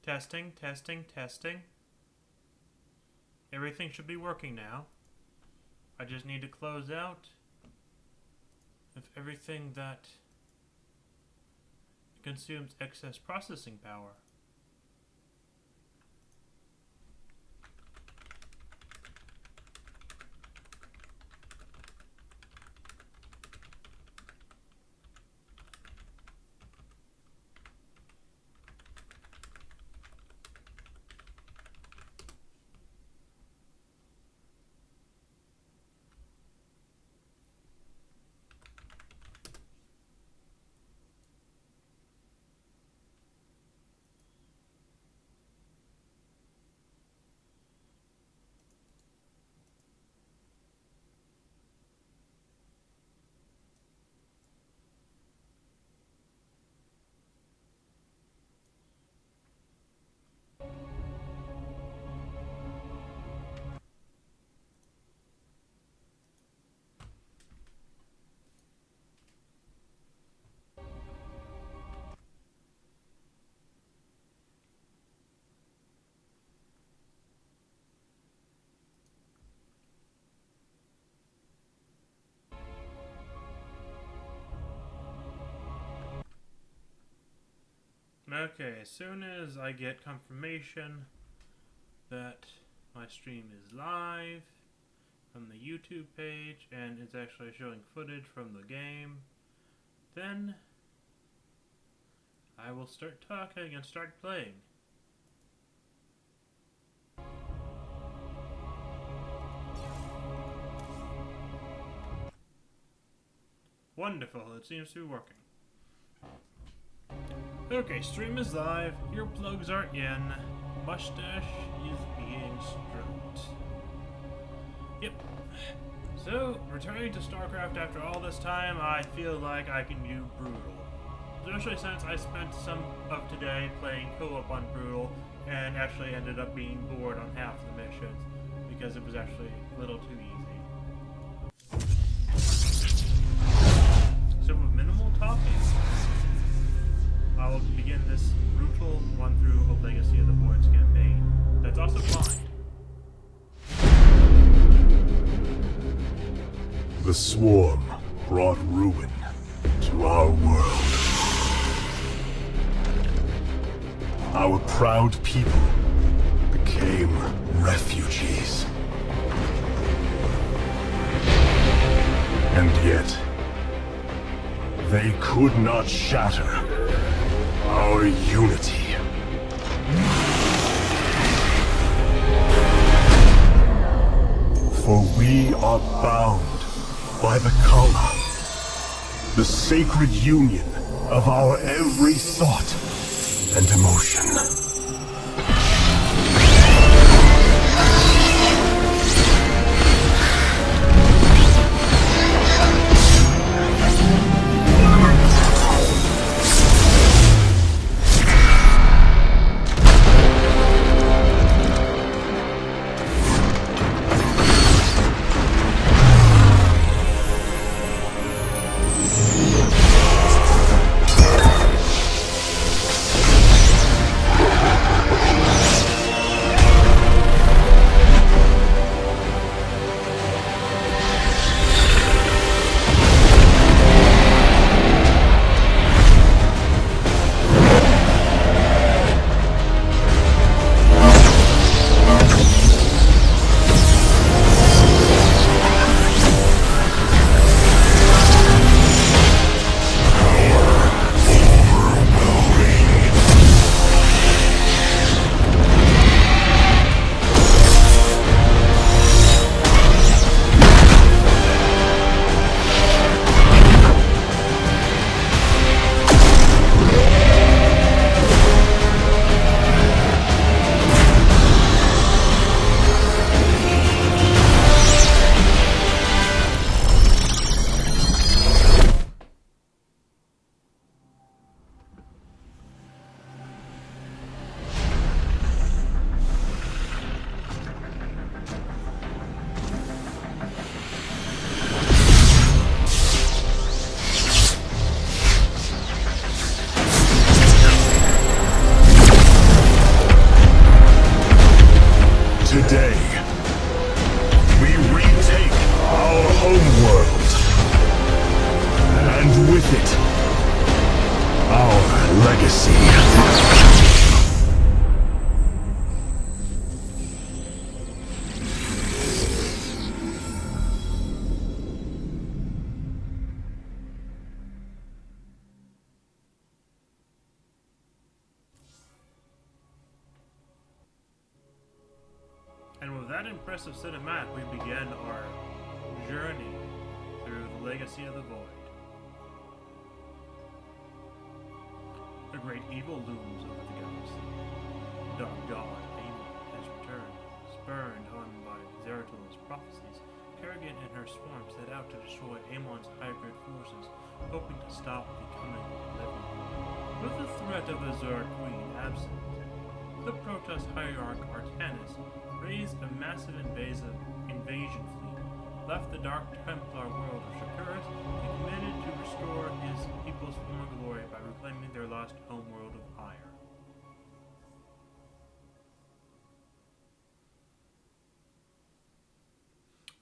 Testing, testing, testing. Everything should be working now. I just need to close out of everything that consumes excess processing power. Okay, as soon as I get confirmation that my stream is live from the YouTube page and it's actually showing footage from the game, then I will start talking and start playing. Wonderful, it seems to be working. Okay, stream is live, earplugs are in, mustache is being stroked. Yep. So, returning to Starcraft after all this time, I feel like I can do Brutal. Especially since I spent some of today playing co-op on Brutal, and actually ended up being bored on half the missions, because it was actually a little too easy. So with minimal talking, I will begin this brutal run-through of Legacy of the Voids campaign. That's also blind. The Swarm brought ruin to our world. Our proud people became refugees. And yet, they could not shatter our unity. For we are bound by the Kala, the sacred union of our every thought and emotion. Today, we retake our homeworld, and with it, our legacy. And with that impressive cinematic, we begin our journey through the Legacy of the Void. A great evil looms over the galaxy. Dark god Amon has returned, spurned on by Zeratul prophecies. Kerrigan and her swarm set out to destroy Amon's hybrid forces, hoping to stop the coming living. With the threat of the Zerg Queen absent, the Protoss hierarch Artanis raised a massive invasion fleet, left the Dark Templar world of Shakuras, and committed to restore his people's former glory by reclaiming their lost homeworld of Ire.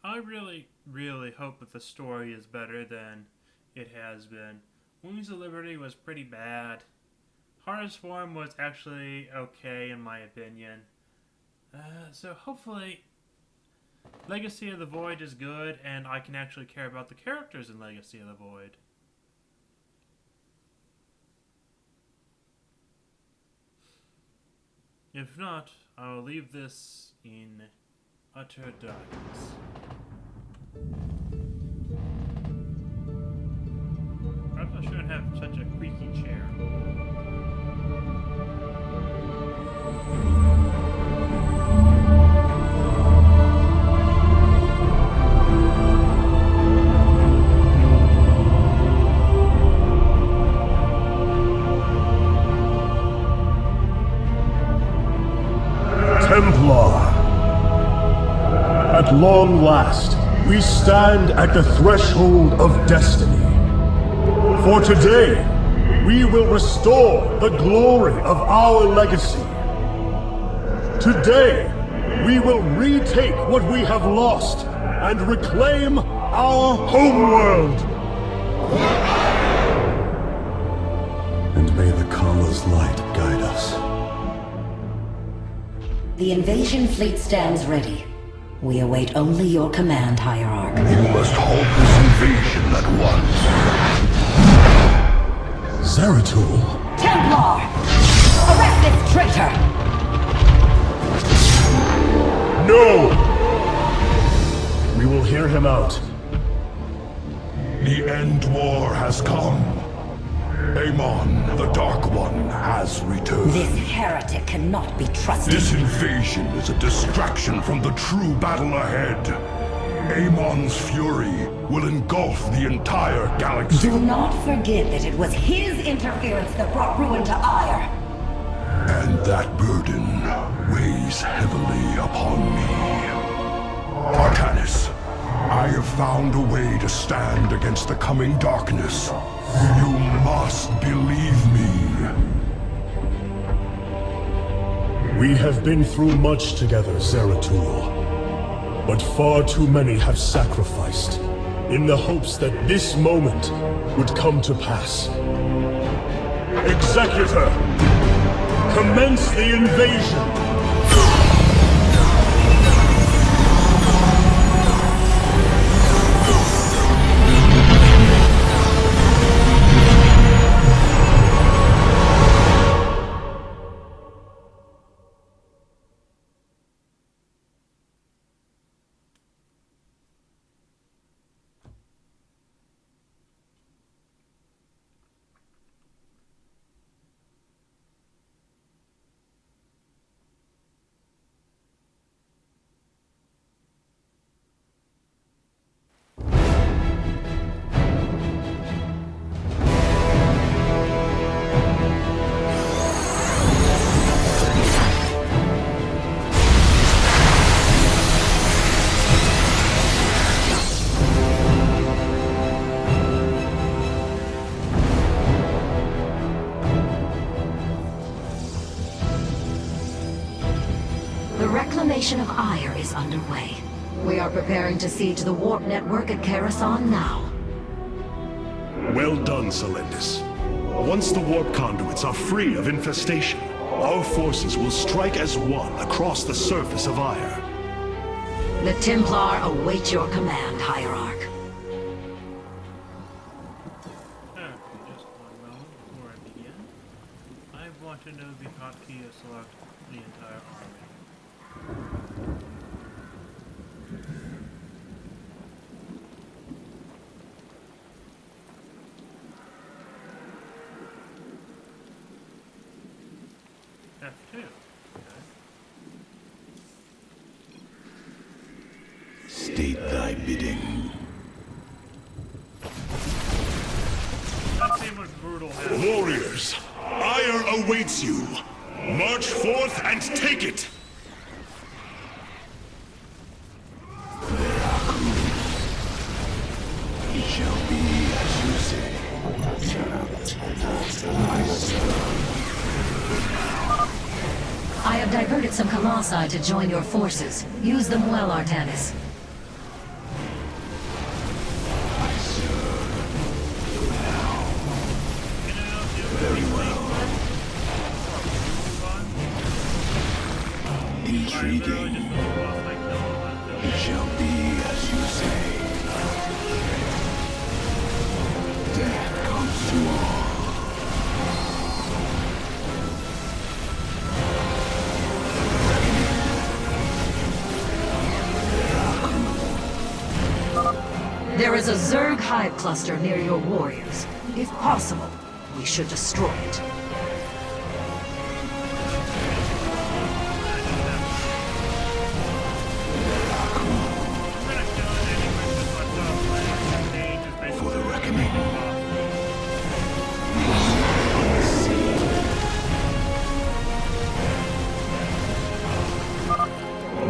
I really hope that the story is better than it has been. Wings of Liberty was pretty bad. Hardest Form was actually okay in my opinion. So hopefully Legacy of the Void is good and I can actually care about the characters in Legacy of the Void. If not, I'll leave this in utter darkness. Perhaps I shouldn't have such a creaky chair. Templar. At long last, we stand at the threshold of destiny. For today, we will restore the glory of our legacy. Today, we will retake what we have lost and reclaim our homeworld. And may the Kala's light guide us. The invasion fleet stands ready. We await only your command, Hierarch. You must halt this invasion at once. Zeratul. Templar! Arrest this traitor! No! We will hear him out. The end war has come. Amon, the Dark One, has returned. This heretic cannot be trusted. This invasion is a distraction from the true battle ahead. Amon's fury will engulf the entire galaxy. Do not forget that it was his interference that brought ruin to Ire. And that burden weighs heavily upon me. Artanis, I have found a way to stand against the coming darkness. You must believe me. We have been through much together, Zeratul. But far too many have sacrificed, in the hopes that this moment would come to pass. Executor! Commence the invasion! The reclamation of Ire is underway. We are preparing to siege the warp network at Karasan now. Well done, Selendis. Once the warp conduits are free of infestation, our forces will strike as one across the surface of Ire. The Templar await your command, Hierarch. Just one moment before I begin. I want to know the hotkey to select the entire army. F2. Okay. State thy bidding. Let's see what brutal has. Warriors, Ire awaits you. March forth and take it! It shall be as you say. I have diverted some Colossi to join your forces. Use them well, Artanis. Very well. Intriguing. It shall be as you say. Death comes to all. There is a Zerg hive cluster near your warriors. If possible, we should destroy it. For the reckoning.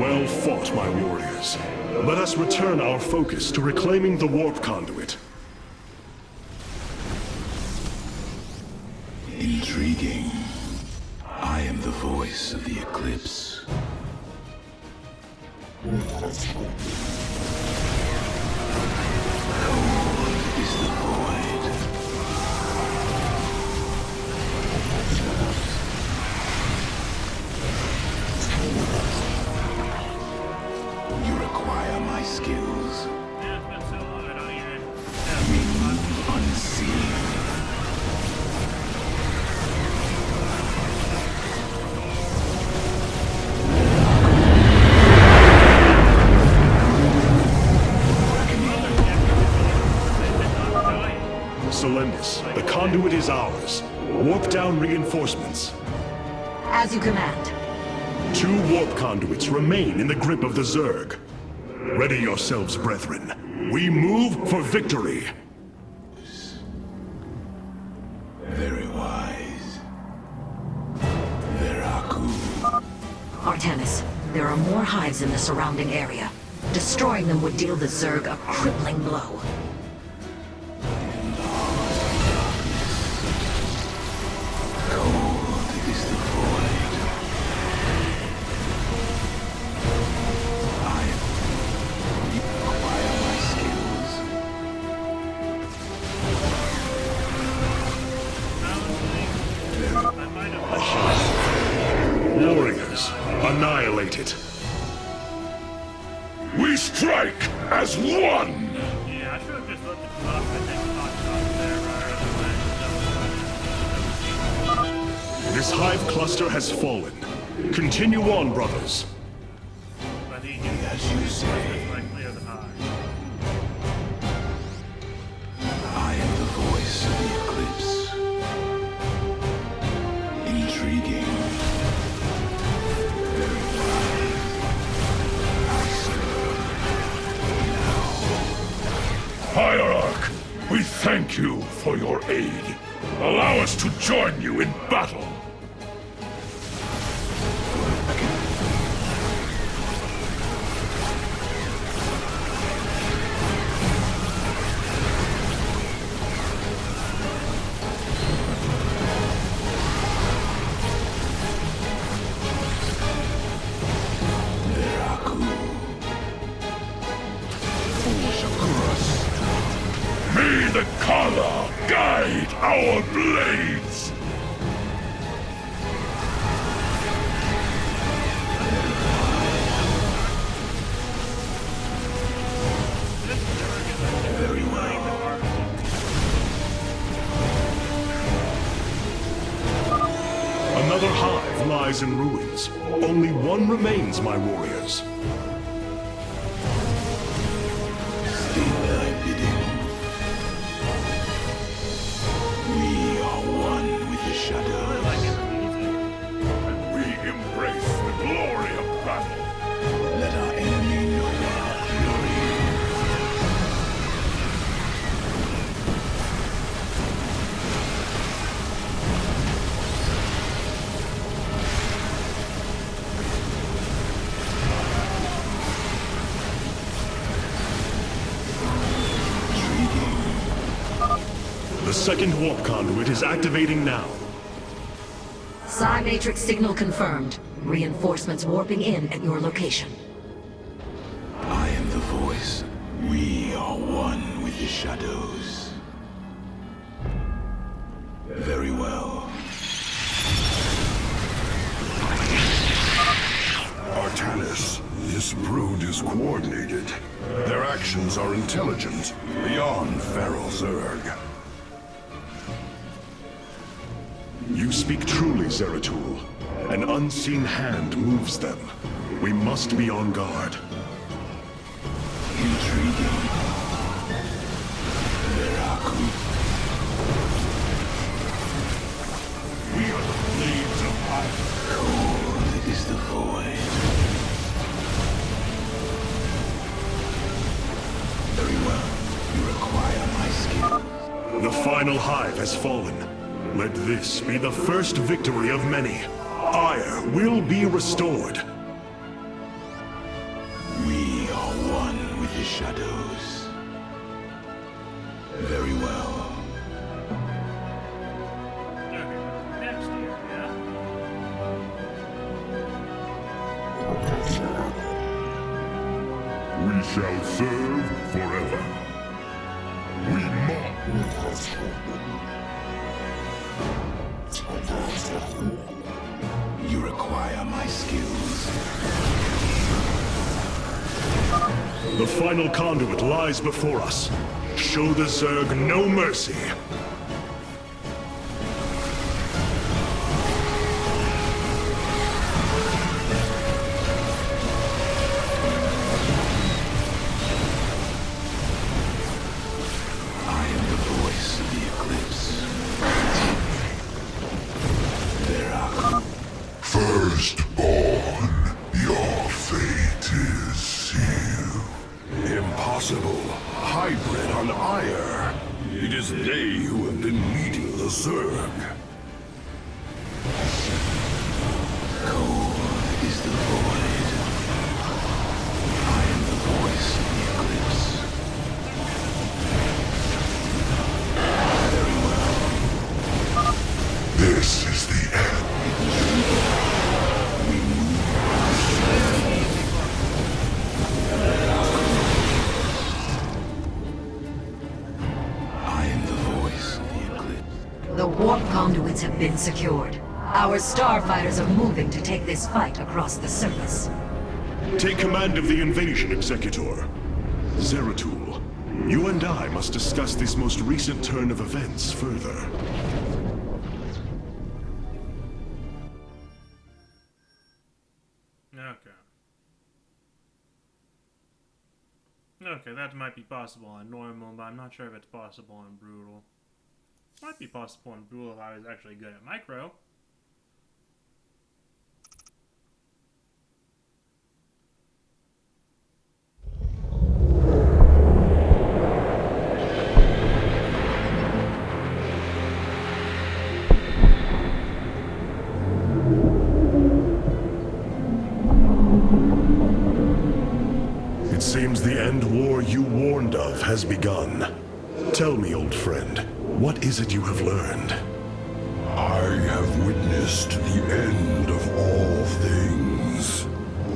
Well fought, my warriors. Let us return our focus to reclaiming the warp conduit. Intriguing. I am the voice of the eclipse. Cold is the void. You require my skills. Yeah, it's been so long, I don't even Unseen. Selendis, the conduit is ours. Warp down reinforcements. As you command. 2 warp conduits remain in the grip of the Zerg. Ready yourselves, brethren. We move for victory. Very wise. Veraku. Artanis, there are more hives in the surrounding area. Destroying them would deal the Zerg a crippling blow. Cold is the void. I acquire my skills. I might have Warriors, annihilate it. We strike as one! Yeah, I should have just let the clock take hot shots there rather than This hive cluster has fallen. Continue on, brothers. but he As you say, like clear the high. I am the voice of the eclipse. Intriguing. Very wise. I serve. Hierarch, we thank you for your aid. Allow us to join you in battle. Veraku. May the Kala guide our blades! Very well. Another hive lies in ruins. Only one remains, my warriors. Do thy bidding. We are one with the shadows. We embrace the glory of battle. Let our enemy know our fury. The second warp conduit is activating now. Psi Matrix signal confirmed. Reinforcements warping in at your location. I am the voice. We are one with the shadows. Very well. Artanis, this brood is coordinated. Their actions are intelligent, beyond feral Zerg. You speak truly, Zeratul. An unseen hand moves them. We must be on guard. Intriguing. Veraku. We are the blades of fire. Cold is the void. Very well. You require my skill. The final hive has fallen. Let this be the first victory of many. Ire will be restored. We are one with the shadows. Very well. Okay, next year, yeah. We shall serve forever. We must. You require my skills. The final conduit lies before us. Show the Zerg no mercy. I am the voice of the eclipse. Veraku. Firstborn, your fate is sealed. Impossible. Hybrid on Ire. It is they who have been leading the Zerg. Cold is the void. I am the voice of the eclipse. Very well. This is the end. I am the voice of the eclipse. The warp conduits have been secured. Our starfighters are moving to take this fight across the surface. Take command of the invasion, Executor. Zeratul, you and I must discuss this most recent turn of events further. Okay. Okay, that might be possible on normal, but I'm not sure if it's possible on brutal. Might be possible on brutal if I was actually good at micro. It seems the end war you warned of has begun. Tell me, old friend, what is it you have learned? I have witnessed the end of all things.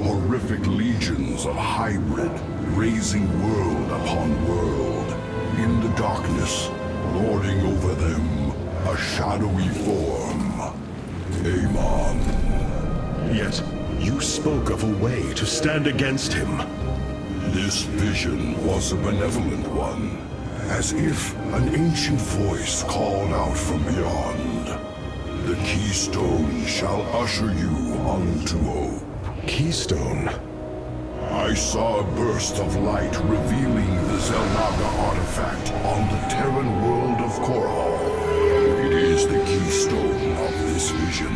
Horrific legions of hybrid, raising world upon world. in the darkness, lording over them, a shadowy form. Amon. Yet, you spoke of a way to stand against him. This vision was a benevolent one, as if an ancient voice called out from beyond. The keystone shall usher you unto hope. Keystone? I saw a burst of light revealing the Zelnaga artifact on the Terran world of Korhal. It is the keystone of this vision.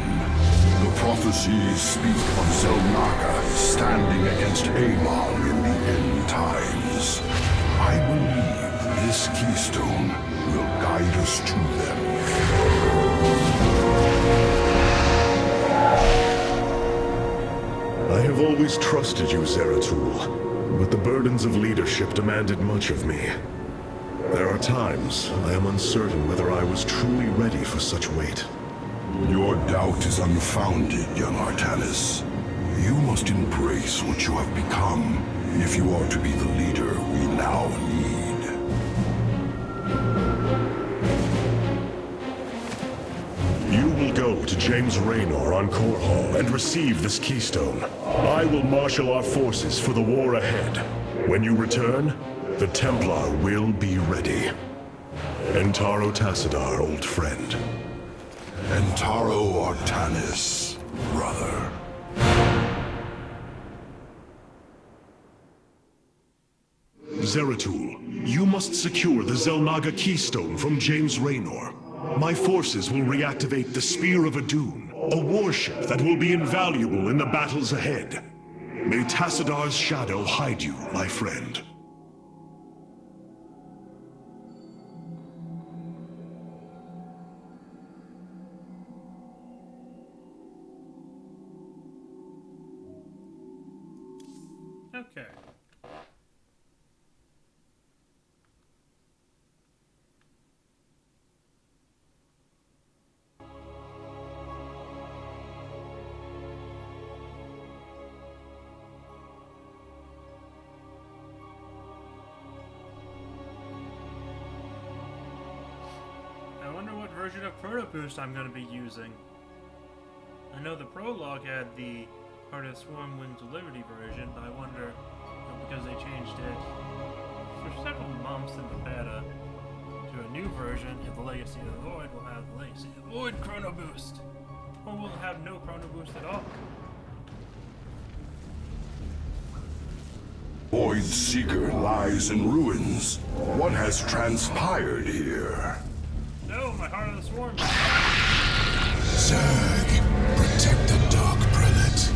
The prophecies speak of Zelnaga standing against Amon in the end times. I believe this keystone will guide us to them. I have always trusted you, Zeratul, but the burdens of leadership demanded much of me. There are times I am uncertain whether I was truly ready for such weight. Your doubt is unfounded, young Artanis. You must embrace what you have become if you are to be the leader we now need. You will go to James Raynor on Korhal and receive this keystone. I will marshal our forces for the war ahead. When you return, the Templar will be ready. Entaro Tassadar, old friend. Entaro Artanis, brother. Zeratul, you must secure the Zelnaga keystone from James Raynor. My forces will reactivate the Spear of Adun, a warship that will be invaluable in the battles ahead. May Tassadar's shadow hide you, my friend. Okay. I wonder what version of Chrono Boost I'm going to be using. I know the prologue had the Heart of Swarm Wings Liberty version, but I wonder, because they changed it for several months in the beta to a new version, if the Legacy of the Void will have the Legacy of the Void Chrono Boost, or will it have no Chrono Boost at all? Void Seeker lies in ruins. What has transpired here? No, my Heart of the Swarm. Zerg, protect the Dark Prelate.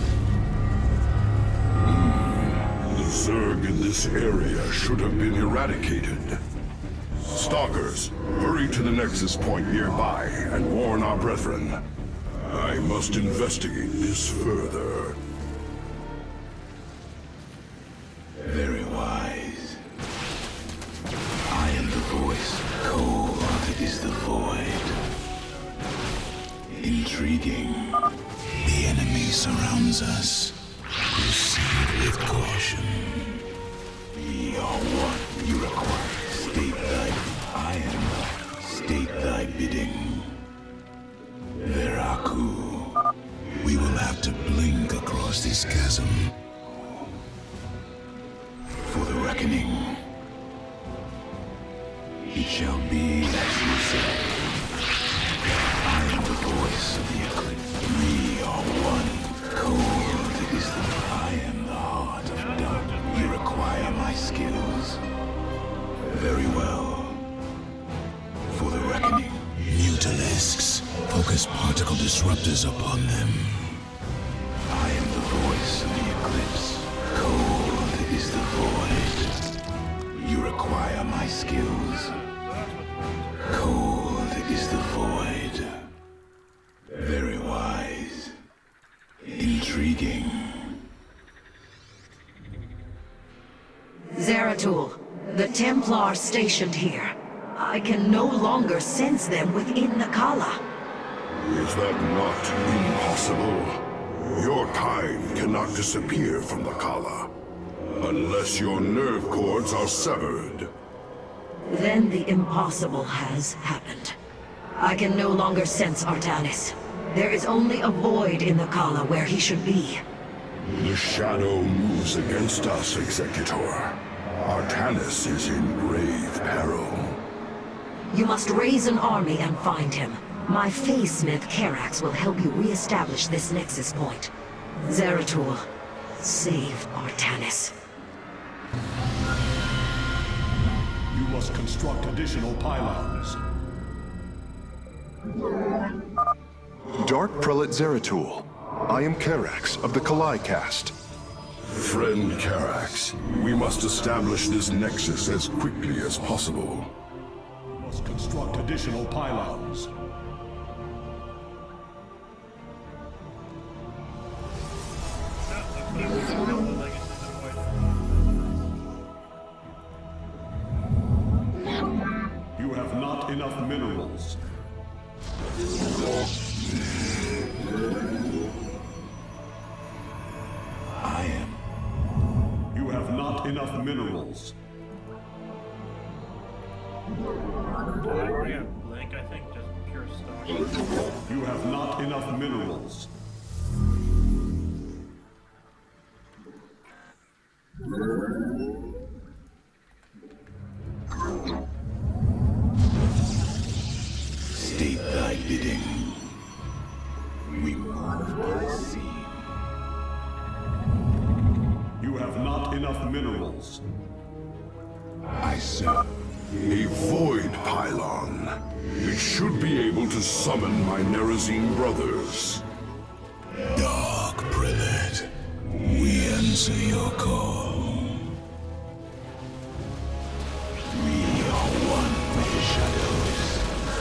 The Zerg in this area should have been eradicated. Stalkers, hurry to the Nexus Point nearby and warn our brethren. I must investigate this further. Very wise. I am the voice. Cold is the void. Intriguing. The enemy surrounds us. Proceed with caution. We are one. You require. State thy. I am. State thy bidding. Veraku. We will have to blink across this chasm. For the reckoning. It shall be as you say. I am the voice of the eclipse. We are one. Cold is the... I am the heart of dark. You require my skills. Very well. For the reckoning. Mutalisks. Focus particle disruptors upon them. I am the voice of the eclipse. Cold is the void. You require my skills. Cold is the void. Very wise. Intriguing. Zeratul, the Templar stationed here. I can no longer sense them within the Kala. Is that not impossible? Your kind cannot disappear from the Kala, unless your nerve cords are severed. Then the impossible has happened. I can no longer sense Artanis. There is only a void in the Kala where he should be. The shadow moves against us, Executor. Artanis is in grave peril. You must raise an army and find him. My Phase Smith Karax will help you re-establish this nexus point. Zeratul, save Artanis. You must construct additional pylons. Dark Prelate Zeratul. I am Karax of the Kalai caste. Friend Karax, we must establish this nexus as quickly as possible. You must construct additional pylons. You have not enough minerals. I am. You have not enough minerals. I bring a blink, I think, just pure stock. You have not enough minerals. State thy bidding. We move by sea. You have not enough minerals. I serve. A void pylon. It should be able to summon my Nerazine brothers. Dark Prelate, we answer your call. We are one with the shadows.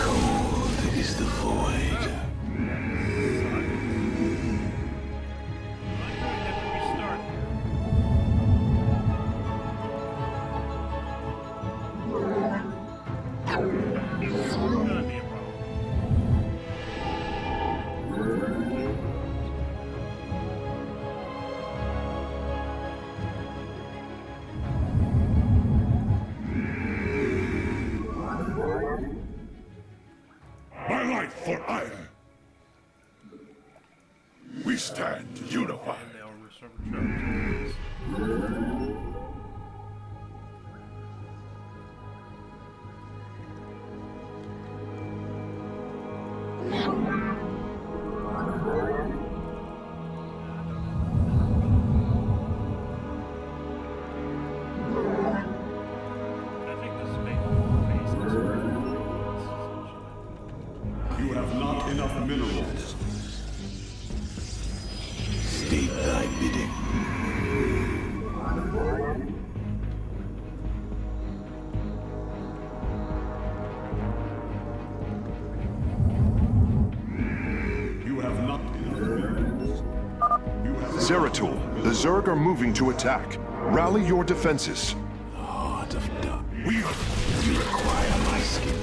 Cold is the void. My light for ire. We stand unified. You have not enough minerals. State thy bidding. You have not enough minerals. You have Zeratul, the Zerg are moving to attack. Rally your defenses. Heart of dark. You require my skill.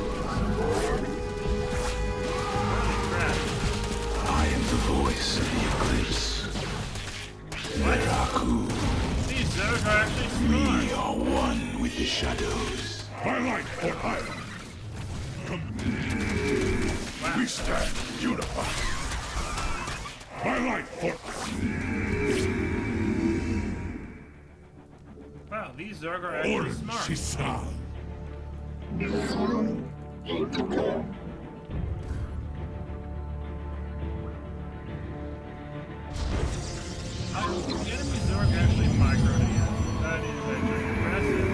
I am the voice of the eclipse. Miraku, These Zerg are actually smart. we are one with the shadows. My light for ire. We stand unified. My light for Wow, these Zerg are actually smart. The enemy Zerg actually microed again. That is actually impressive.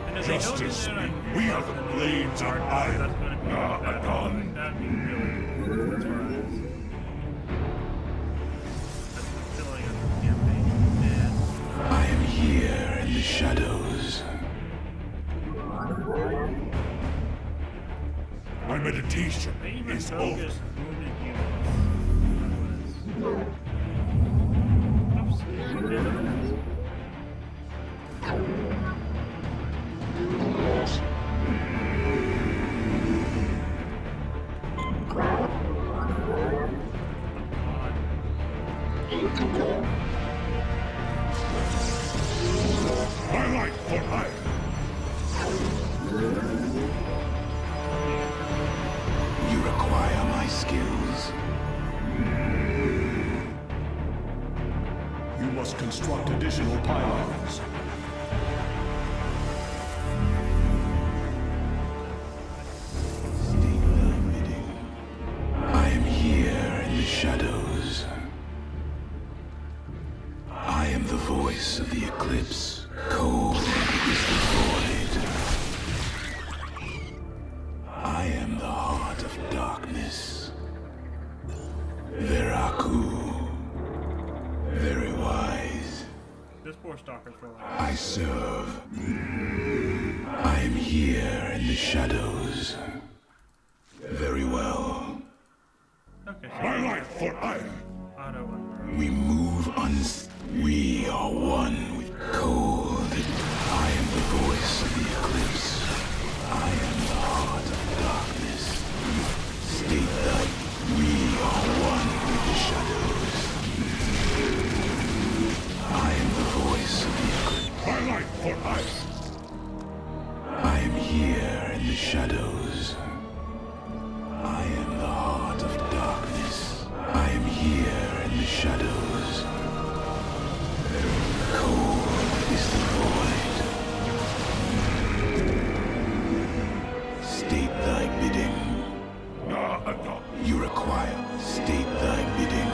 And if they don't do that on we are the blades of iron. that's going to be Adon. that'd be really that's where it is. That's the feeling of the campaign. Man. I am here in the shadows. my meditation They even is over. focus wounded units. Oops. My light for hire. skills. You must construct additional pylons. State thy bidding. I am here in the shadows. I am the voice of the eclipse. Cold is the void. I am the heart of darkness. Veraku. Very wise. This poor stalker's for life. I serve. I am here in the shadows. Very well. Okay, My life for ire. auto one. We move we are one with cold. I am the voice of the eclipse. I am the heart of darkness. State that we are one with the shadows. I am the voice of the eclipse. My life for ire. I am here in the shadows. I am the heart of darkness. I am here in the shadows. Cold is the void. State thy bidding. No. You require. State thy bidding.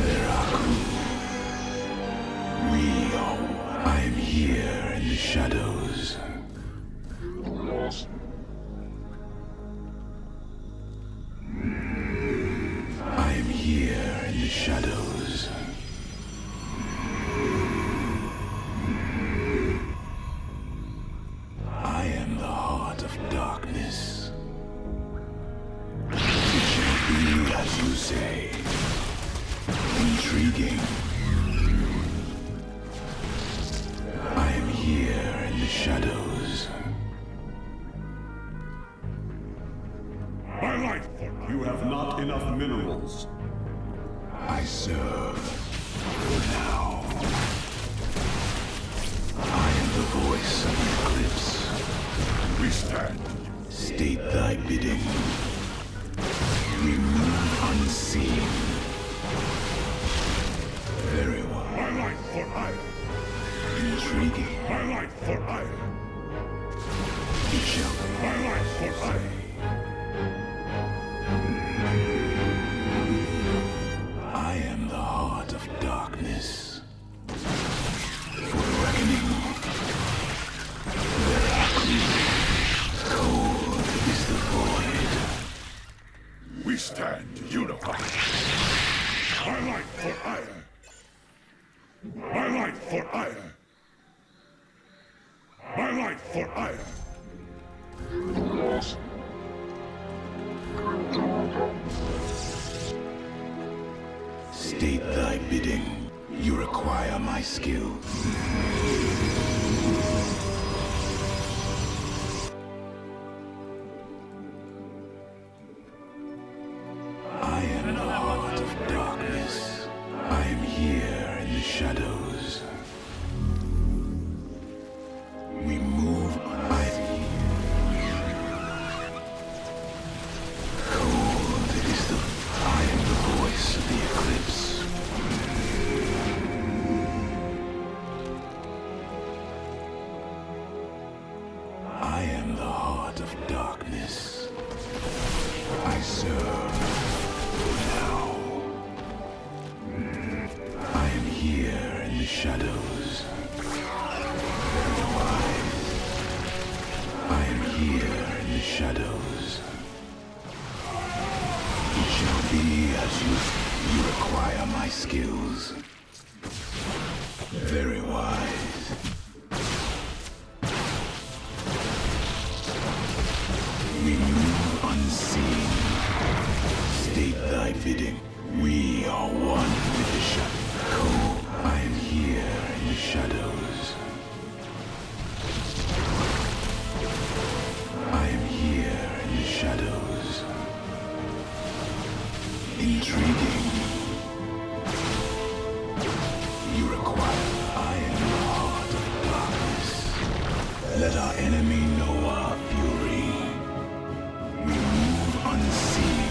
Veraku. We are. I am here in the shadows. I am here in the shadows. I am the heart of darkness. It shall be as you say. Intriguing. I am here in the shadows. My life for You have not enough minerals. I serve now. I am the voice of the eclipse. we stand. State thy bidding. We move unseen. Very well. My life for ire. Intriguing. My life for ire. It shall be. My life for ire. I am the heart of darkness. For the reckoning. Veraku. Cold is the void. We stand unified. My life for ire. My life for ire. My life for ire. State thy bidding. You require my skill. I am the heart of darkness. I am here in the shadows. We move on. Cold is the. I am the voice of the eclipse. I am the heart of darkness. I serve now. I am here in the shadows. Very wise. I am here in the shadows. It shall be as you require my skills. Very wise. We move unseen. State thy bidding. We are one with the shadow. I am here in the shadows. I am here in the shadows. Intriguing. You require. I am the heart of darkness. Let our enemy know our fury. We move unseen.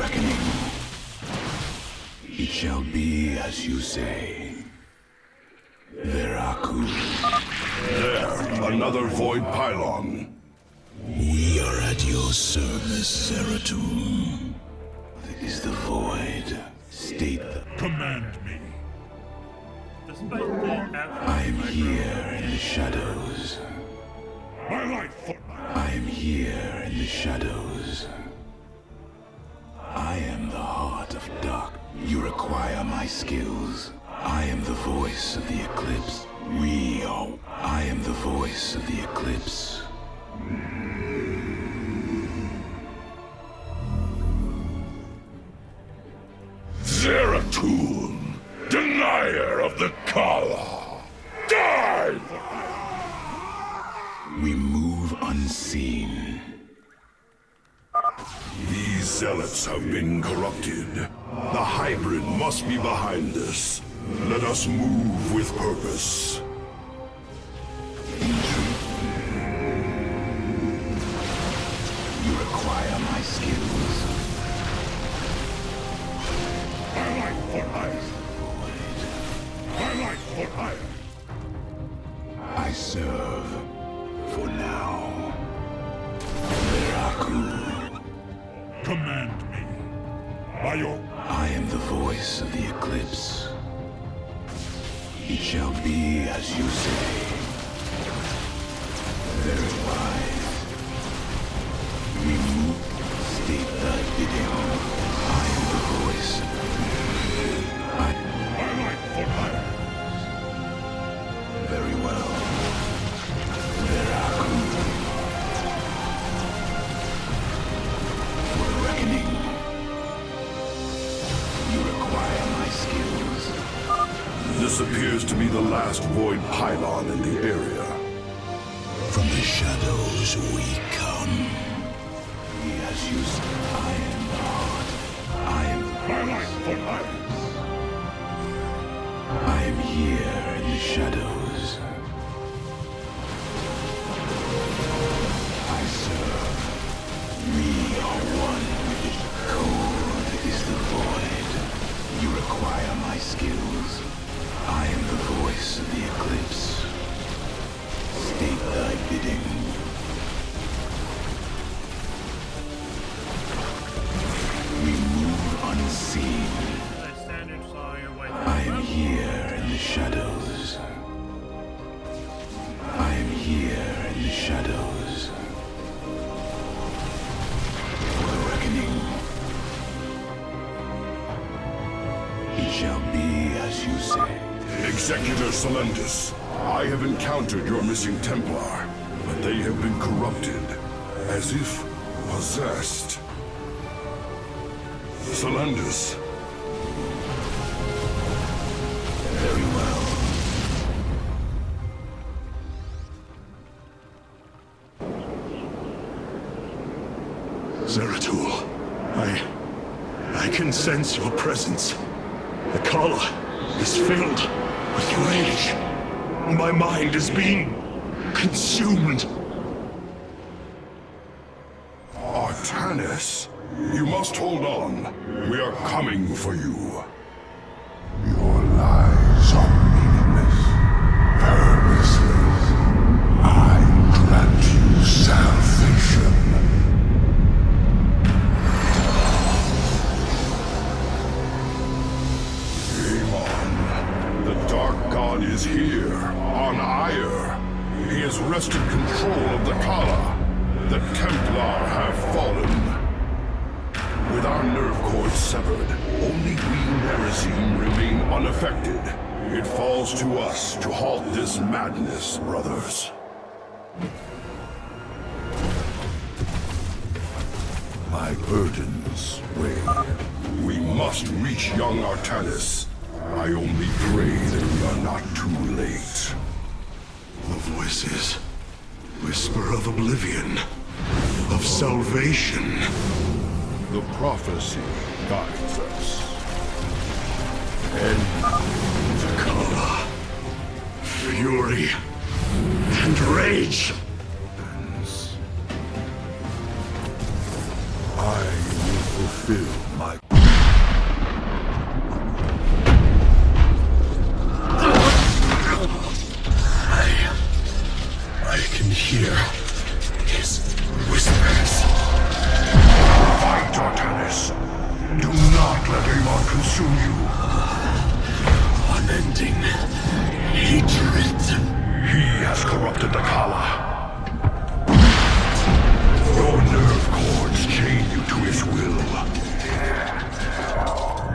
reckoning. It shall be as you say. Veraku. There, another void pylon. We are at your service, Zeratul. Is the void. State the... Command me. Despite the I am here in the shadows. My light for I am here in the shadows. I am the heart of dark. You require my skills. I am the voice of the eclipse. I am the voice of the eclipse. Zeratul, denier of the Kala. Die! We move unseen. These zealots have been corrupted. The hybrid must be behind this. Let us move with purpose. You require my skills. My light for hire. My light for hire. I serve for now. Veraku. Command me. By your... I am the voice of the eclipse. It shall be as you say. Very wise. We move, state thy bidding. I am the voice. My light for hire. Very well. Veraku. For the reckoning. You require my skills. This appears to be the last void pylon in the area. From the shadows we come. As you say, I am the heart. I am My light for hire. I am here in the shadows. I serve. We are one. Cold is the void. You require my skills. I am the voice of the eclipse. State thy bidding. We move unseen. the standard saw your way I am here in the shadows. I am here in the shadows. For the reckoning. It shall be as you say. Executor Solendus, I have encountered your missing Templar, but they have been corrupted, as if possessed. Solendus, Very well. Zeratul, I can sense your presence. The Kala is filled with rage. My mind is being consumed. Artanis, you must hold on. We are coming for you. Your lies are meaningless, purposeless. I grant you salvation. Amon, the Dark God is here, on Ire. He has wrested control of the Kala. The Templar have fallen. With our nerve cords severed, only we Nerazim remain unaffected. It falls to us to halt this madness, brothers. My burdens weigh. We must reach young Artanis. I only pray that we are not too late. The voices whisper of oblivion, of salvation. The prophecy guides us. And the Kala, fury, and rage. I will fulfill fulfill my... I can hear his whispers. Fight, Artanis. Do not let Amon consume you. Unending hatred. He has corrupted the Kala. Your nerve cords chain you to his will.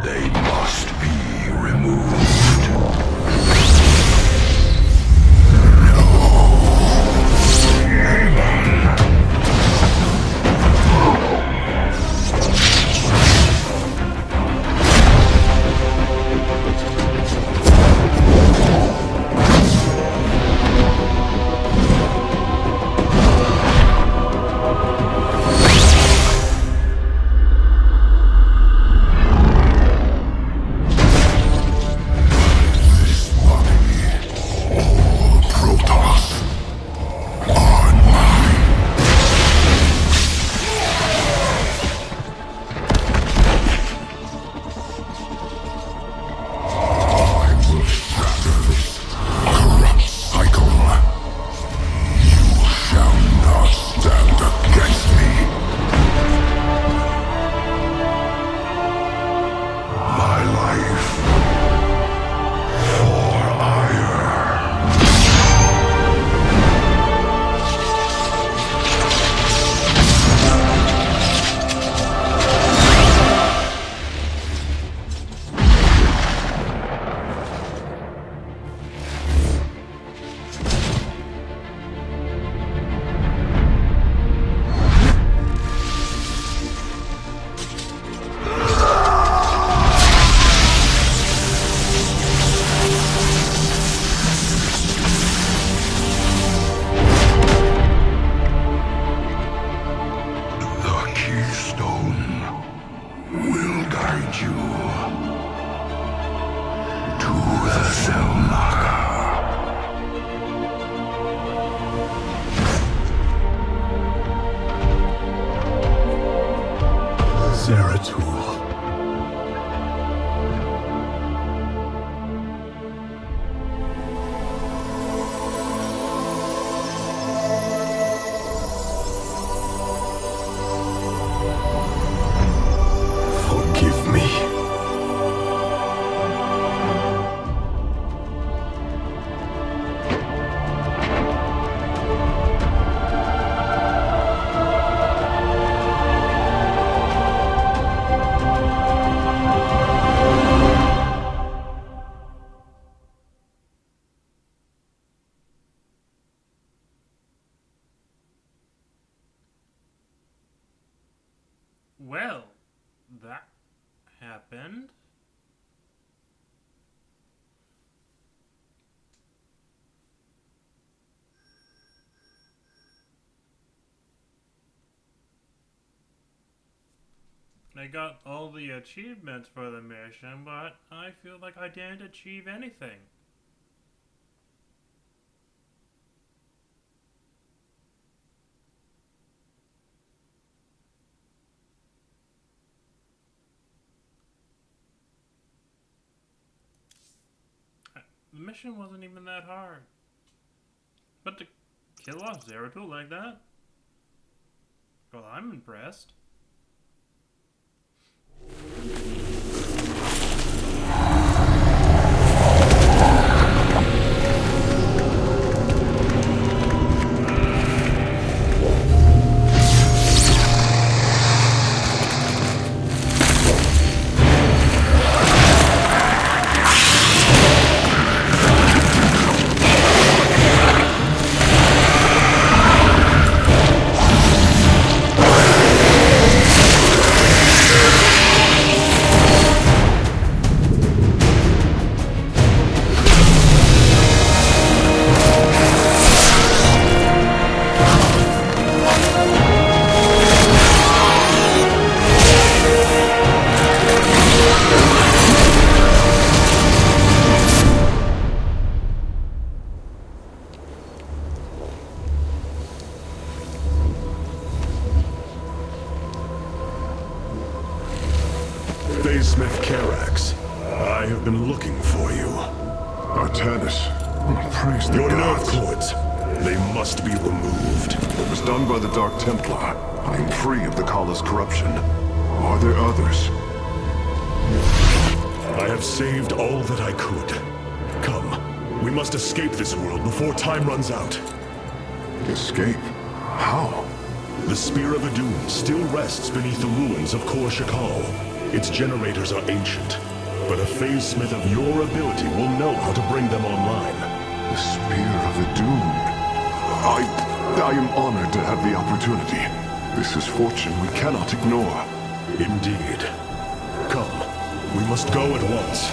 They must be removed. Zeratul. Forgive me. Well, that happened. I got all the achievements for the mission, but I feel like I didn't achieve anything. The mission wasn't even that hard. But to kill off Zeratul like that? Well, I'm impressed. Phasesmith Karax. I have been looking for you. Artanis, praise the Your nerve gods. cords, they must be removed. It was done by the Dark Templar. I am free of the Kala's corruption. Are there others? I have saved all that I could. Come, we must escape this world before time runs out. Escape? How? The Spear of Adun still rests beneath the ruins of Kor Shakal. Its generators are ancient, but a Phasesmith of your ability will know how to bring them online. The Spear of Adun. I am honored to have the opportunity. This is fortune we cannot ignore. Indeed. Come, we must go at once.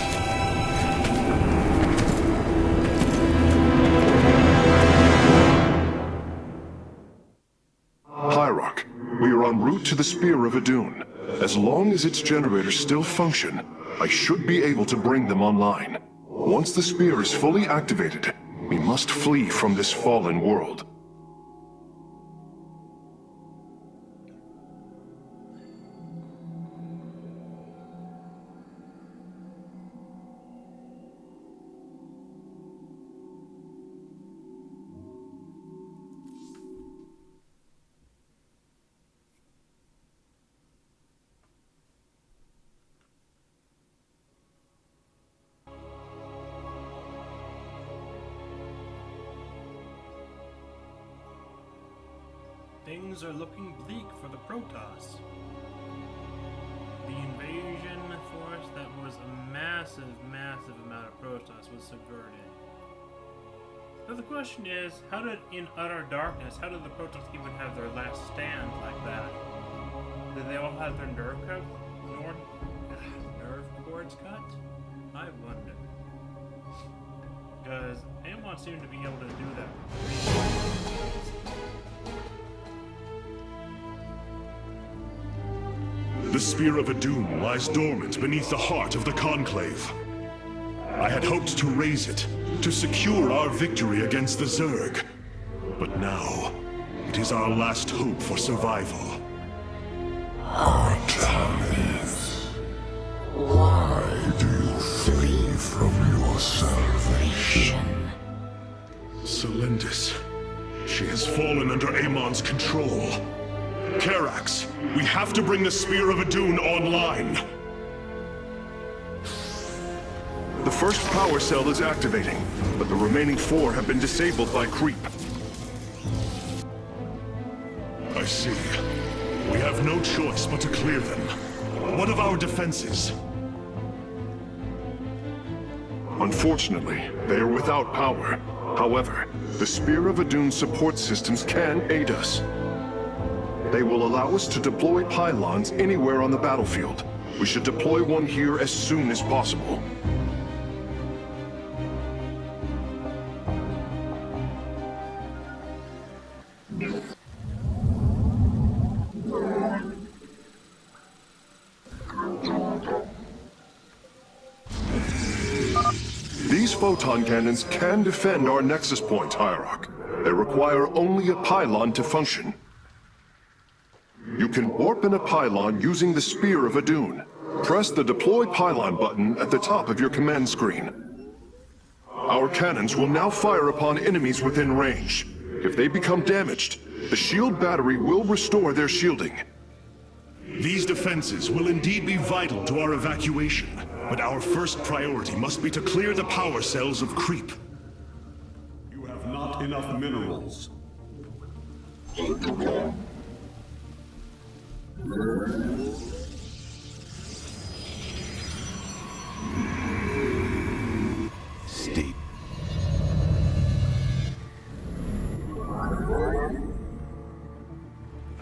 Hierarch, we are en route to the Spear of Adun. As long as its generators still function, I should be able to bring them online. Once the spear is fully activated, we must flee from this fallen world. Things are looking bleak for the Protoss. The invasion force that was a massive amount of Protoss was subverted. So the question is, how did, in utter darkness, how did the Protoss even have their last stand like that? Did they all have their nerve cords cut? I wonder. Because Amon seemed to be able to do that. The Spear of Adun lies dormant beneath the heart of the Conclave. I had hoped to raise it, to secure our victory against the Zerg. But now, it is our last hope for survival. Artanis, why do you flee from your salvation? Selendis. She has fallen under Amon's control. Karax, we have to bring the Spear of Adun online. The first power cell is activating, but the remaining 4 have been disabled by creep. I see. We have no choice but to clear them. What of our defenses? Unfortunately, they are without power. However, the Spear of Adun support systems can aid us. They will allow us to deploy pylons anywhere on the battlefield. We should deploy one here as soon as possible. These photon cannons can defend our nexus point, Hierarch. They require only a pylon to function. You can warp in a pylon using the Spear of Adun. Press the Deploy Pylon button at the top of your command screen. Our cannons will now fire upon enemies within range. If they become damaged, the shield battery will restore their shielding. These defenses will indeed be vital to our evacuation, but our first priority must be to clear the power cells of creep. You have not enough minerals. State.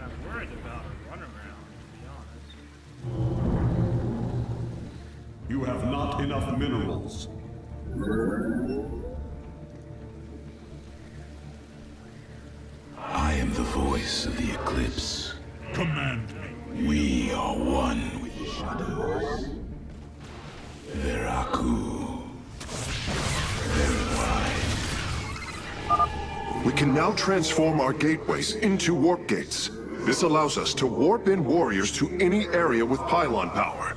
I'm worried about a runaround, to be honest. You have not enough minerals. I am the voice of the Eclipse. Command me. We are one with the shadows. Veraku. We can now transform our gateways into warp gates. This allows us to warp in warriors to any area with pylon power.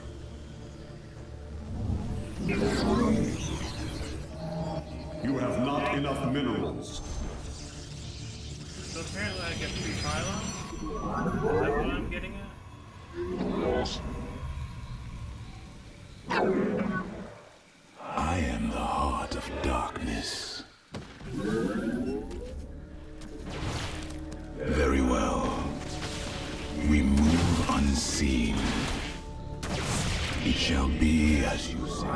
You have not enough minerals. So apparently I get 3 pylons? Is that what I'm getting at? I am the heart of darkness. Very well. We move unseen. It shall be as you say.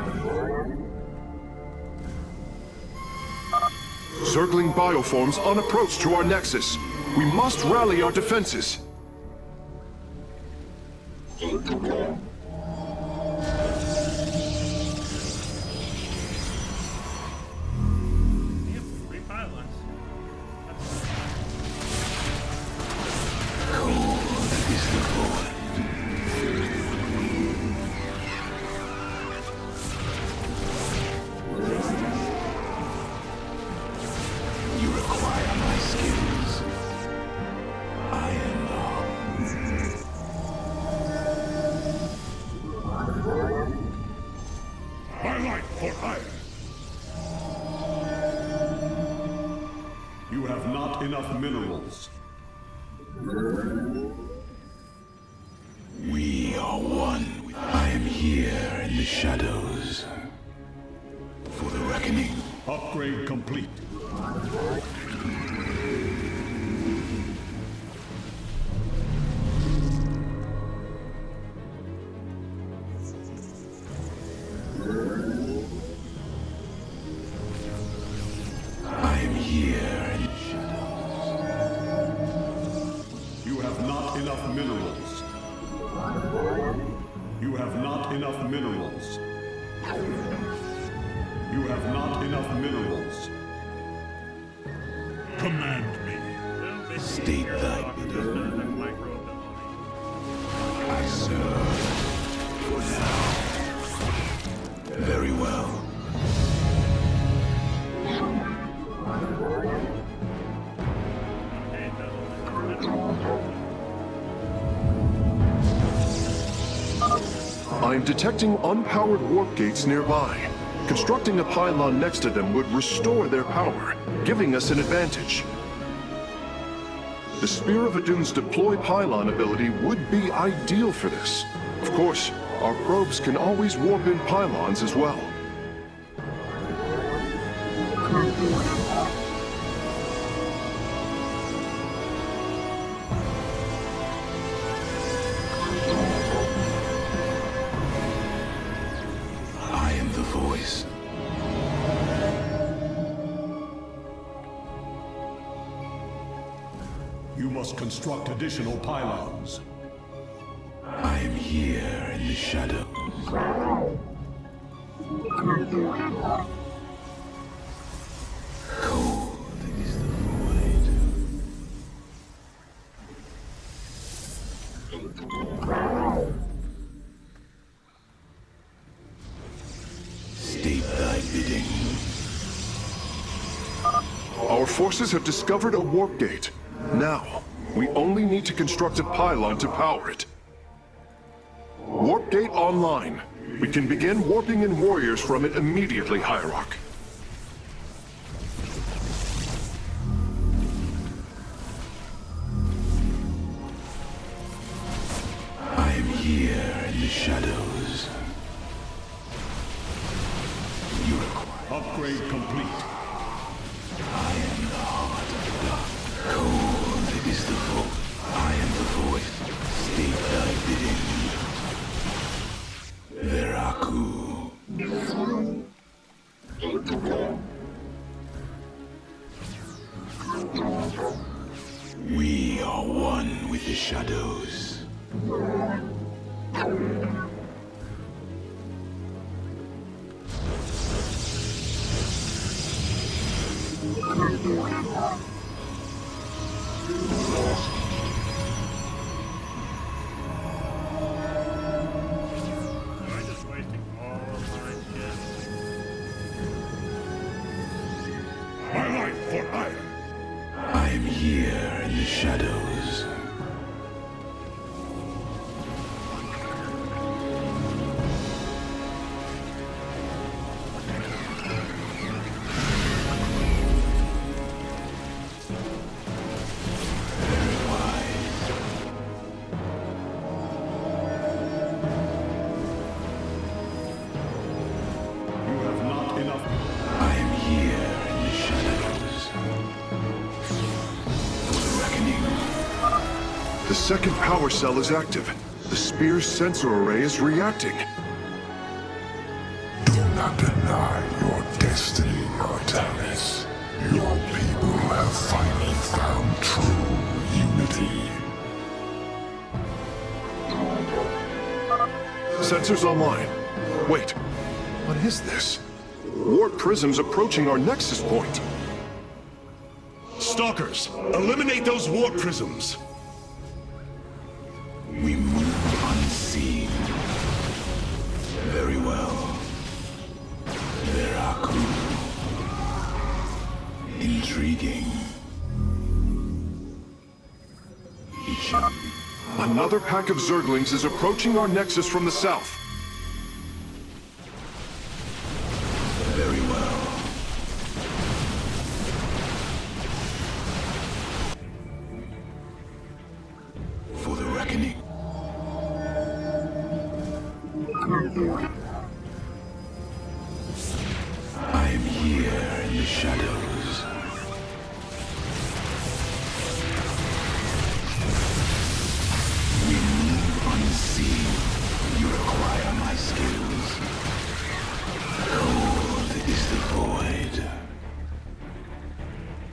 Circling bioforms on approach to our nexus. We must rally our defenses. Yep, 3 pylons. Cold is the void. You require my skills. I am the Highlight for hire. You have not enough minerals. We are one. I am here in the shadows. For the reckoning. Upgrade complete. I am here in the shadows. You have not enough minerals. You have not enough minerals. You have not enough minerals. Command me. So basically, State you're thy talking bidding. about that micro ability. I serve for now. Very well. Okay, it does only matter. I am detecting unpowered warp gates nearby. Constructing a pylon next to them would restore their power, giving us an advantage. The Spear of Adun's deploy pylon ability would be ideal for this. Of course, our probes can always warp in pylons as well. I am the voice. You must construct additional pylons. I am here in the shadows. Cold is the void. State thy bidding. Our forces have discovered a warp gate. Now, we only need to construct a pylon to power it. Warp gate online. We can begin warping in warriors from it immediately, Hierarch. I am here in the shadows. You require. Upgrade complete. I am the heart of dark. Cold is the void. I am the voice. State thy bidding. Veraku. We are one with the shadows. Am I just wasting all of my shit? Highlight for hire. I am here in the shadows. second power cell is active. The spear's sensor array is reacting. Do not deny your destiny, Artanis. Your people have finally found true unity. Sensors online. Wait, what is this? Warp prisms approaching our nexus point. Stalkers, eliminate those warp prisms. We move unseen. Very well. Veraku. Intriguing. Another pack of Zerglings is approaching our nexus from the south. Very well. For the reckoning. I am here in the shadows. We move unseen. You require my skills. Cold is the void.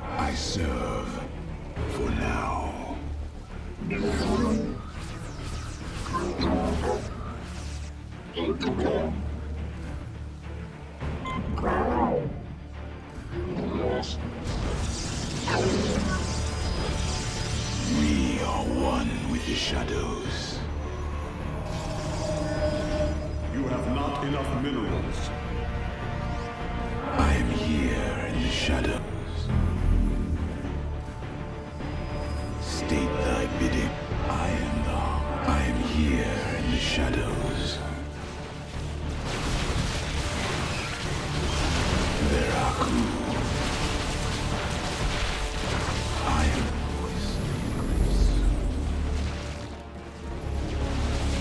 I serve for now. We are one with the shadows. You have not enough minerals. I am here in the shadows. State thy bidding. I am here in the shadows. Veraku. I am voice.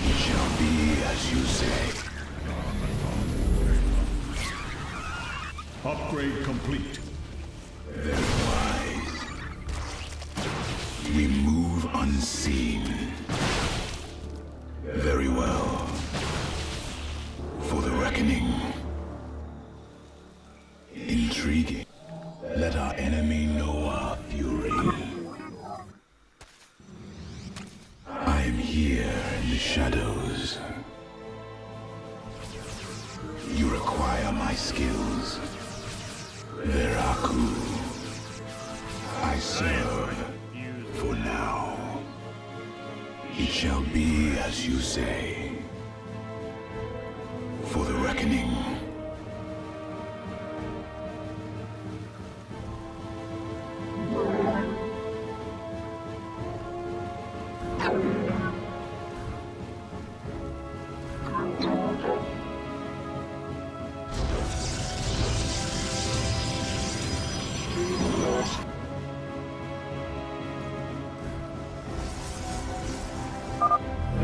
It shall be as you say. Upgrade complete. Very wise. We move unseen. Very well. For the reckoning. Intriguing. Let our enemy know our fury. I am here in the shadows. You require my skills. Veraku. I serve for now. It shall be as you say. For the reckoning.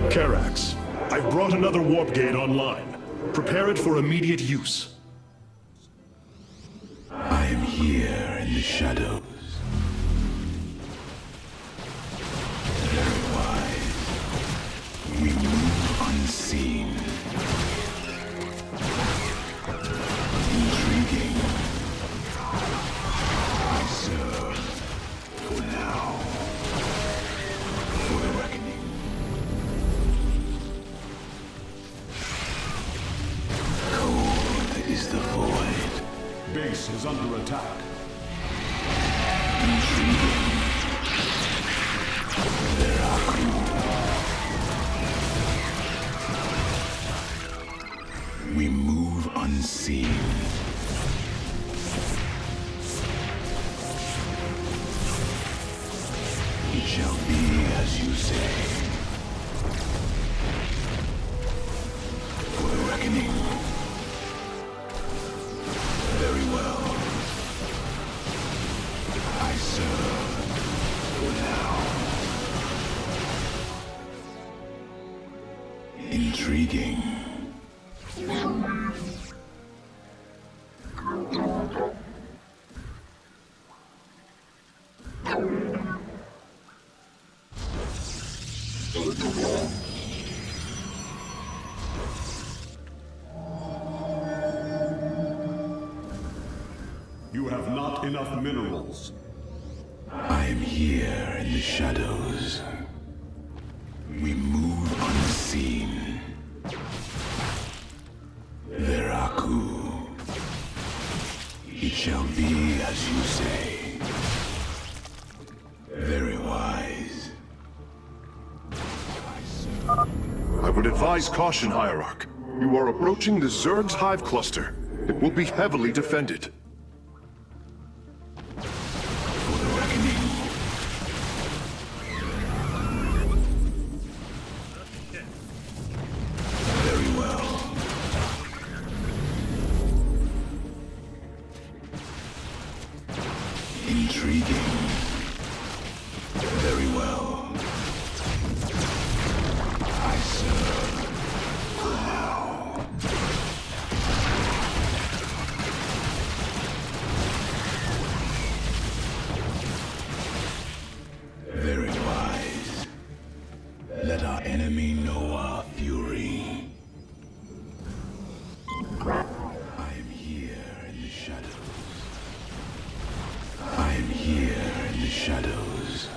Karax, I've brought another warp gate online. Prepare it for immediate use. I am here in the shadows. Very wise. We move unseen. Intriguing. I serve for now. For the reckoning. Cold is the void. Base is under attack. Intriguing. We move unseen. It shall be as you say. For the reckoning. Very well. I serve for now. Intriguing. enough minerals. I am here in the shadows. We move unseen. Veraku. It shall be as you say. Very wise. I would advise caution, Hierarch. You are approaching the Zerg's hive cluster. It will be heavily defended. For the reckoning. Very well. Intriguing. Very well. I serve for now. Very wise. Let our enemy know our fury. I am here in the shadows. I am here in the shadows.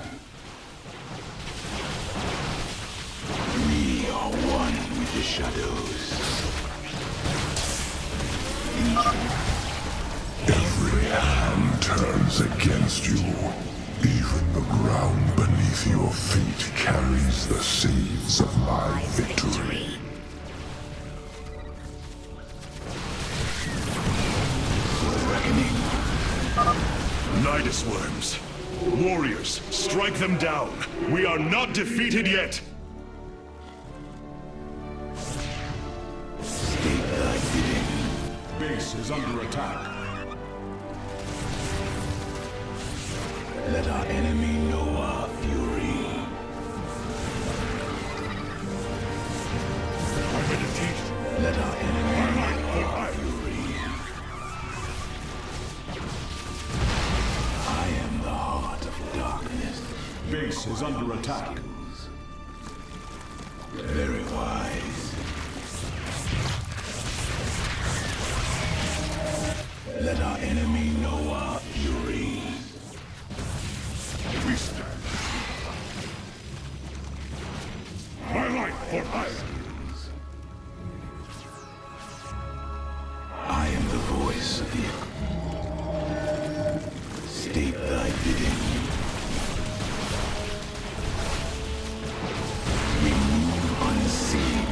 We are one with the shadows. Every hand turns against you. Even the ground beneath your feet carries the seeds of my victory. Nidus worms. Warriors, strike them down. We are not defeated yet. State thy bidding. Base is under attack. Let our enemy know our fury. My meditation. Let our enemy My know life for our hire. fury. I am the heart of darkness. Base is under attack. Very wise. Let our enemy know our fury. We stand. My life for hire. I am the voice of the... State thy bidding. We move unseen.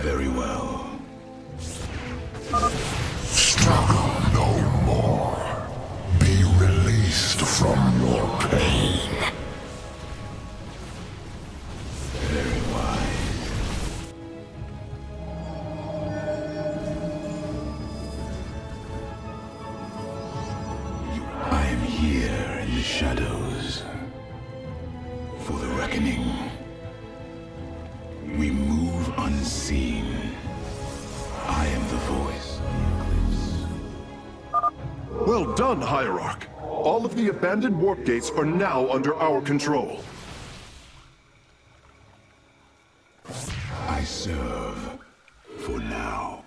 Very well. Struggle no more. Be released from your pain. Very wise. I am here in the shadows. For the reckoning. We move unseen. I am the voice. Well done, Hierarch. All of the abandoned warp gates are now under our control. I serve for now.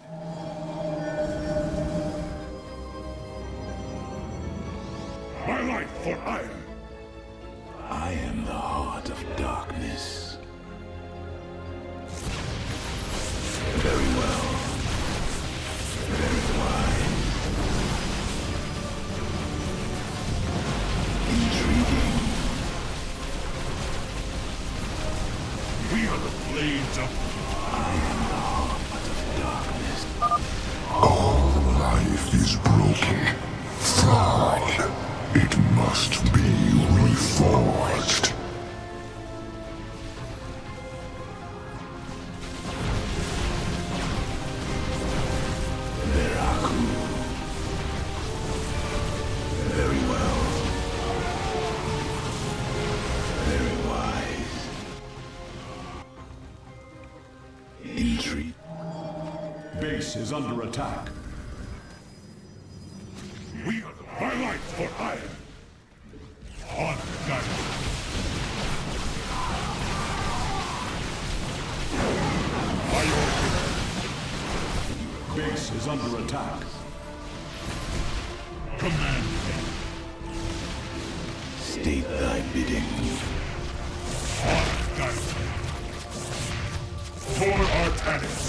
My life for hire. I am the heart of darkness. Very well. Very wise. Intriguing. We are the blades of I am the heart of darkness. All life is broken, flawed. It must be reforged. Veraku. Very well. Very wise. Intrigue. Base is under attack. we are the my life for hire. On guidance. By your Base is under attack. Command me. State thy bidding. Tor Artanis.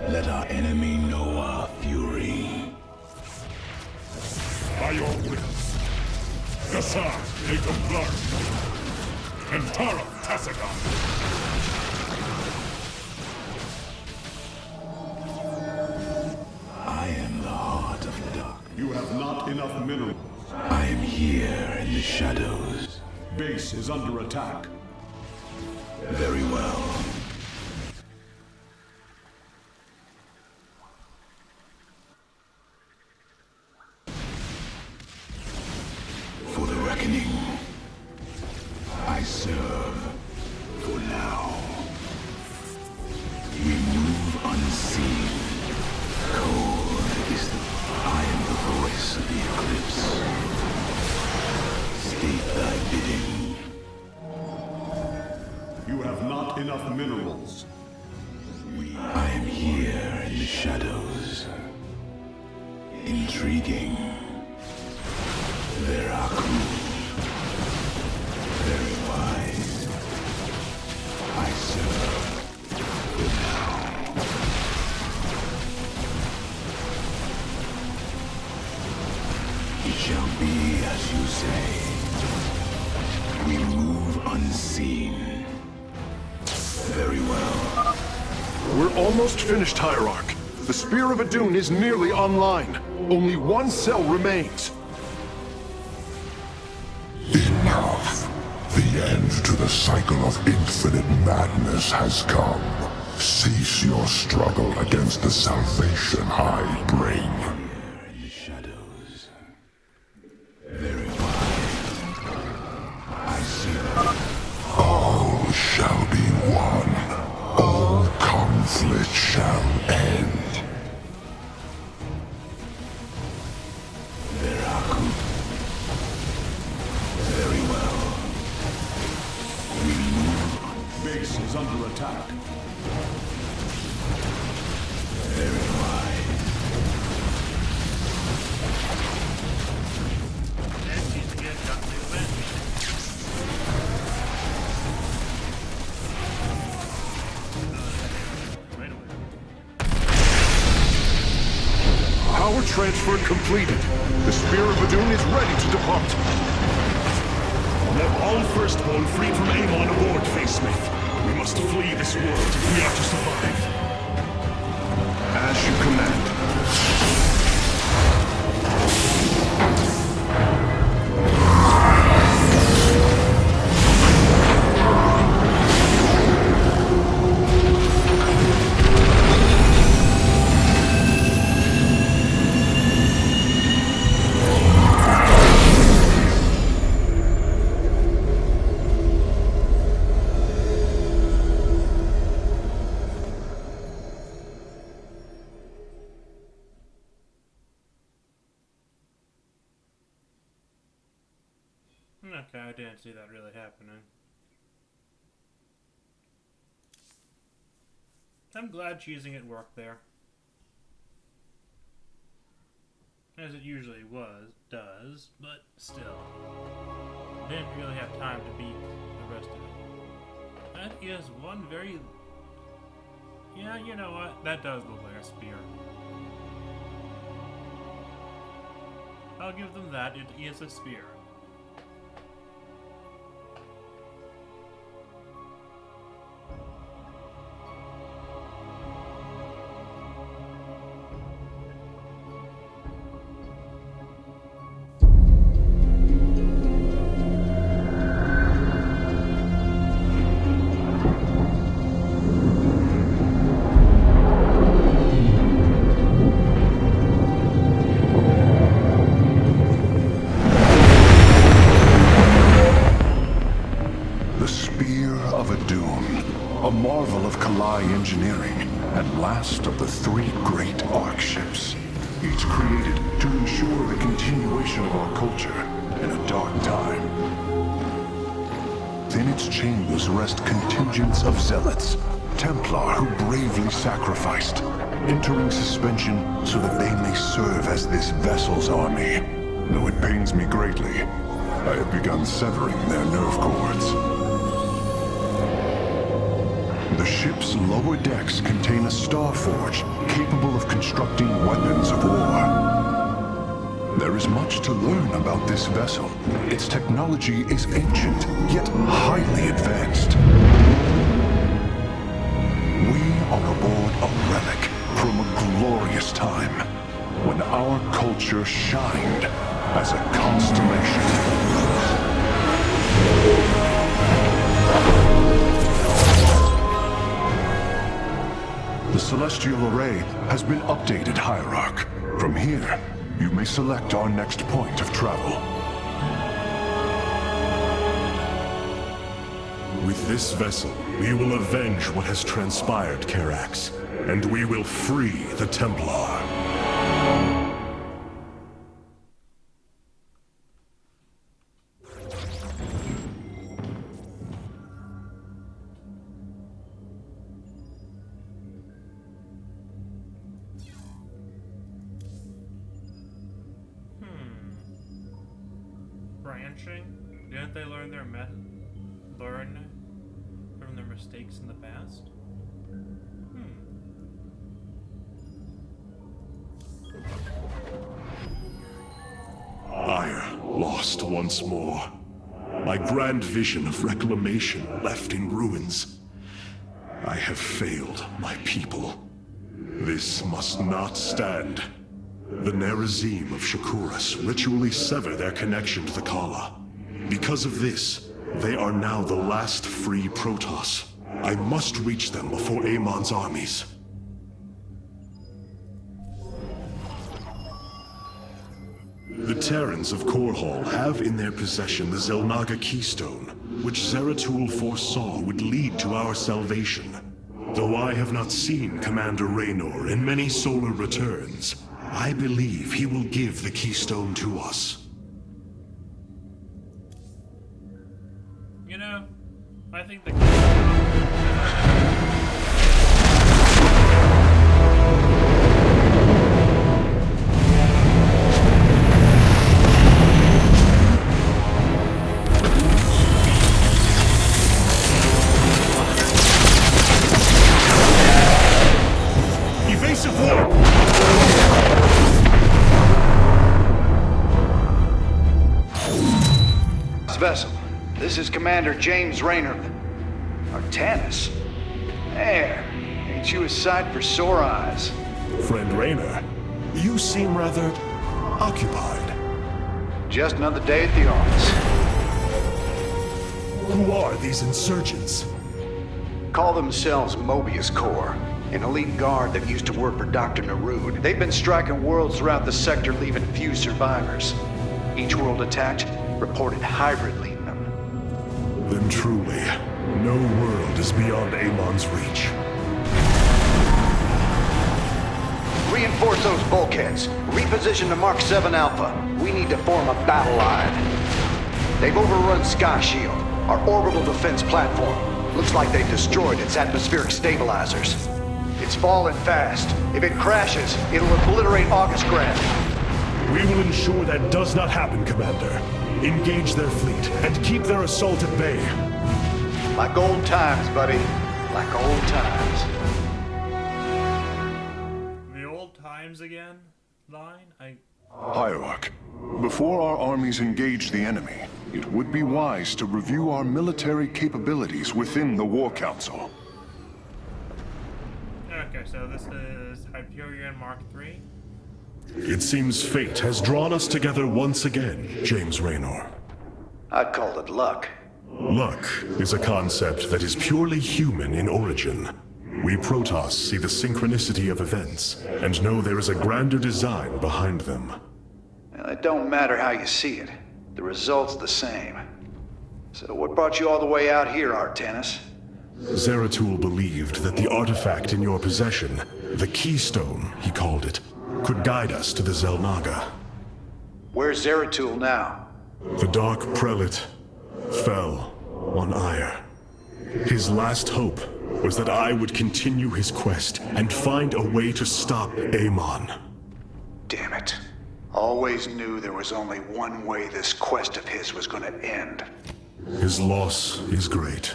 Let our enemy know our fury. By your will. Gassar, Natum Blark. And Tara Tassagon. I am the heart of dark. You have not enough minerals. I am here in the shadows. Base is under attack. Very well. For the reckoning, I serve for now. We move unseen. Cold is the... I am the voice of the eclipse. State thy bidding. You have not enough minerals. I am here in the shadows. Intriguing. Very cool. Very wise. I serve for now. It shall be as you say. We move unseen. Very well. We're almost finished, Hierarch. The Spear of Adun is nearly online. Only one cell remains. Enough. The end to the cycle of infinite madness has come. Cease your struggle against the salvation I bring. Here in the shadows. Very wise. I serve. All shall be one. All conflict shall end. Veraku. Very well. We move on. Base is under attack. Very wise. And she's again got the advantage. Right away. Power transfer completed. The Spear of Adun is ready to depart. Let all Firstborn freed from Amon aboard, Facesmith. We must flee this world if we are to survive. As you command. Okay, I didn't see that really happening. I'm glad cheesing it worked there. As it usually does, but still. Didn't really have time to beat the rest of it. That is one very... Yeah, you know what? That does look like a spear. I'll give them that. It is a spear. Engineering, and last of the three great Ark ships, each created to ensure the continuation of our culture in a dark time. Within its chambers rest contingents of zealots, Templar who bravely sacrificed, entering suspension so that they may serve as this vessel's army. Though it pains me greatly, I have begun severing their nerve cords. The ship's lower decks contain a star forge capable of constructing weapons of war. There is much to learn about this vessel. Its technology is ancient, yet highly advanced. We are aboard a relic from a glorious time, when our culture shined as a constellation. The Celestial Array has been updated, Hierarch. From here, you may select our next point of travel. With this vessel, we will avenge what has transpired, Karax, and we will free the Templar. Branching? Didn't they learn learn from their mistakes in the past? Ire lost once more. My grand vision of reclamation left in ruins. I have failed my people. This must not stand. The Nerazim of Shakuras ritually sever their connection to the Kala. Because of this, they are now the last free Protoss. I must reach them before Amon's armies. The Terrans of Korhal have in their possession the Xel'Naga Keystone, which Zeratul foresaw would lead to our salvation. Though I have not seen Commander Raynor in many solar returns, I believe he will give the Keystone to us. You know, I think the Evasive warp! Vessel. This is Commander James Raynor. Artanis? There. Ain't you a sight for sore eyes? Friend Raynor, you seem rather occupied. Just another day at the office. Who are these insurgents? Call themselves Mobius Corps, an elite guard that used to work for Dr. Narud. They've been striking worlds throughout the sector, leaving few survivors. Each world attacked reported hybrid leading them. Then truly, no world is beyond Amon's reach. Reinforce those bulkheads. Reposition the Mark 7 Alpha. We need to form a battle line. They've overrun Sky Shield, our orbital defense platform. Looks like they've destroyed its atmospheric stabilizers. It's falling fast. If it crashes, it'll obliterate August Grant. We will ensure that does not happen, Commander. Engage their fleet and keep their assault at bay. Like old times, buddy. Like old times. The old times again line? Hierarch, before our armies engage the enemy, it would be wise to review our military capabilities within the War Council. Okay, so this is Hyperion Mark III. It seems fate has drawn us together once again, James Raynor. I'd call it luck. Luck is a concept that is purely human in origin. We Protoss see the synchronicity of events, and know there is a grander design behind them. Well, it don't matter how you see it. The result's the same. So what brought you all the way out here, Artanis? Zeratul believed that the artifact in your possession, the Keystone, he called it, could guide us to the Xel'Naga. Where's Zeratul now? The Dark Prelate fell on Ire. His last hope was that I would continue his quest and find a way to stop Amon. Damn it. Always knew there was only one way this quest of his was gonna end. His loss is great.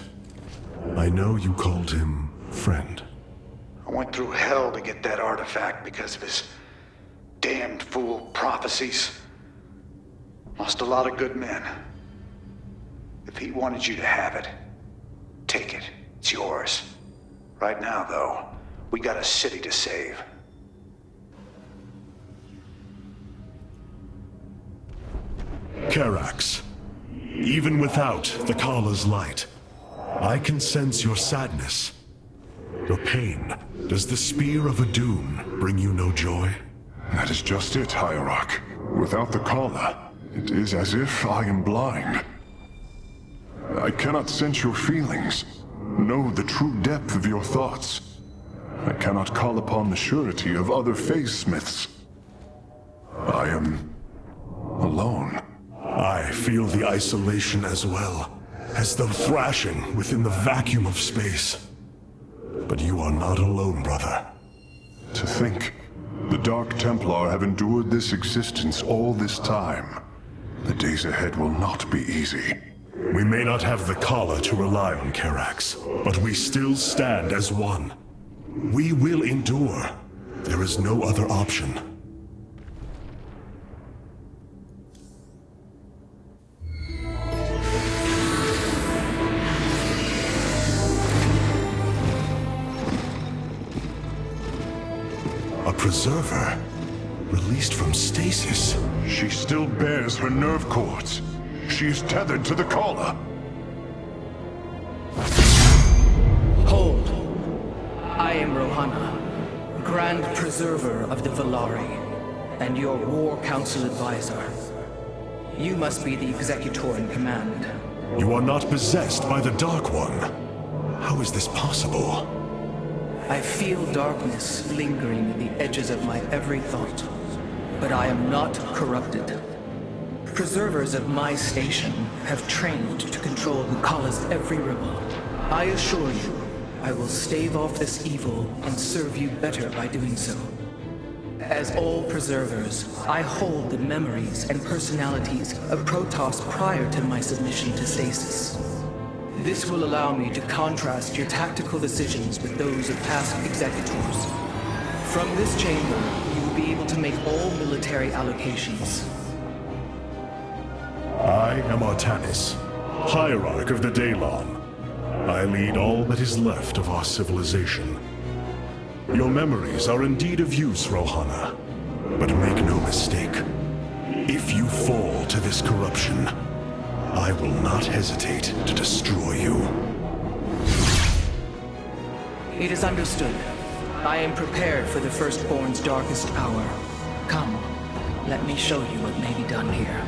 I know you called him friend. I went through hell to get that artifact because of his damned fool prophecies. Lost a lot of good men. If he wanted you to have it, take it. It's yours. Right now, though, we got a city to save. Karax, even without the Kala's light, I can sense your sadness, your pain. Does the Spear of Adun bring you no joy? That is just it, Hierarch. Without the Kala, it is as if I am blind. I cannot sense your feelings, know the true depth of your thoughts. I cannot call upon the surety of other phase-smiths. I am alone. I feel the isolation as well, as though thrashing within the vacuum of space. But you are not alone, brother. To think, the Dark Templar have endured this existence all this time. The days ahead will not be easy. We may not have the Kala to rely on, Karax, but we still stand as one. We will endure. There is no other option. A preserver? Released from stasis? She still bears her nerve cords. She is tethered to the Kala. Hold. I am Rohana, Grand Preserver of the Valari, and your War Council advisor. You must be the executor in command. You are not possessed by the Dark One. How is this possible? I feel darkness lingering at the edges of my every thought, but I am not corrupted. Preservers of my station have trained to control the Kala's every ripple. I assure you, I will stave off this evil and serve you better by doing so. As all preservers, I hold the memories and personalities of Protoss prior to my submission to stasis. This will allow me to contrast your tactical decisions with those of past executors. From this chamber, you will be able to make all military allocations. I am Artanis, Hierarch of the Daylon. I lead all that is left of our civilization. Your memories are indeed of use, Rohana. But make no mistake. If you fall to this corruption, I will not hesitate to destroy you. It is understood. I am prepared for the Firstborn's darkest hour. Come, let me show you what may be done here.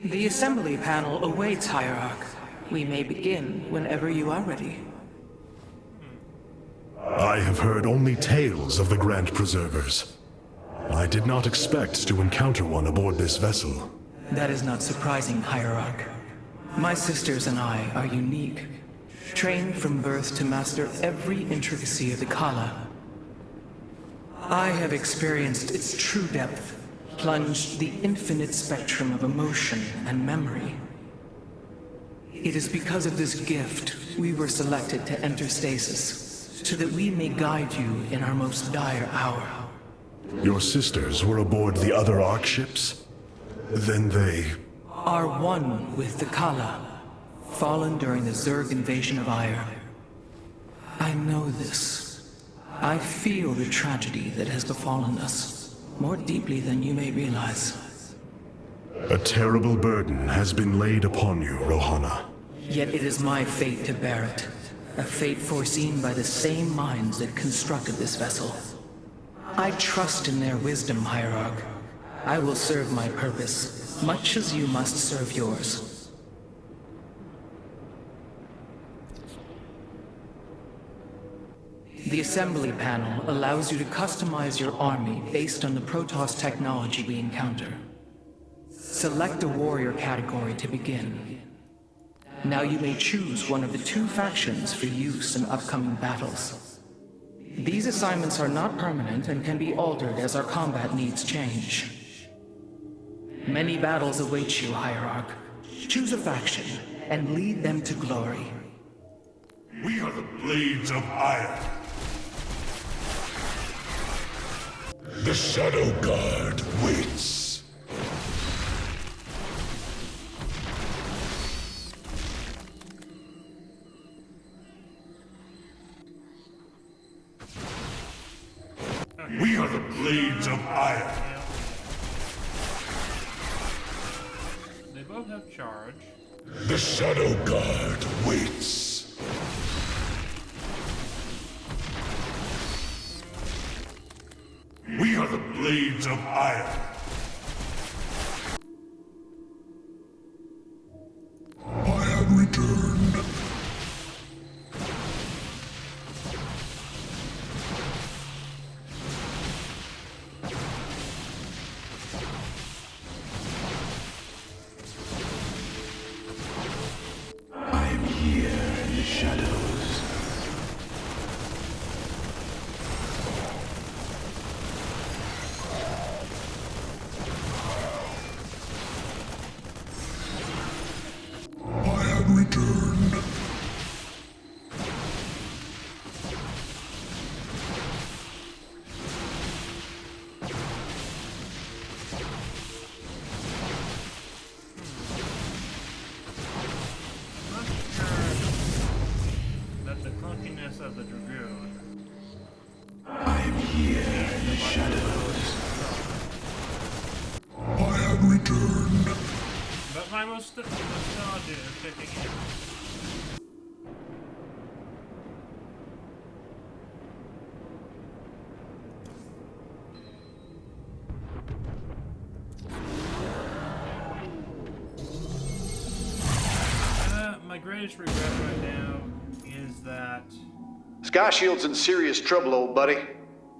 The assembly panel awaits, Hierarch. We may begin whenever you are ready. I have heard only tales of the Grand Preservers. I did not expect to encounter one aboard this vessel. That is not surprising, Hierarch. My sisters and I are unique, trained from birth to master every intricacy of the Kala. I have experienced its true depth, plunged the infinite spectrum of emotion and memory. It is because of this gift we were selected to enter stasis, so that we may guide you in our most dire hour. Your sisters were aboard the other Ark ships? Then they... are one with the Kala, fallen during the Zerg invasion of Ire. I know this. I feel the tragedy that has befallen us, more deeply than you may realize. A terrible burden has been laid upon you, Rohana. Yet it is my fate to bear it. A fate foreseen by the same minds that constructed this vessel. I trust in their wisdom, Hierarch. I will serve my purpose, much as you must serve yours. The assembly panel allows you to customize your army based on the Protoss technology we encounter. Select a warrior category to begin. Now you may choose one of the 2 factions for use in upcoming battles. These assignments are not permanent and can be altered as our combat needs change. Many battles await you, Hierarch. Choose a faction and lead them to glory. We are the Blades of Iron. The Shadow Guard waits. We are the Blades of Iron. They both have charge. The Shadow Guard waits. We are the Blades of Iron. I have returned. I am here in the shadows. I have returned. That's the clunkiness of the Dragoon. I am here in the shadows. I have returned. But my nostalgia is kicking in. My greatest regret right now is that Sky Shield's in serious trouble, old buddy.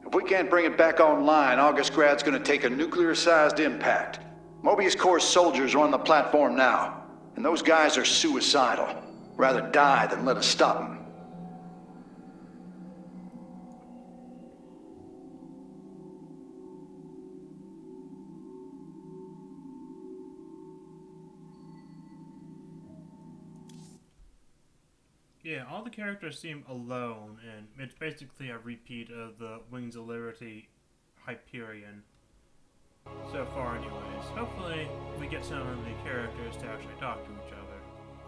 If we can't bring it back online, August Grad's gonna take a nuclear-sized impact. Mobius Corps soldiers are on the platform now, and those guys are suicidal. Rather die than let us stop them. yeah, all the characters seem alone, and it's basically a repeat of the Wings of Liberty Hyperion. So far, anyways. Hopefully, we get some of the characters to actually talk to each other,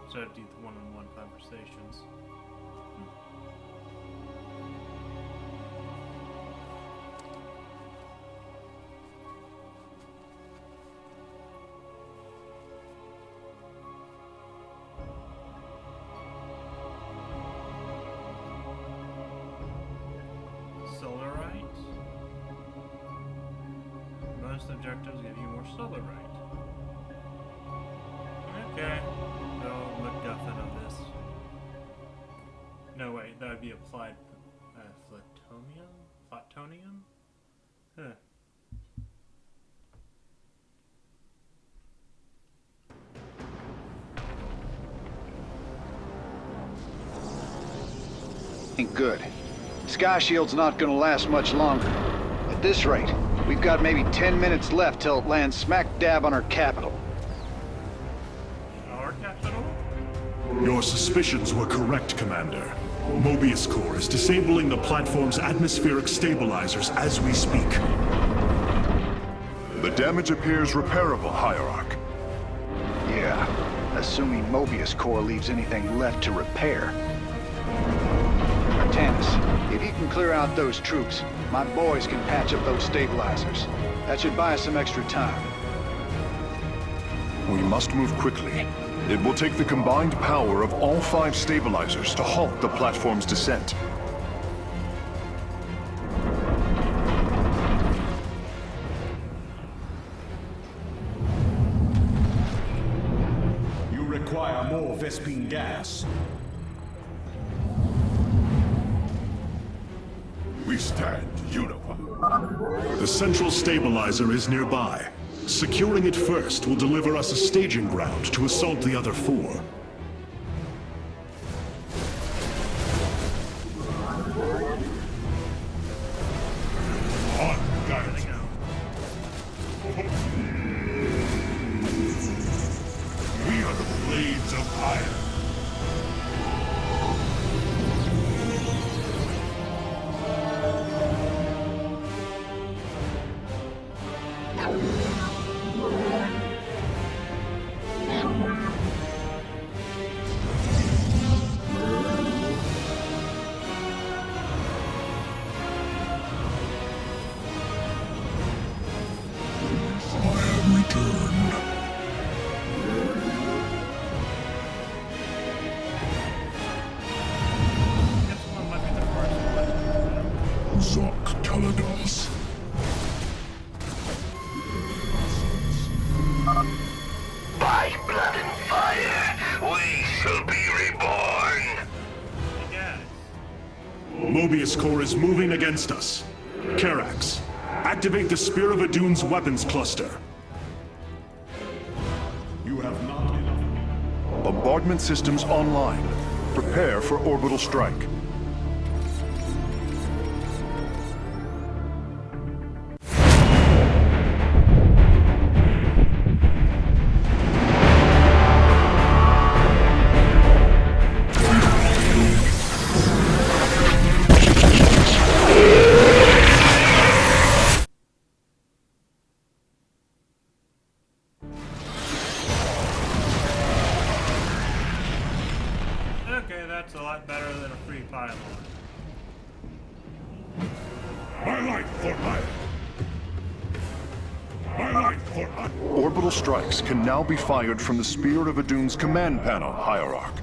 instead of these one-on-one conversations. Most objectives give you more solarite. Okay. No MacGuffin of this. No, wait, that would be applied plutonium? Plutonium? Huh. Ain't good. Sky Shield's not gonna last much longer. At this rate, we've got maybe 10 minutes left till it lands smack dab on our capital. Our capital? Your suspicions were correct, Commander. Mobius Corps is disabling the platform's atmospheric stabilizers as we speak. The damage appears repairable, Hierarch. Yeah, assuming Mobius Corps leaves anything left to repair. Artanis, if you can clear out those troops, my boys can patch up those stabilizers. That should buy us some extra time. We must move quickly. It will take the combined power of all 5 stabilizers to halt the platform's descent. You require more Vespine gas. We stand unified. The central stabilizer is nearby. Securing it first will deliver us a staging ground to assault the other four. On guards. We are the blades of iron. By blood and fire, we shall be reborn! Mobius Core is moving against us. Karax, activate the Spear of Adun's weapons cluster. You have not enough. Bombardment systems online. Prepare for orbital strike. Okay, that's a lot better than a free pylon. My life for iron. My life for iron. Orbital strikes can now be fired from the Spear of Adun's command panel, Hierarch.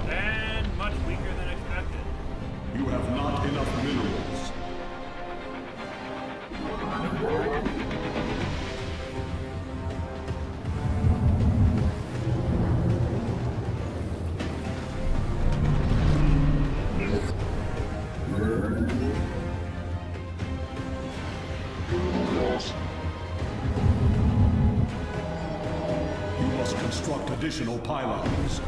And much weaker than expected. You have not enough minerals. You must construct additional pylons. Still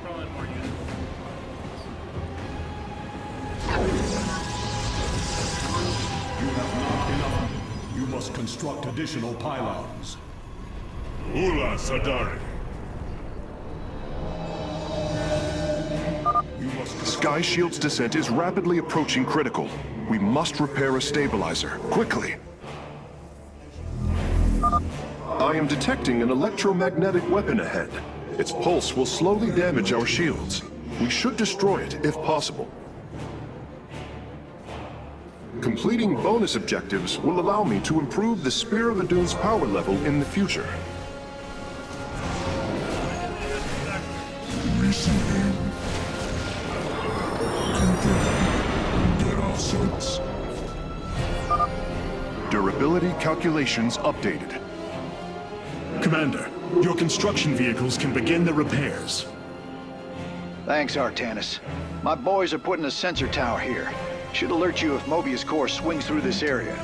probably more useful. You have not enough. You must construct additional pylons. Ula Sadari. You must Sky Shield's descent is rapidly approaching critical. We must repair a stabilizer, quickly. I am detecting an electromagnetic weapon ahead. Its pulse will slowly damage our shields. We should destroy it, if possible. Completing bonus objectives will allow me to improve the Spear of Adun's power level in the future. Durability calculations updated. Commander, your construction vehicles can begin the repairs. Thanks, Artanis. My boys are putting a sensor tower here. Should alert you if Mobius Core swings through this area.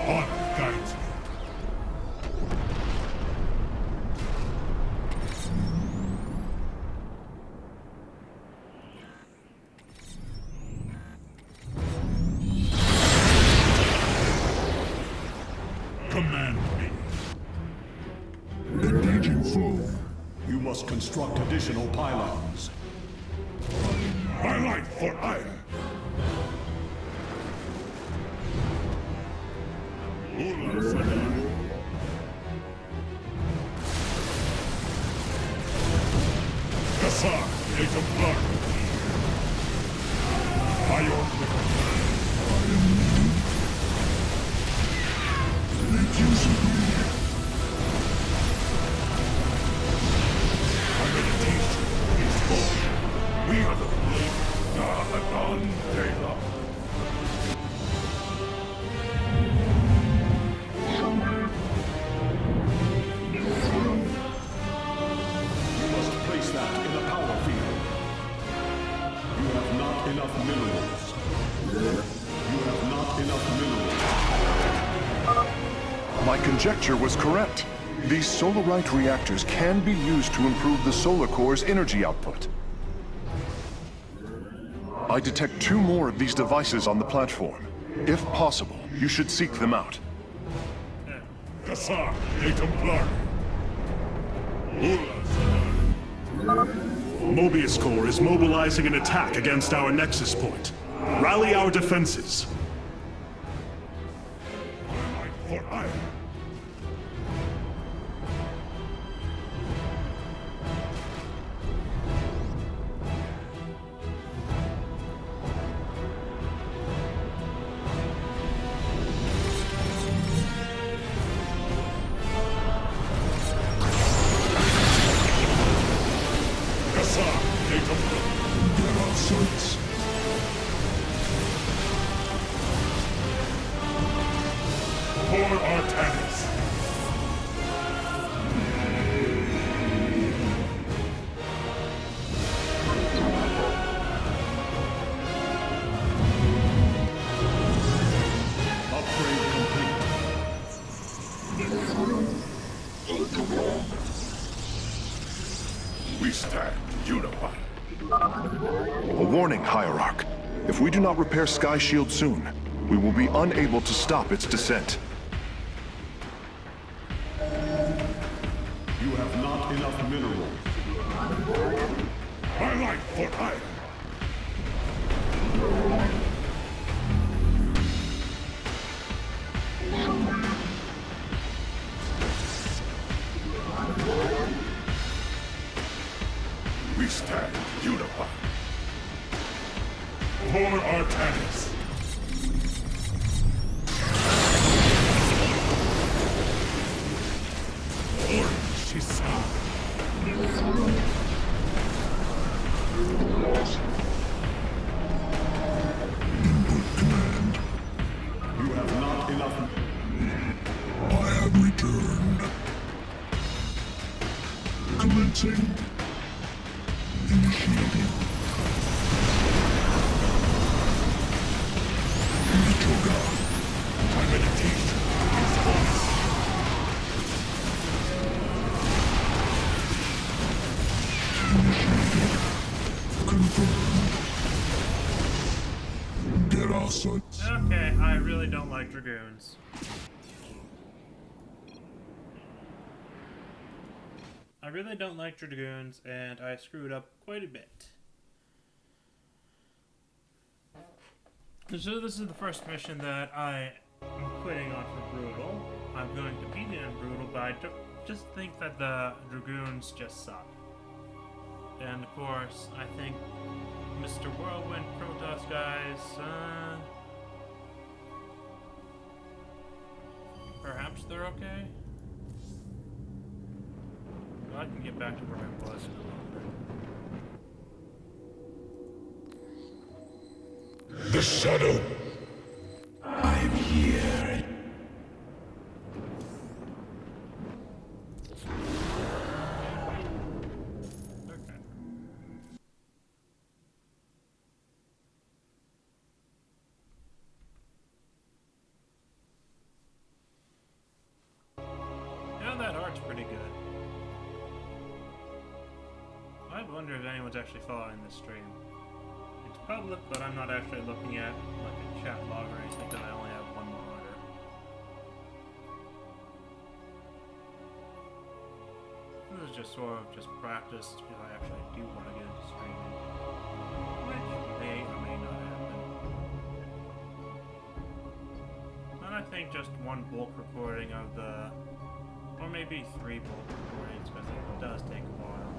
On guards. Command me. Engaging foe. You must construct additional pylons. My life for iron. Ula Sadari. Kassar, native blood. Iron We are the Adon Dela. You must place that in a power field. You have not enough minerals. You have not enough minerals. My conjecture was correct. These Solarite reactors can be used to improve the solar core's energy output. I detect 2 more of these devices on the platform. If possible, you should seek them out. Kassar, a Templar. Mobius Corps is mobilizing an attack against our nexus point. Rally our defenses. For iron. We stand unified. A warning, Hierarch. If we do not repair Sky Shield soon, we will be unable to stop its descent. You have not enough minerals. My life for iron. We stand unified. For Artanis. For Shisa. You have not enough. I have returned. Commencing. Initiating. Mitoga. My meditation is on. Initiated. Confirmed. Get our sights. Okay, I really don't like Dragoons. I really don't like Dragoons, and I screwed up quite a bit. So this is the first mission that I am quitting on for Brutal. I'm going to beat it in Brutal, but I just think that the Dragoons just suck. And of course, I think Mr. Whirlwind Protoss guys, perhaps they're okay? Well, I can get back to where I was in a little bit. The shadow. I am here. Okay. Yeah, that art's pretty good. I wonder if anyone's actually following this stream. It's public, but I'm not actually looking at like a chat log or anything because I only have one monitor. This is just sort of just practice because I actually do want to get into streaming, which may or may not happen. And I think just one bulk recording of the, or maybe 3 bulk recordings because it does take a while.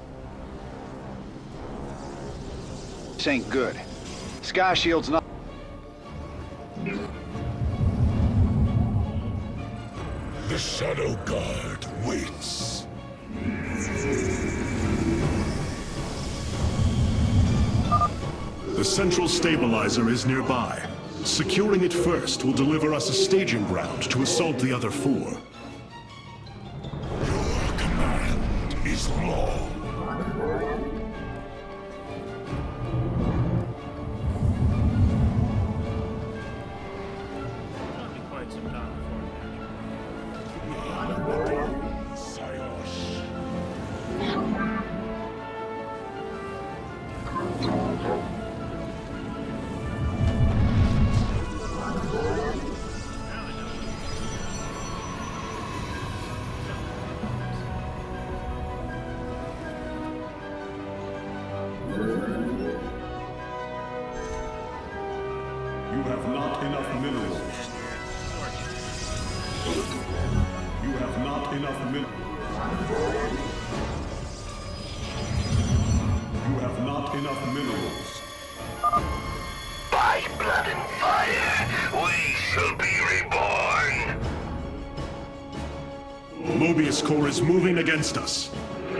This ain't good. Sky Shield's not... The Shadow Guard waits. The central stabilizer is nearby. Securing it first will deliver us a staging ground to assault the other four. Your command is law. It'll be quite some time before Sayos. You have not enough minerals. You have not enough minerals. You have not enough minerals. By blood and fire, we shall be reborn! Mobius Core is moving against us.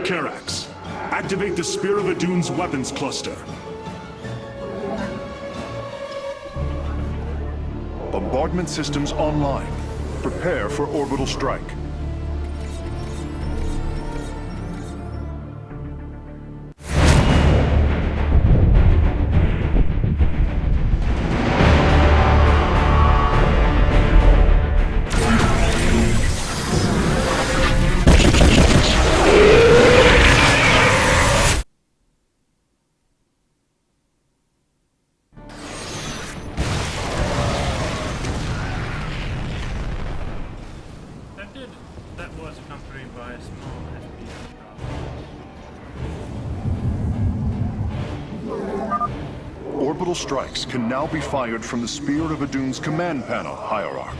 Karax, activate the Spear of Adun's weapons cluster. Bombardment systems online. Prepare for orbital strike. That was accompanied by a small FPS drop. Orbital strikes can now be fired from the Spear of Adun's command panel, Hierarch.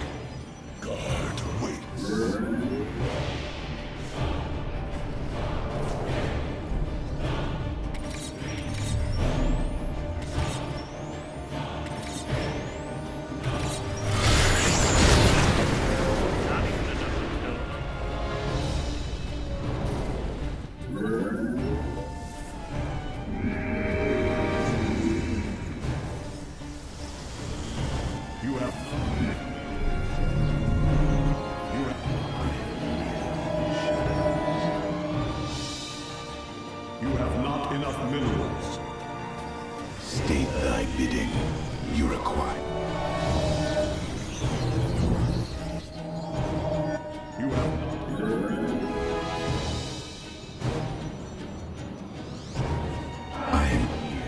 Guard waits. Not even enough to kill them. You have... You have... You have not enough minerals. State thy bidding. You require. You have...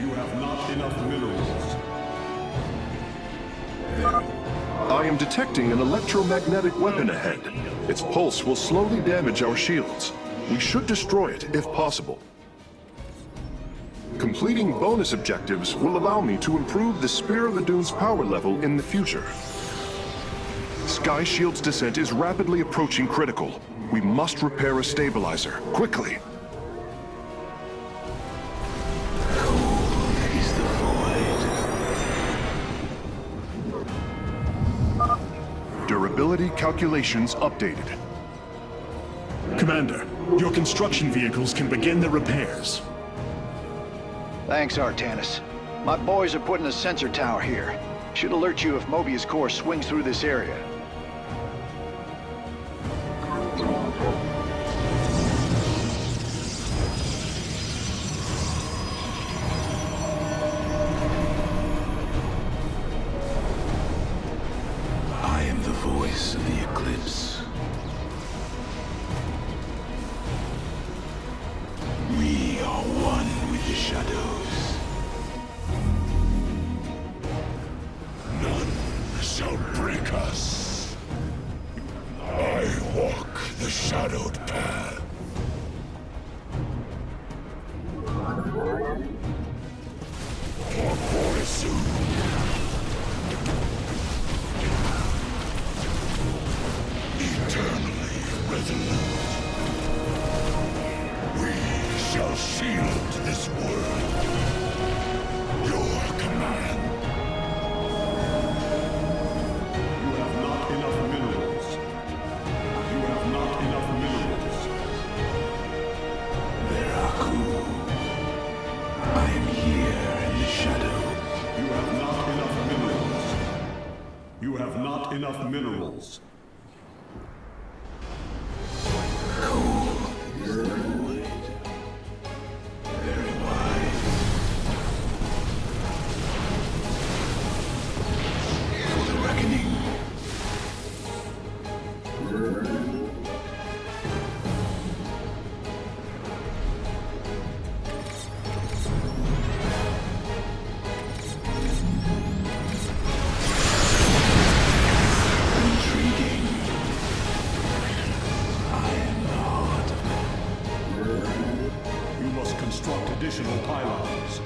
You have not enough minerals. I am detecting an electromagnetic weapon ahead. Its pulse will slowly damage our shields. We should destroy it if possible. Completing bonus objectives will allow me to improve the Spear of Adun's power level in the future. Sky Shield's descent is rapidly approaching critical. We must repair a stabilizer, quickly. Cold is the void. Durability calculations updated. Commander, your construction vehicles can begin their repairs. Thanks, Artanis. My boys are putting a sensor tower here. Should alert you if Mobius Core swings through this area. I am the voice of the Eclipse. We are one with the shadows. None shall break us. You have not enough minerals. Very wise. For the reckoning. Intriguing. I am the heart of You must construct additional pylons.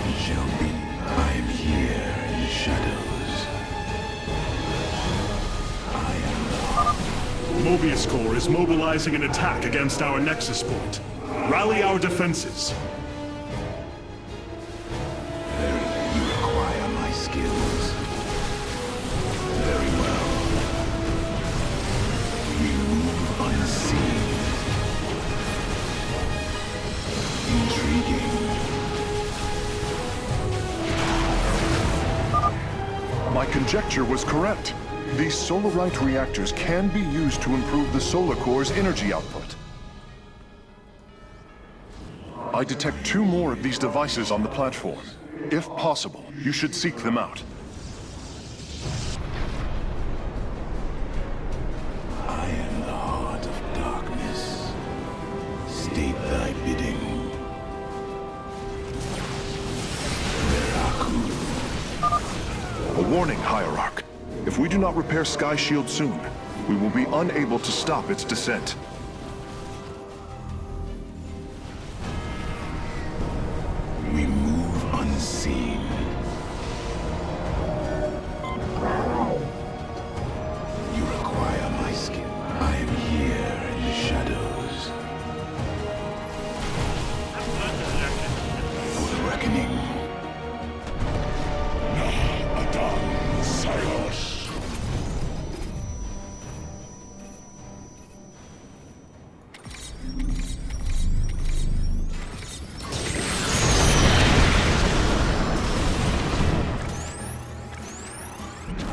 it shall be. I am here in the shadows. I am the heart. Mobius Corps is mobilizing an attack against our Nexus point. Rally our defenses. You require my skills. Very well. We move unseen. Intriguing. My conjecture was correct. These Solarite reactors can be used to improve the Solar Core's energy output. I detect 2 more of these devices on the platform. If possible, you should seek them out. I am the heart of darkness. State thy bidding. A warning, Hierarch. If we do not repair Sky Shield soon, we will be unable to stop its descent. We move unseen. You require my skill. I am here in the shadows. For the reckoning. Adam Silos.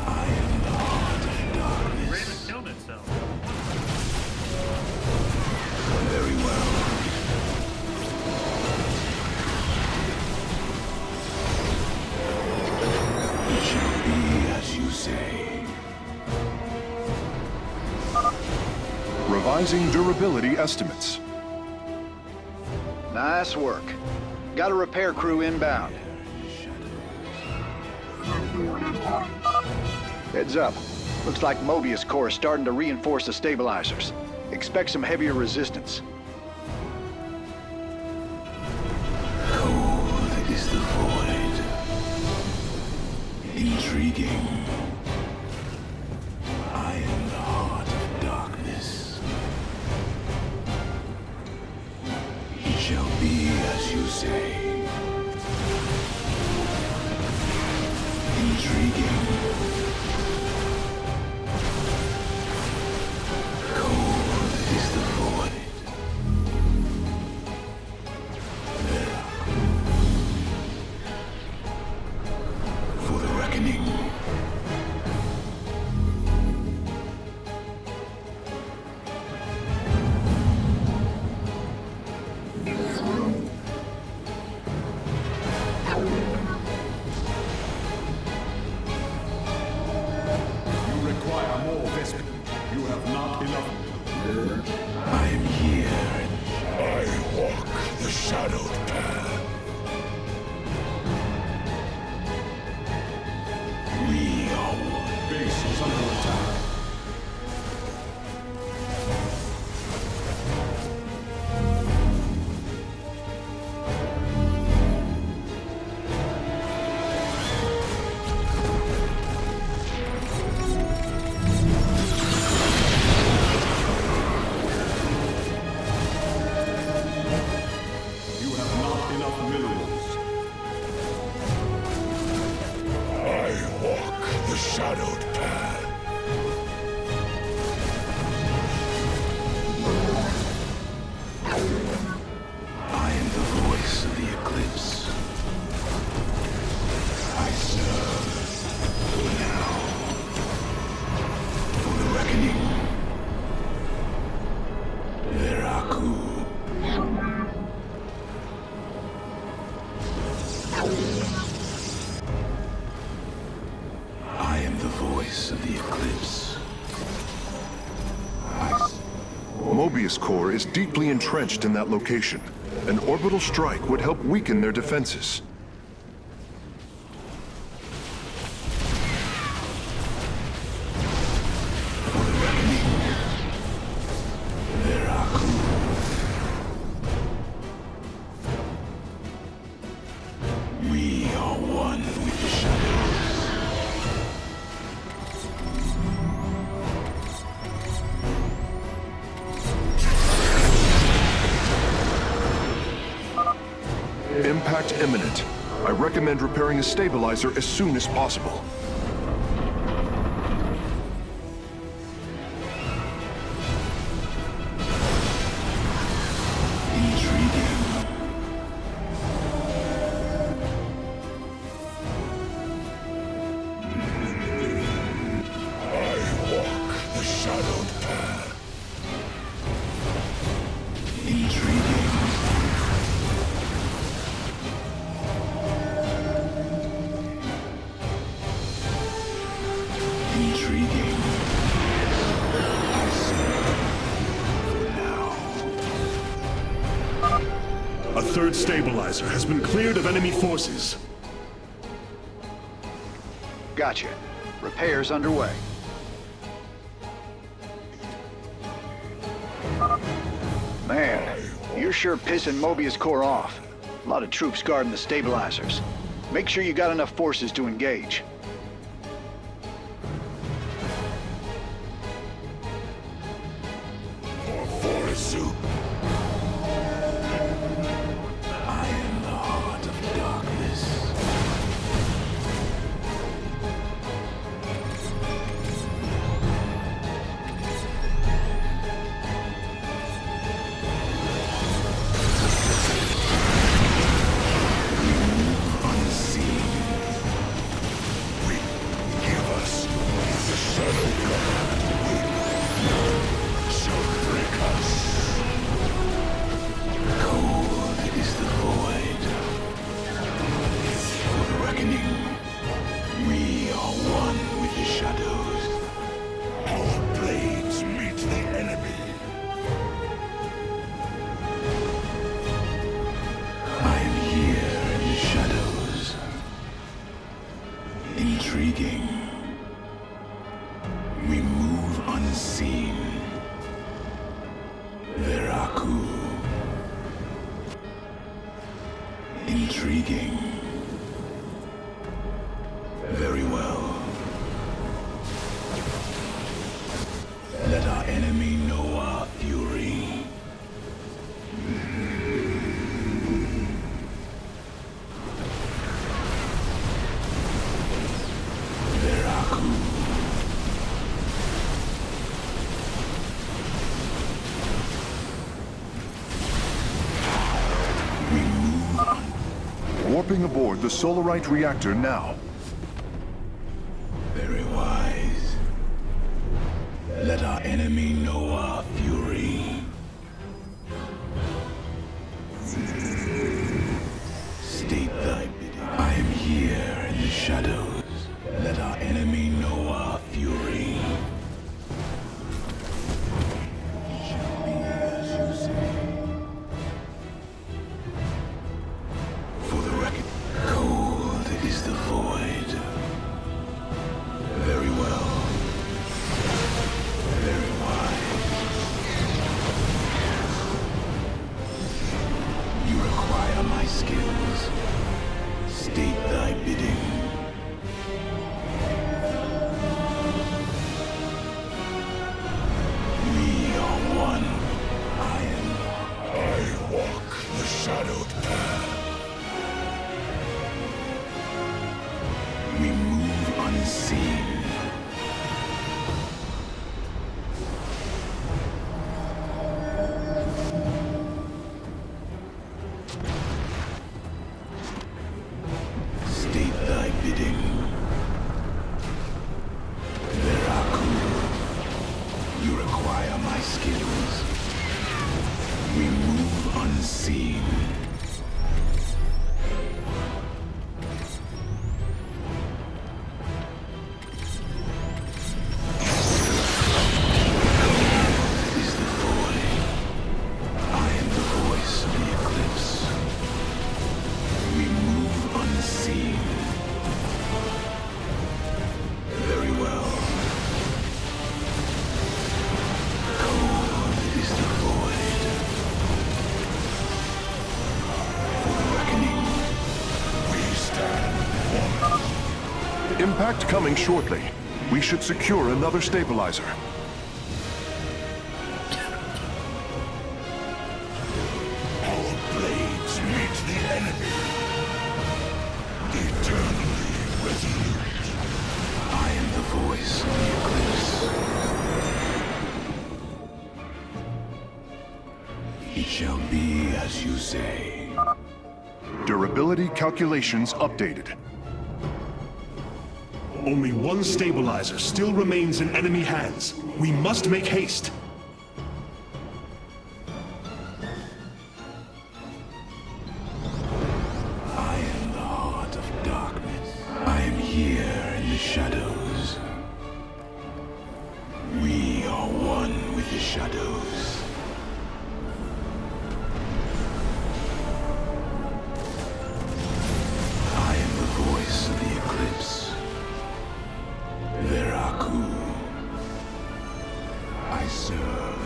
I am the heart of darkness. Raven killed itself. Very well. It shall be as you say. Revising durability estimates. Nice work. Got a repair crew inbound. Heads up. Looks like Mobius Corps is starting to reinforce the stabilizers. Expect some heavier resistance. Cold is the void. Intriguing. I am the heart of darkness. It shall be as you say. Intriguing. Cold is the void. For the reckoning. You require more Vespin. You have not enough. I am here. I walk the shadowed path. We are one. Base is under attack. You have not enough minerals. I walk the shadowed path. I am the voice of the eclipse. I serve now. Mobius core is deeply entrenched in that location. An orbital strike would help weaken their defenses. We are one with the shadows. Impact imminent. I recommend repairing a stabilizer as soon as possible. A third stabilizer has been cleared of enemy forces. Gotcha. Repairs underway. Man, you're sure pissing Mobius core off. A lot of troops guarding the stabilizers. Make sure you got enough forces to engage. I am the heart of darkness. Unseen. Give us the Shadow God. Shall break us. Cold is the void. For the reckoning, we are one with the shadows. Our blades meet the enemy. I am here in the shadows. Intriguing. We move unseen. Veraku. Intriguing. Very well. Let our enemy know our fury. Veraku. We move on. Warping aboard the Solarite reactor now. Very wise. Let our enemy know our fury. State thy bidding. I am here in the shadows. Let our enemy know our fury. Shall be as you say. For the record, cold is the void. Very well. Very wise. You require my skills. State thy bidding. We are one. I walk the shadowed path. We move unseen. State thy bidding. Veraku. You require my skills. We move unseen. Is the void. Impact coming shortly. We should secure another stabilizer. Our blades meet the enemy. Eternally resolute. I am the voice of the Eclipse. It shall be as you say. Durability calculations updated. Only one stabilizer still remains in enemy hands. We must make haste. I am the heart of darkness. I am here in the shadows. We are one with the shadows. I am the voice of the Eclipse. Veraku. I serve.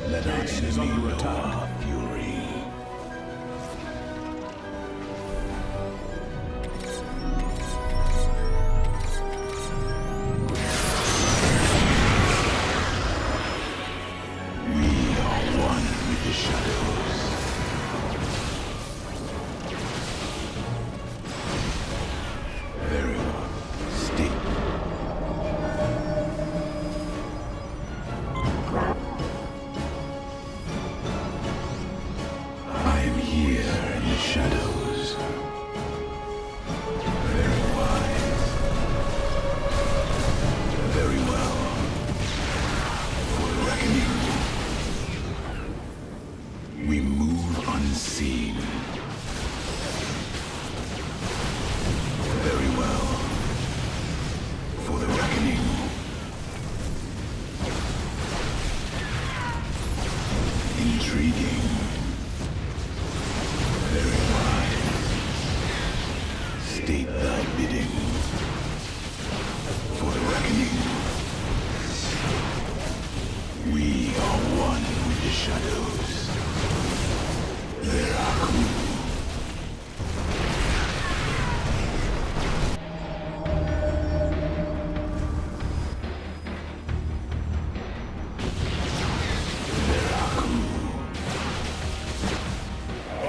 Let our is under enemy attack. know our fury. We are one with the shadows. Very well. Stay. I am here in the shadows. Very wise. Very well. For the reckoning. We move unseen. Very well. For the reckoning. Intriguing. Very wise. State thy bidding. For the reckoning. We are one with the shadows. Veraku. I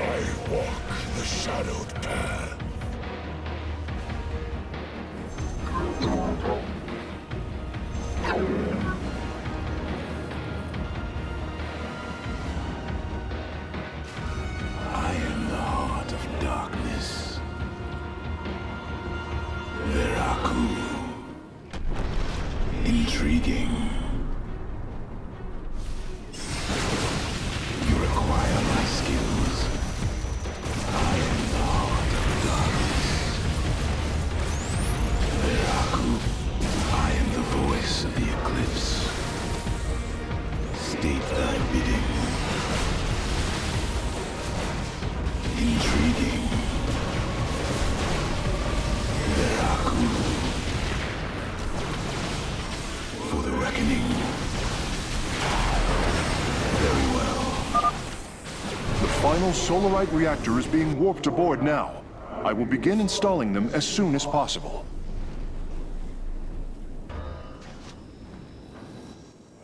walk the shadowed path. I am the heart of darkness. Veraku. Intriguing. You require my skills. I am the heart of darkness. Veraku. I am the voice of the Eclipse. State thy bidding. Intriguing. Veraku. For the reckoning. Very well. The final Solarite reactor is being warped aboard now. I will begin installing them as soon as possible.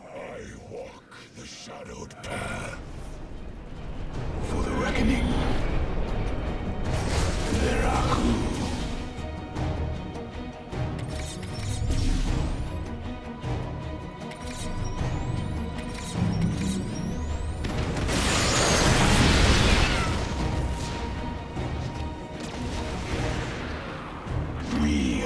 I walk the shadowed path. For the reckoning. Veraku. We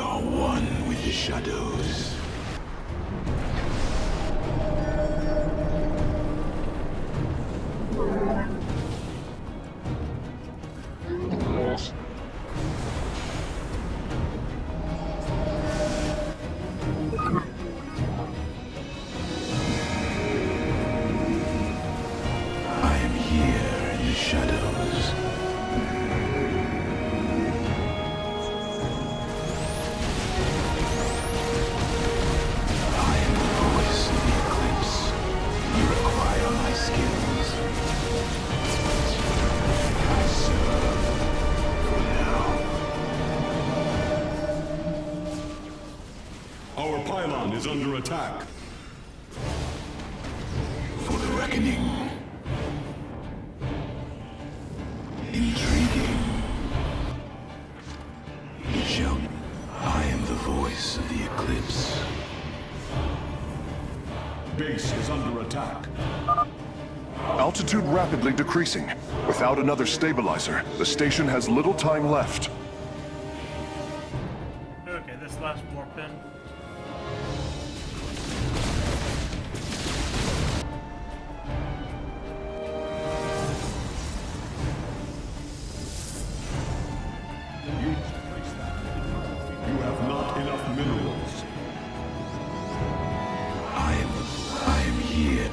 is under attack. For the reckoning. Intriguing. Shall I am the voice of the eclipse. Base is under attack. Altitude rapidly decreasing. Without another stabilizer, the station has little time left. Okay, this last warp in. You have not enough minerals. I am here.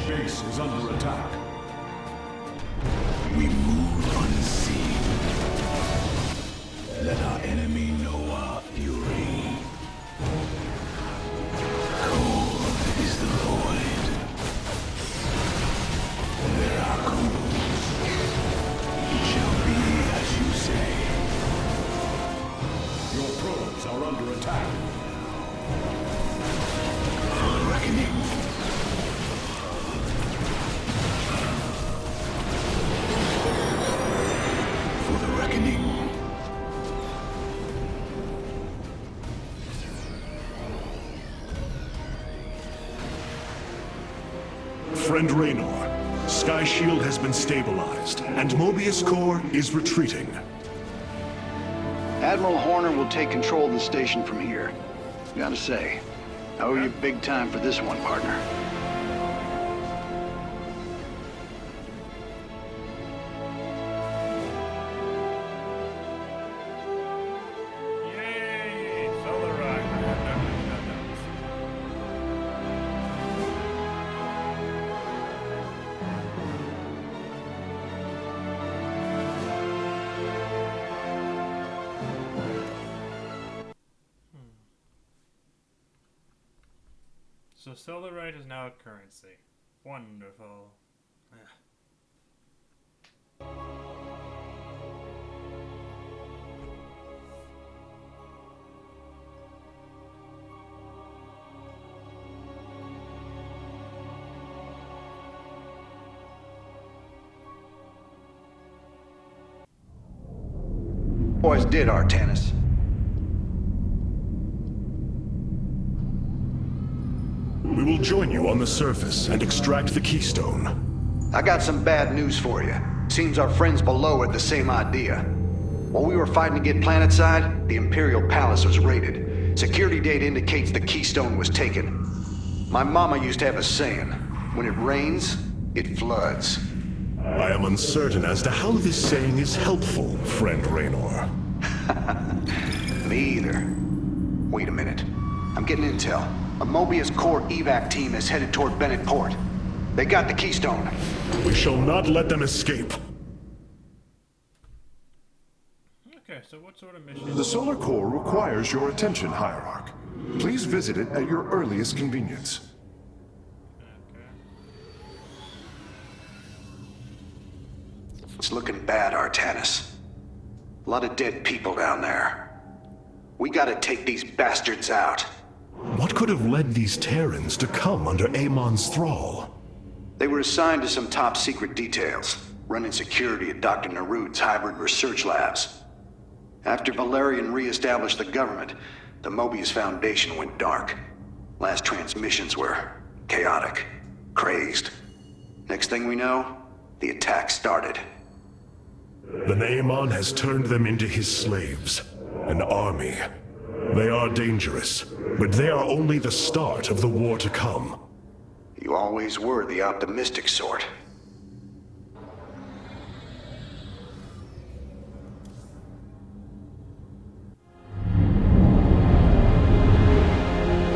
Base is under attack. We move unseen. Let our enemy know our fury. Cold is the void. There are cold. It shall be as you say. Your probes are under attack. For the reckoning. For the reckoning. Friend Raynor, Sky Shield has been stabilized, and Mobius Core is retreating. Admiral Horner will take control of the station from here. Gotta say, I owe you big time for this one, partner. Yay! Solar Rock. I have no notes. So Solarite is now a currency. Wonderful. Boys did, Artanis. We will join you on the surface and extract the keystone. I got some bad news for you. Seems our friends below had the same idea. While we were fighting to get planetside, the Imperial Palace was raided. Security data indicates the keystone was taken. My mama used to have a saying, when it rains, it floods. I am uncertain as to how this saying is helpful, friend Raynor. Me either. Wait a minute. I'm getting intel. A Mobius Core evac team is headed toward Bennett Port. They got the keystone. We shall not let them escape. Okay, so what sort of mission? The Solar Core requires your attention, Hierarch. Please visit it at your earliest convenience. It's looking bad, Artanis. A lot of dead people down there. We gotta take these bastards out. What could have led these Terrans to come under Amon's thrall? They were assigned to some top secret details, running security at Dr. Narud's hybrid research labs. After Valerian re-established the government, the Mobius Foundation went dark. Last transmissions were chaotic, crazed. Next thing we know, the attack started. Then Amon has turned them into his slaves, an army. They are dangerous, but they are only the start of the war to come. You always were the optimistic sort.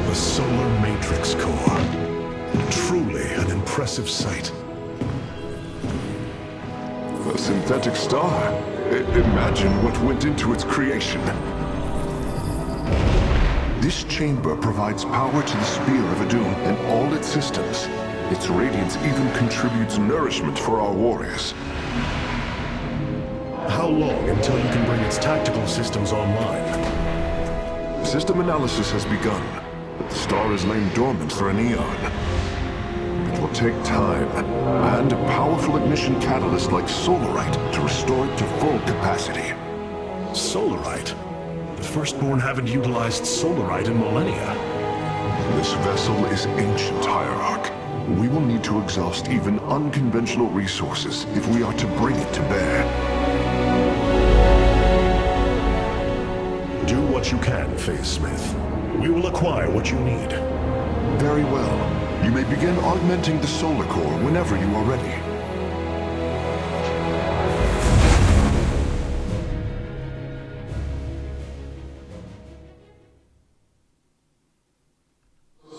The Solar Matrix Core. Truly an impressive sight. A synthetic star. Imagine what went into its creation. This chamber provides power to the Spear of Adun and all its systems. Its radiance even contributes nourishment for our warriors. How long until you can bring its tactical systems online? System analysis has begun. The star has lain dormant for an eon. It will take time, and a powerful ignition catalyst like Solarite to restore it to full capacity. Solarite? The Firstborn haven't utilized Solarite in millennia. This vessel is ancient, Hierarch. We will need to exhaust even unconventional resources if we are to bring it to bear. Do what you can, Phase Smith. We will acquire what you need. Very well. You may begin augmenting the solar core whenever you are ready.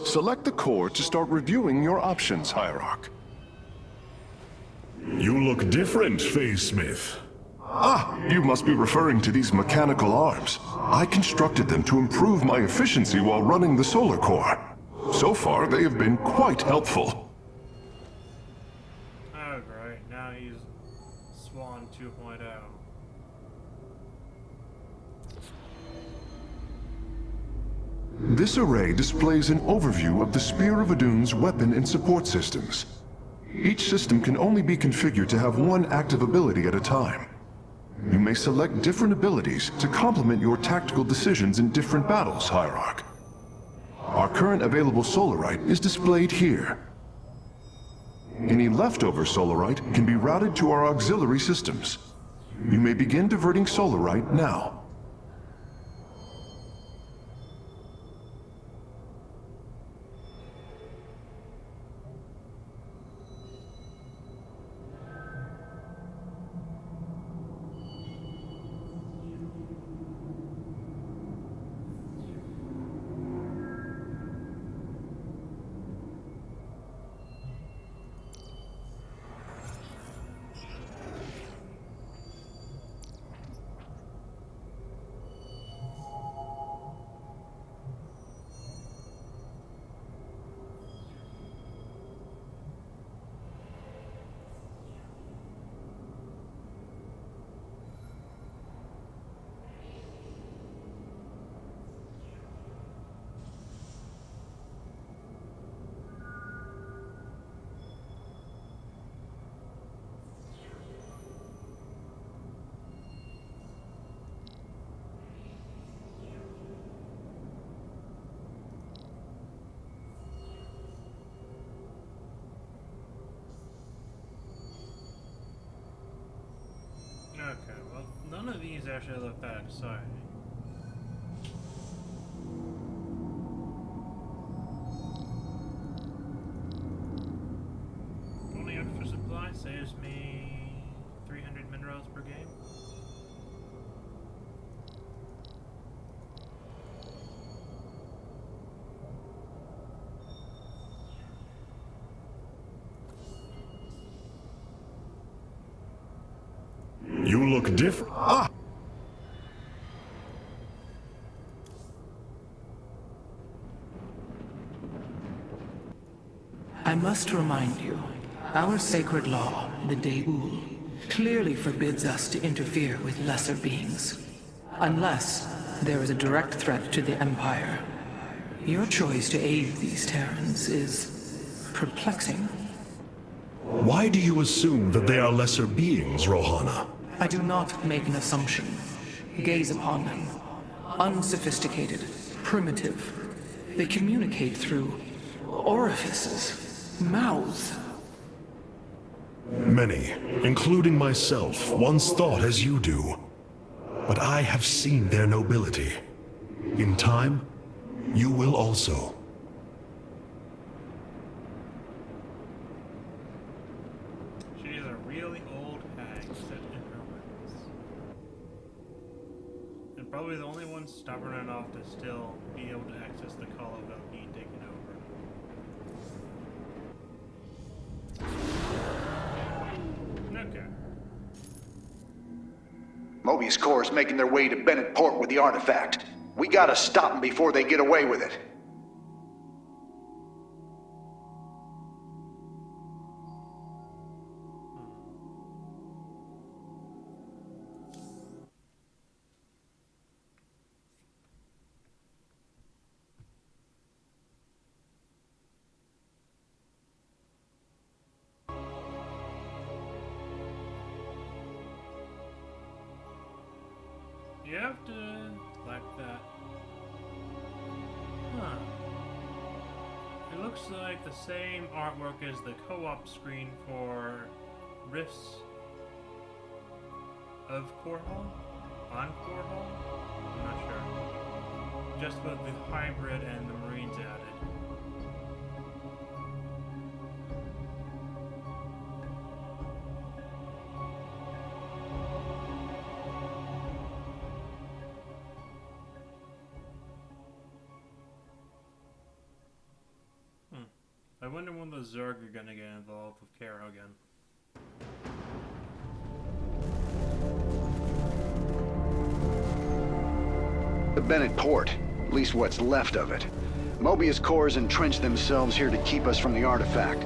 Select the core to start reviewing your options, Hierarch. You look different, Phase Smith. Ah, you must be referring to these mechanical arms. I constructed them to improve my efficiency while running the solar core. So far, they have been quite helpful. Oh, great. Now he's Swan 2.0. This array displays an overview of the Spear of Adun's weapon and support systems. Each system can only be configured to have one active ability at a time. You may select different abilities to complement your tactical decisions in different battles, Hierarch. Our current available Solarite is displayed here. Any leftover Solarite can be routed to our auxiliary systems. You may begin diverting Solarite now. Okay, well, none of these actually look that exciting. Only extra supply saves me 300 minerals per game. You look different. Ah! I must remind you, our sacred law, the Deul, clearly forbids us to interfere with lesser beings. Unless there is a direct threat to the Empire. Your choice to aid these Terrans is perplexing. Why do you assume that they are lesser beings, Rohana? I do not make an assumption. Gaze upon them. Unsophisticated, primitive. They communicate through orifices, mouths. Many, including myself, once thought as you do. But I have seen their nobility. In time, you will also. She's a really old hag set in her ways. And probably the only one stubborn enough to still be able to access the call without being taken over. Okay. Mobius Corps is making their way to Bennett Port with the artifact. We gotta stop them before they get away with it. You have to like that. Huh. It looks like the same artwork as the co-op screen for Rifts of Korhal? On Korhal? I'm not sure. Just with the hybrid and the Marines added. I wonder when the Zerg are gonna get involved with Kara again. The Bennett port, at least what's left of it. Mobius Corps entrenched themselves here to keep us from the artifact.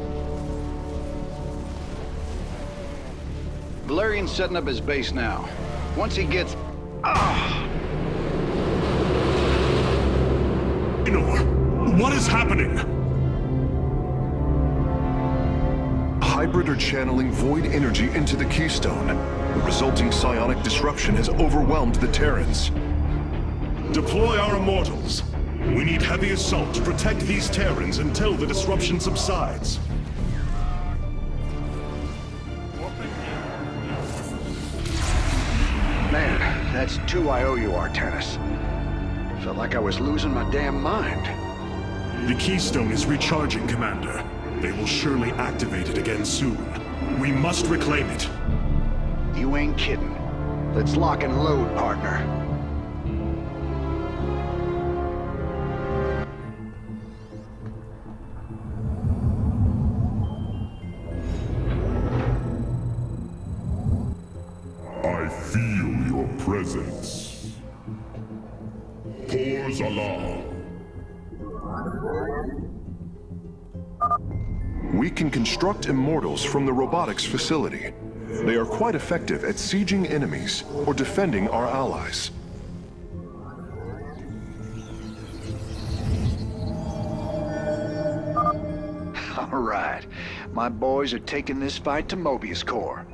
Valerian's setting up his base now. Once he gets... What is happening? Hybrid are channeling void energy into the Keystone. The resulting psionic disruption has overwhelmed the Terrans. Deploy our immortals. We need heavy assault to protect these Terrans until the disruption subsides. Man, that's 2 I owe you, Artanis. Felt like I was losing my damn mind. The Keystone is recharging, Commander. They will surely activate it again soon. We must reclaim it. You ain't kidding. Let's lock and load, partner. I feel your presence. Pause alarm. We can construct immortals from the robotics facility. They are quite effective at sieging enemies or defending our allies. All right. My boys are taking this fight to Mobius Corps.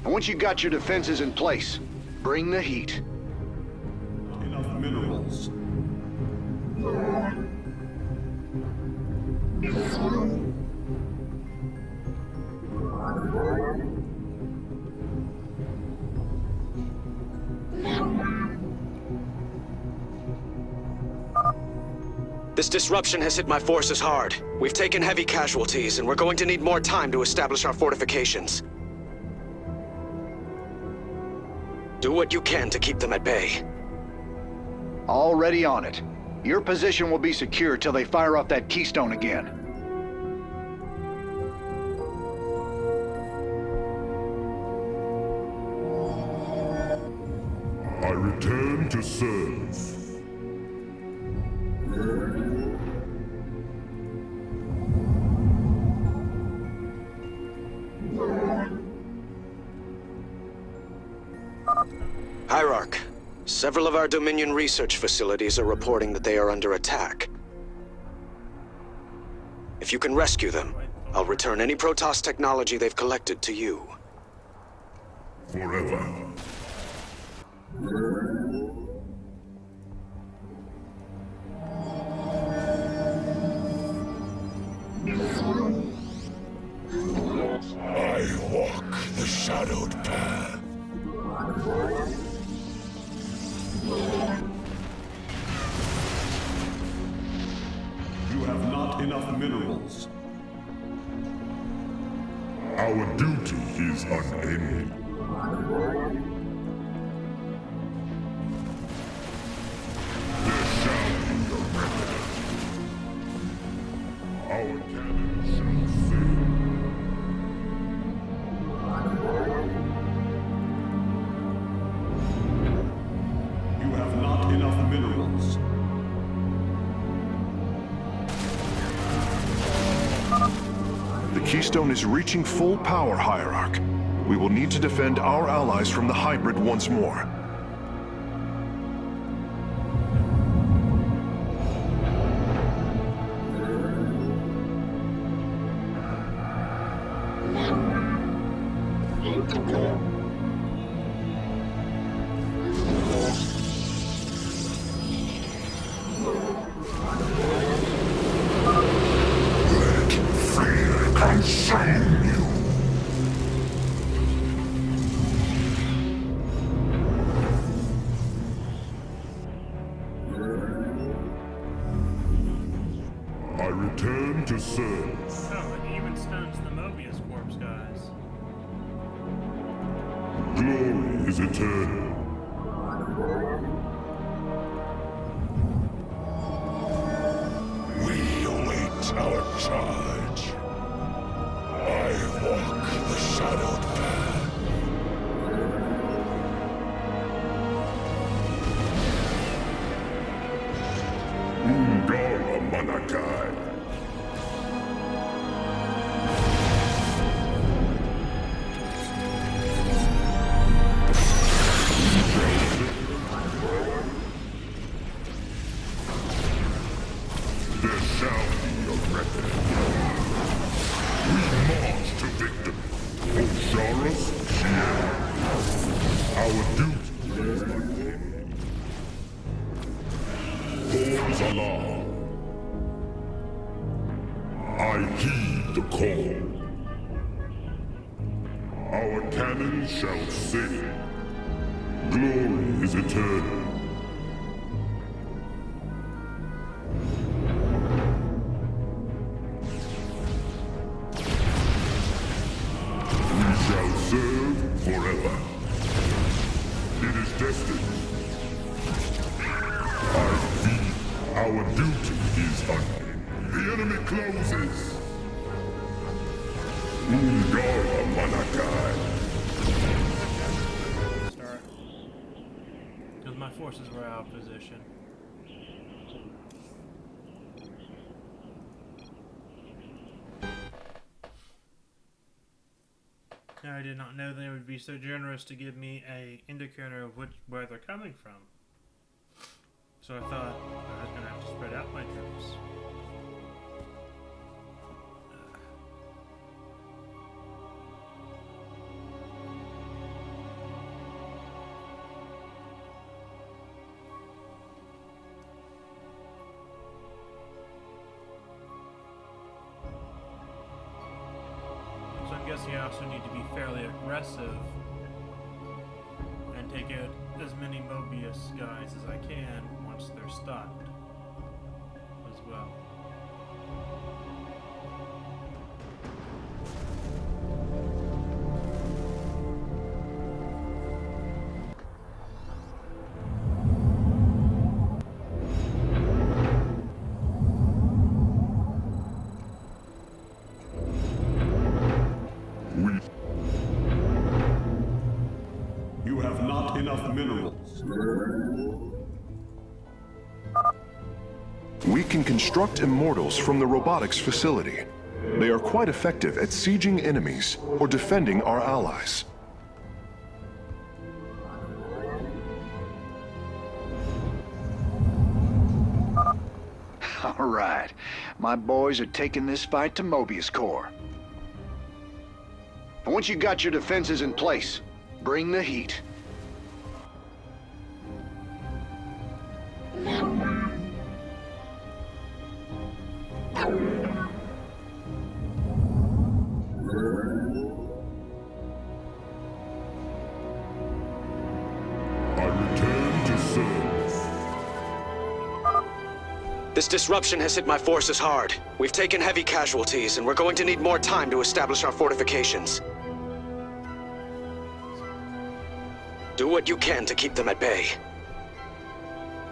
And once you got your defenses in place, bring the heat. Enough minerals. This disruption has hit my forces hard. We've taken heavy casualties, and we're going to need more time to establish our fortifications. Do what you can to keep them at bay. Already on it. Your position will be secure till they fire off that Keystone again. I return to serve. Hierarch, several of our Dominion research facilities are reporting that they are under attack. If you can rescue them, I'll return any Protoss technology they've collected to you. Forever. I walk the shadowed path. You have not enough minerals. Our duty is unending. There shall be a remedy. Our cannon shall sail. You have not enough minerals. The Keystone is reaching full power, Hierarch. We will need to defend our allies from the hybrid once more. to serve. Oh, it even stuns the Mobius corpse guys. Glory is eternal. We await our charge. I walk the shadowed path. Ungara Manakai. There shall be a reckoning. We march to victory. Osiris, Shield. Our duty. Horns alarm. I heed the call. Our cannons shall sing. Glory is eternal. We shall serve forever. It is destined. Our duty is hunting. The enemy closes. Ungara Manakai. Start. Because my forces were out of position. I did not know they would be so generous to give me a indicator of where they're coming from. So I thought I was going to have to spread out my troops. So I'm guessing I also need to be fairly aggressive and take out as many Mobius guys as I can once they're stunned as well. You have not enough minerals. We can construct immortals from the robotics facility. They are quite effective at sieging enemies or defending our allies. All right. My boys are taking this fight to Mobius Core. And once you got your defenses in place, bring the heat. I return to serve. This disruption has hit my forces hard. We've taken heavy casualties, and we're going to need more time to establish our fortifications. Do what you can to keep them at bay.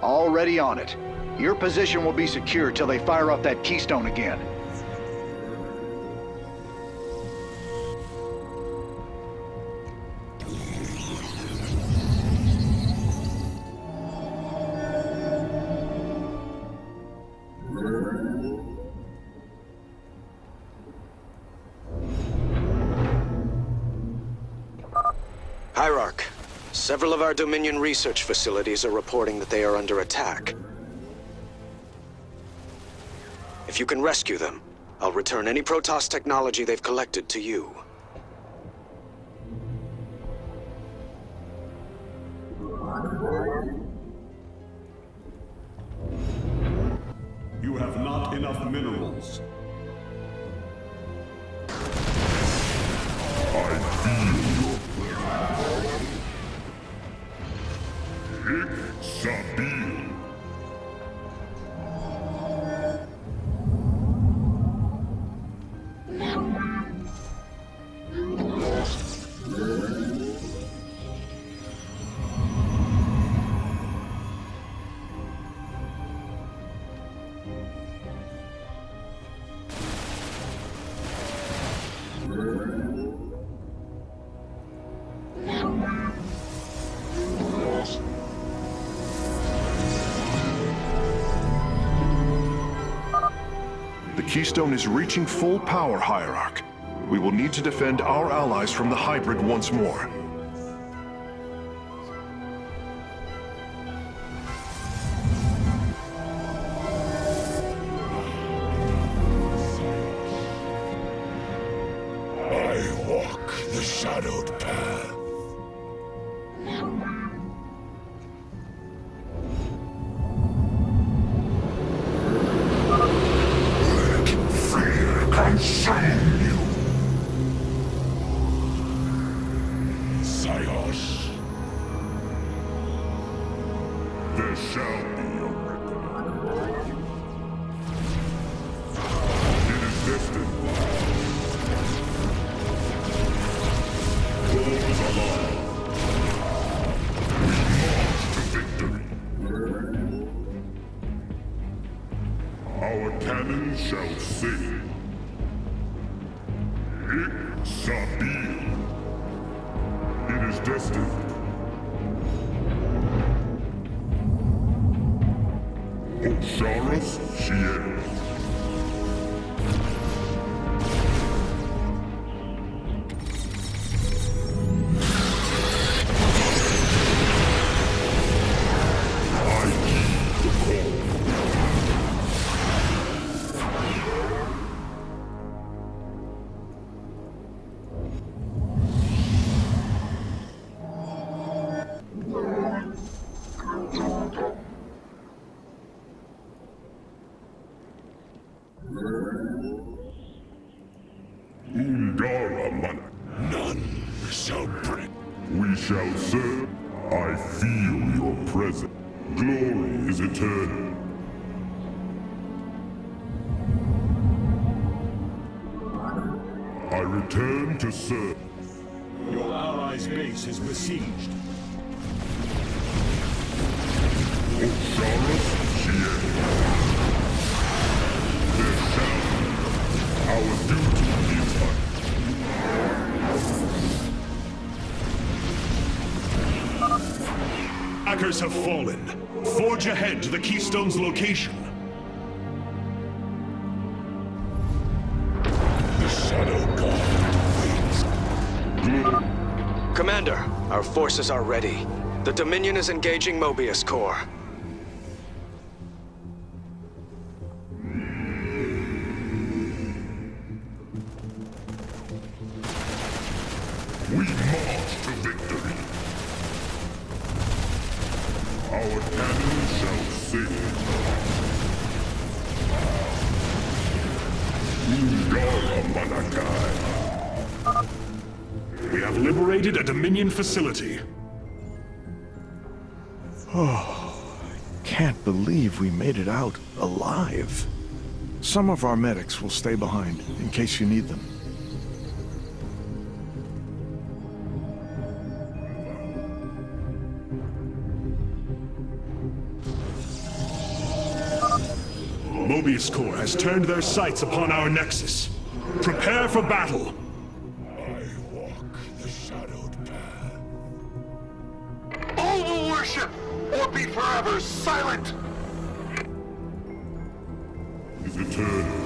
Already on it. Your position will be secure till they fire up that keystone again. Hierarch, several of our Dominion research facilities are reporting that they are under attack. If you can rescue them, I'll return any Protoss technology they've collected to you. You have not enough minerals. I feel your Sabil. Keystone is reaching full power, Hierarch. We will need to defend our allies from the hybrid once more. I walk the shadowed path. Let fear consume you. Sios. There shall be a reckoning. It is destined. Doors alarm. We march to victory. Our cannon shall sing. Sabil. It is destined. Osharos Shien. I heed the call. Undara Mana. None shall break. We shall serve. I feel your presence. Glory is eternal. I return to serve. Your allies' base is besieged. Osharos Shien. There shall be. Our duty is Hackers have fallen. Forge ahead to the Keystone's location. The Shadow God waits. Commander, our forces are ready. The Dominion is engaging Mobius Corps. We march to victory. Our cannon shall sing. Undara Manakai. We have liberated a Dominion facility. Can't believe we made it out alive. Some of our medics will stay behind in case you need them. Mobius Corps has turned their sights upon our Nexus. Prepare for battle. I walk the shadowed path. All will worship, or be forever silent! Is eternal.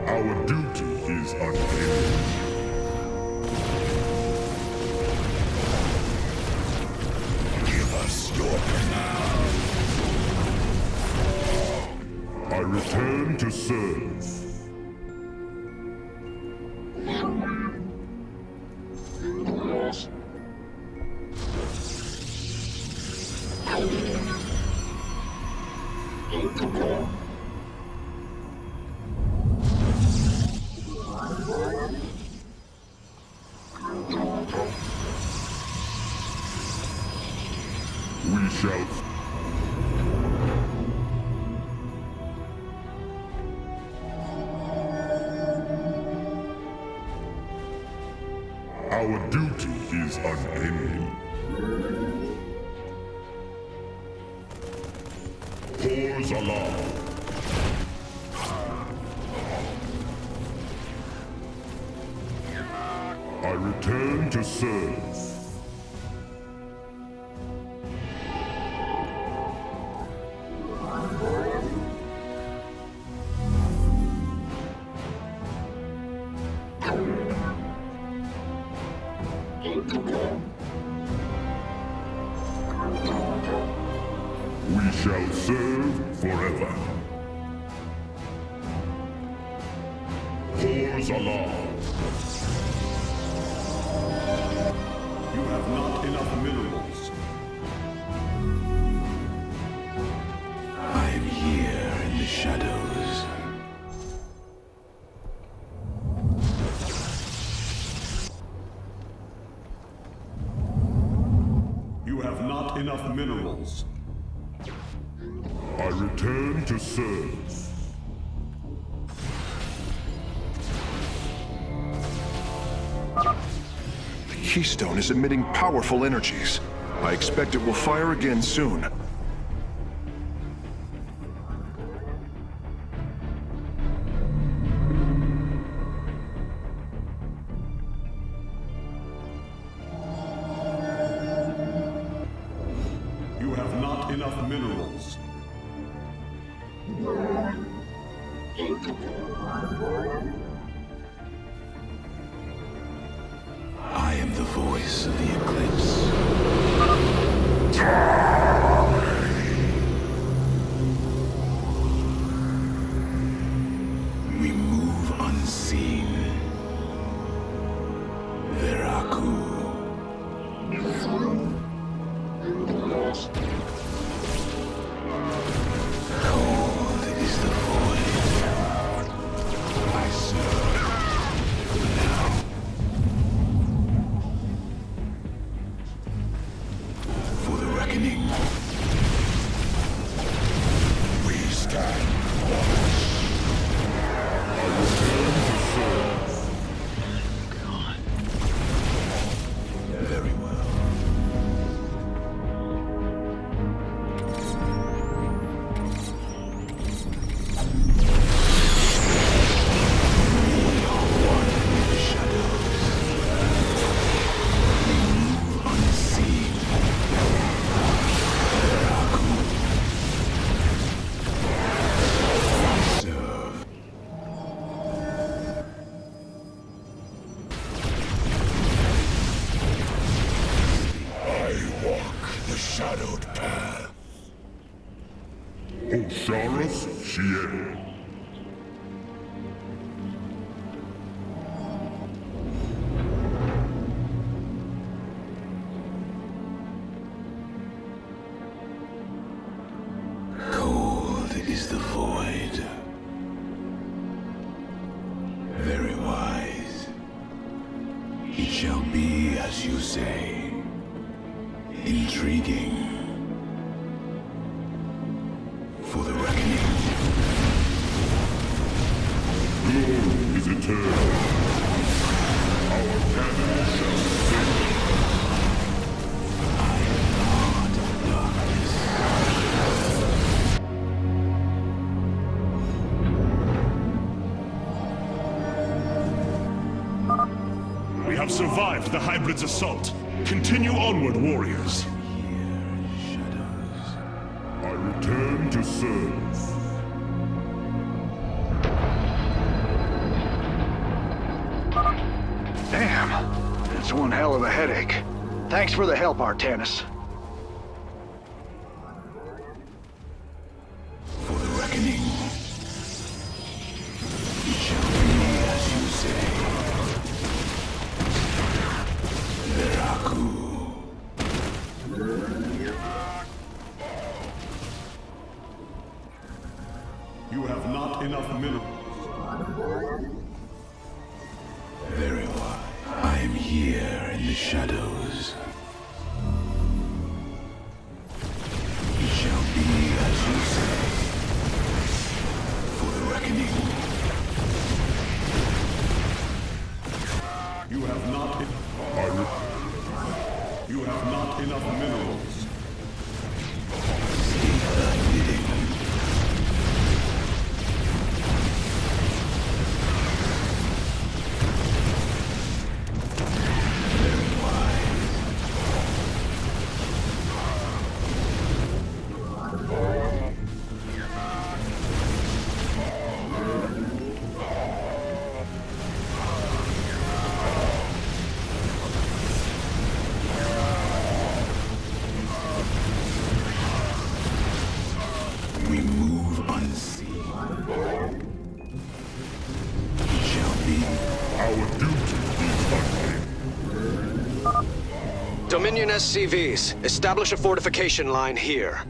Our duty is unending. Give us your command. I return to serve. We shall. Our duty is unending. Cause alarm. I return to serve. We shall serve forever. Corps alarm. You have not enough minerals. I am here in the shadows. You have not enough minerals. I return to serve. The Keystone is emitting powerful energies. I expect it will fire again soon. You have not enough minerals. I am the voice of the eclipse. We move unseen. Veraku. Cold is the void. I serve now. For the reckoning. We stand watch. I return to serve. Very well. We are one in the shadows. We move unseen. Veraku. Serve. I walk the shadowed path. Osharis Shiel. Cold is the void. Very wise. It shall be as you say. Intriguing. For the reckoning. Glory is eternal. Our cannon shall sing. I am not of darkness. We have survived the hybrid's assault. Continue onward, warriors. I return to serve. Damn, that's one hell of a headache. Thanks for the help, Artanis. For the reckoning. It shall be as you say. Veraku. You have not enough minerals. Very well. I am here in the shadows. It shall be as you say. For the reckoning. You have not. You have not enough minerals. Speak thy bidding. Dominion SCVs, establish a fortification line here.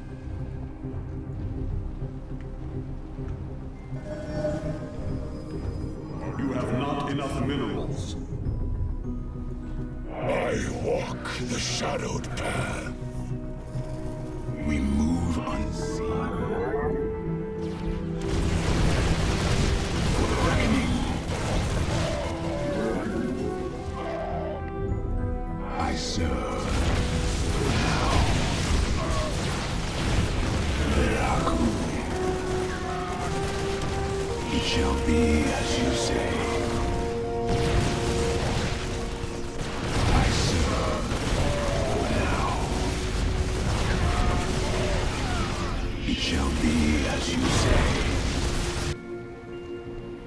You have not enough minerals. I walk the shadowed path. We move unseen. For the reckoning. I serve. Now. Veraku. It shall be as you say. I serve. For now. It shall be as you say.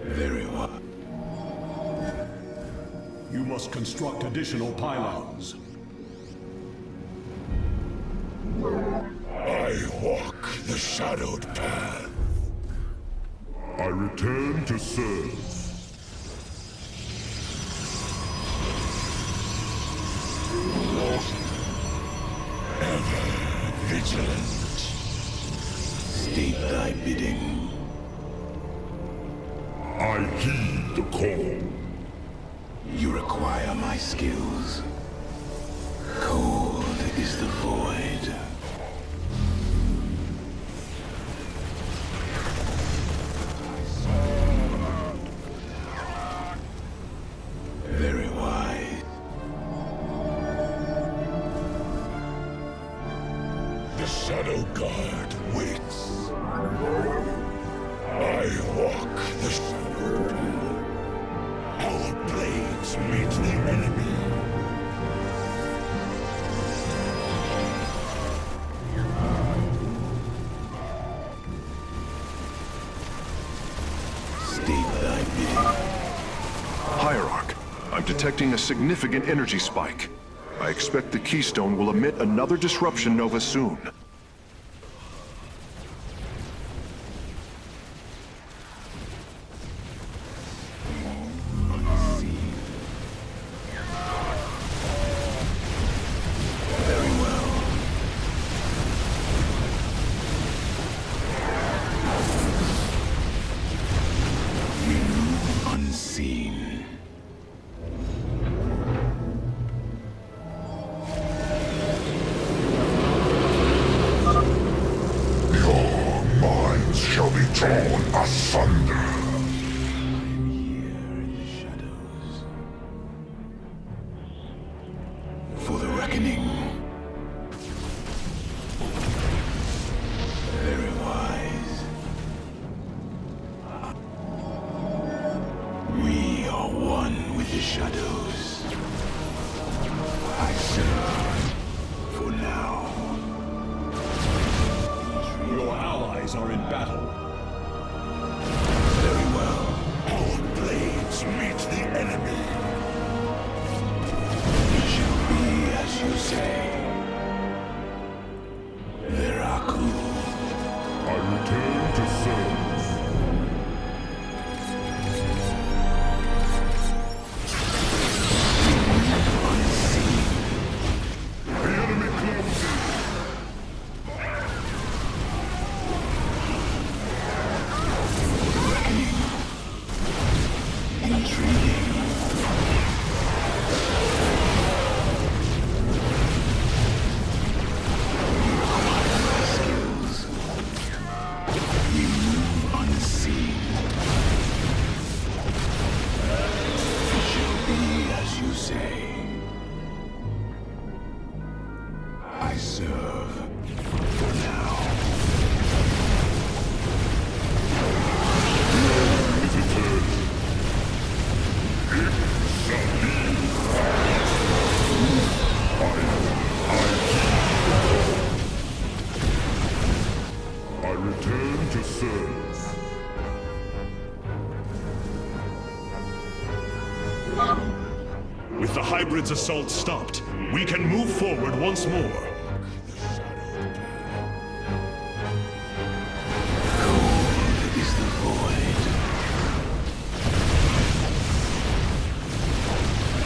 Very well. You must construct additional pylons. I walk the shadowed path. I return to serve. Ever vigilant. State thy bidding. I heed the call. You require my skills. Cold is the void. Very wise. The Shadow Guard waits. I walk the shadowed path. Our blades meet the enemy. State thy bidding. Hierarch, I'm detecting a significant energy spike. I expect the Keystone will emit another disruption nova soon. Very well. We move unseen. Your minds shall be torn asunder. I'm here in the shadows. For the reckoning. Very wise. We are one with the shadows. I serve. For now. Your allies are in battle. Very well. Our blades meet the enemy. It shall be as you say. Veraku. I return to serve. The enemy closes. Intriguing. Skills. We move unseen. It shall be as you say. I serve. For now. Is eternal. It shall be. I return to serve. With the hybrid's assault stopped, we can move forward once more. Cold is the void.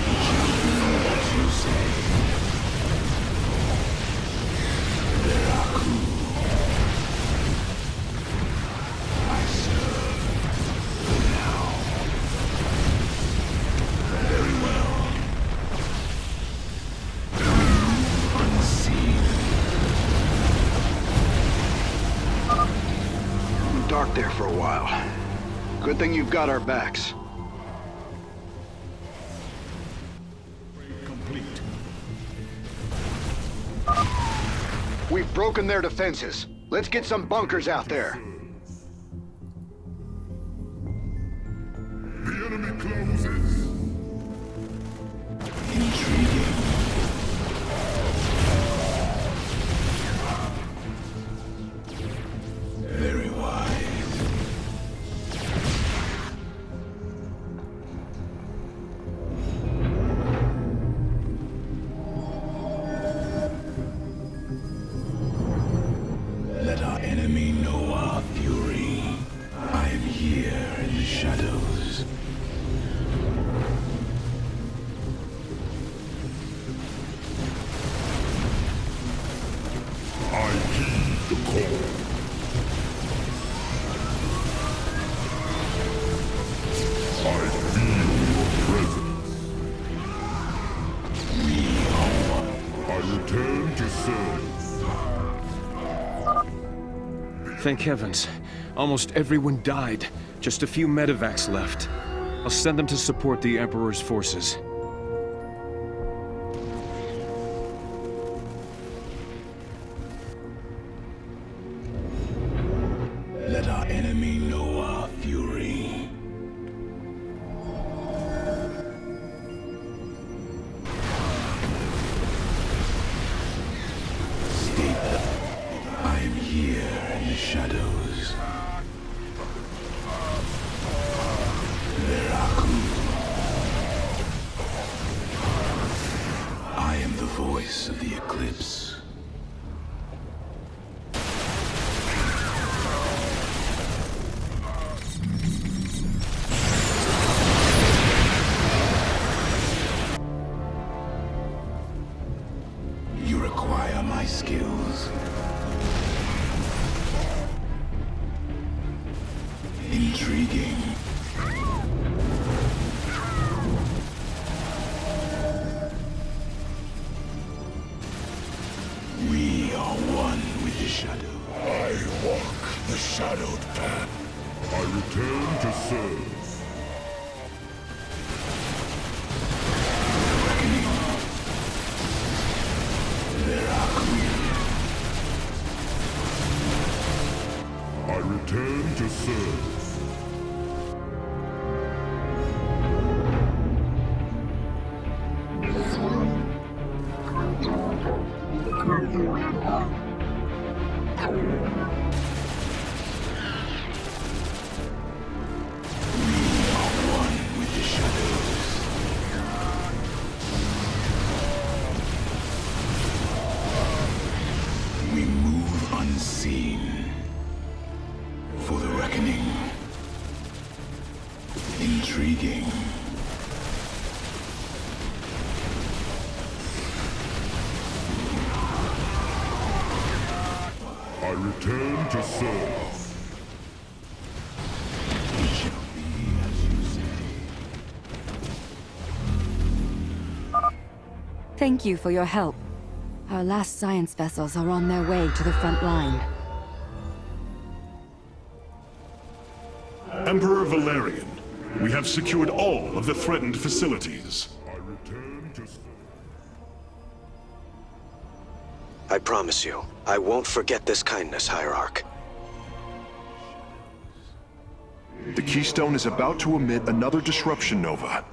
It shall be as you say. there for a while. Good thing you've got our backs. Complete. We've broken their defenses. Let's get some bunkers out there. The enemy closes. Intriguing. Very wise. Let our enemy know our fury. I am here in the shadows. I heed the call. I feel your presence. We are one. I return to serve. Thank heavens. Almost everyone died. Just a few medevacs left. I'll send them to support the Emperor's forces. Let our enemy know our fury. Stay back. I am here in the shadows. I am the voice of the eclipse. You require my skills. Intriguing. We are one with the shadow. I walk the shadowed path. I return to serve. I return to serve. We move unseen for the reckoning. Intriguing. I return to serve. It shall be as you say. Thank you for your help. Our last science vessels are on their way to the front line. Emperor Valerian, we have secured all of the threatened facilities. I return to serve. I promise you, I won't forget this kindness, Hierarch. The Keystone is about to emit another disruption nova.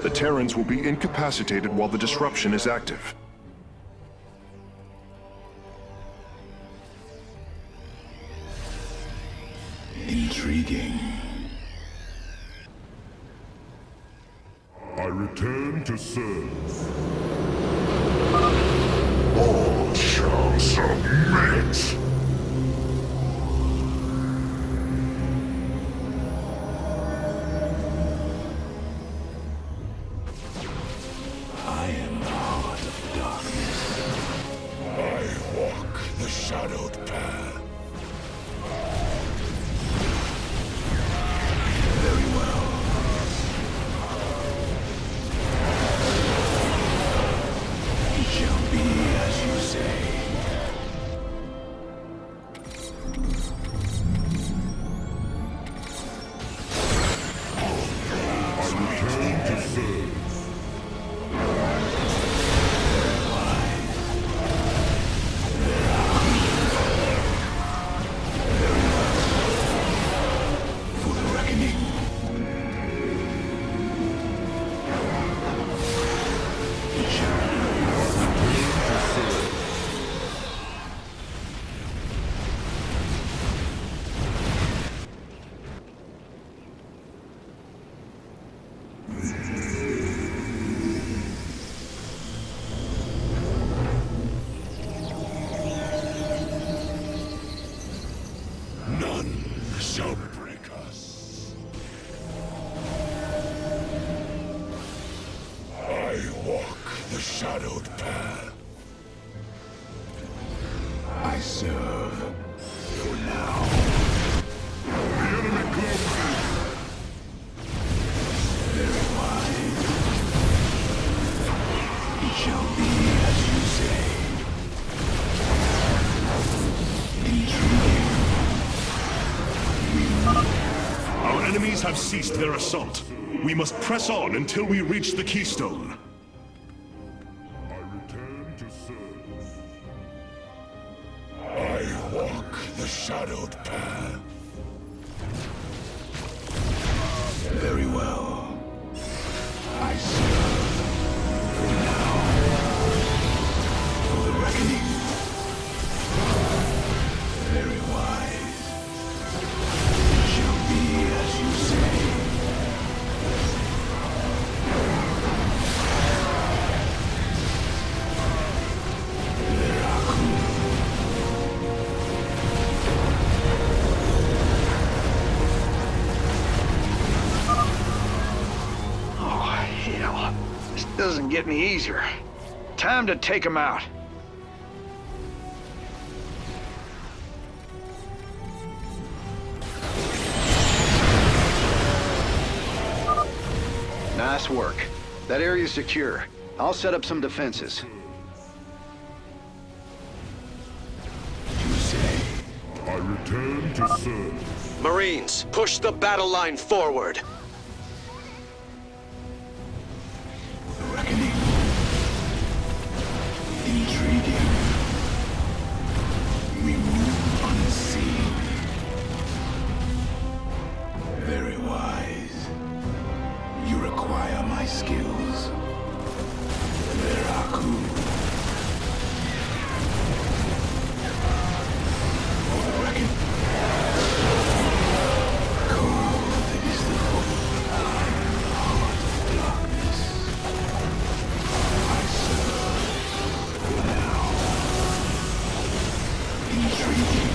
The Terrans will be incapacitated while the disruption is active. Intriguing. I return to serve. All shall submit. I am the heart of darkness. I walk the shadowed path. Very well. It shall be as you say. None shall break us. I walk the shadowed path. I serve for now. The enemy closes. Very wise. It shall be as you say. Our enemies have ceased their assault. We must press on until we reach the keystone. I return to serve. I walk the shadowed path. Very well. I serve for now. For the reckoning. Very wise. It shall be as you say. Doesn't get any easier. Time to take him out. Nice work. That area's secure. I'll set up some defenses. You say, I return to serve. Marines, push the battle line forward. Reckoning. Intriguing. We move unseen. Very wise. You require my skills. Veraku. For the reckoning. Cold is the hope. Heart of darkness. I serve for now. Intriguing.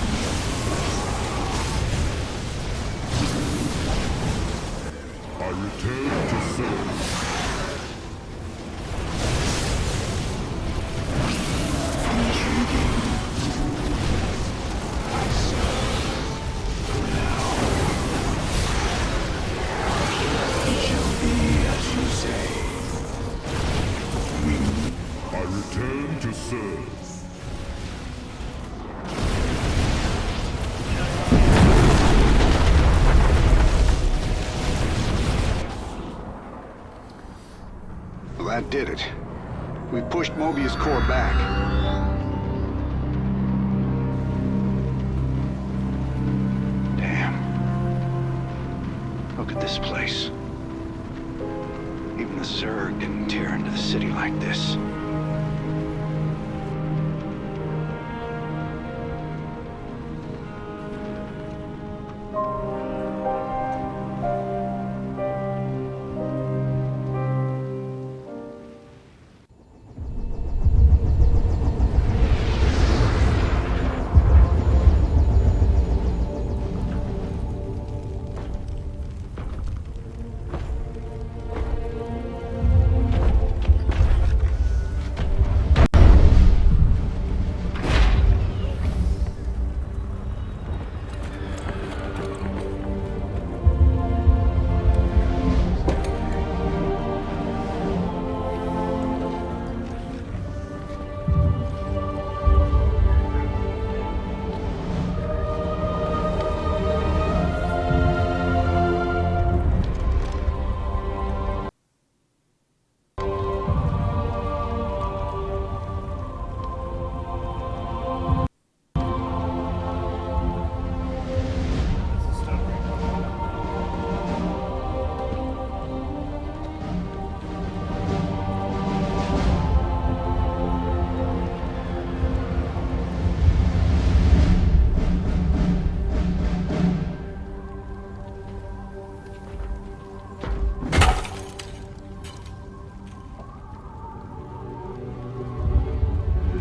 I return to serve. Intriguing. I serve for now. It shall be as you say. I return to serve. Well, that did it. We pushed Mobius Core back. Damn. Look at this place. Even the Zerg didn't tear into the city like this.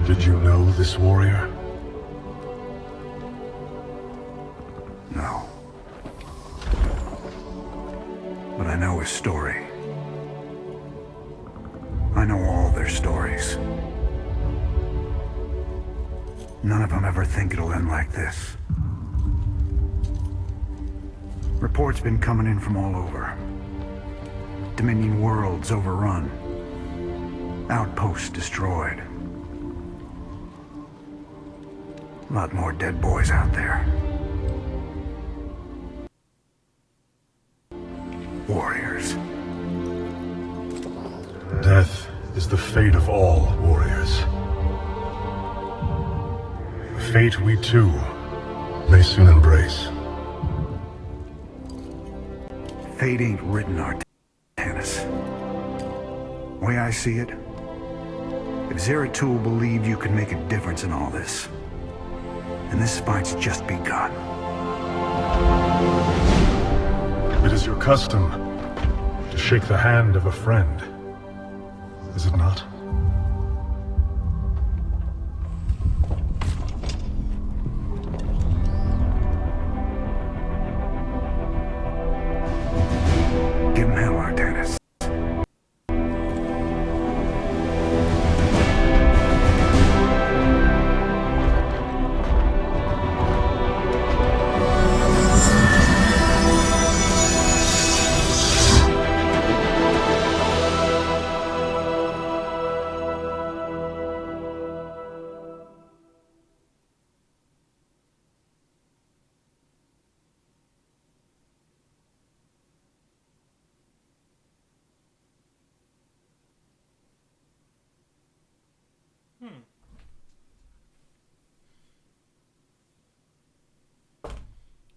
Did you know this warrior? No. But I know his story. I know all their stories. None of them ever think it'll end like this. Reports been coming in from all over. Dominion worlds overrun. Outposts destroyed. A lot more dead boys out there. Warriors. Death is the fate of all warriors. A fate we too may soon embrace. Fate ain't written, Artanis. Way I see it, if Zeratul believed you could make a difference in all this, and this fight's just begun. It is your custom to shake the hand of a friend, is it not? Give him hell, Artanis.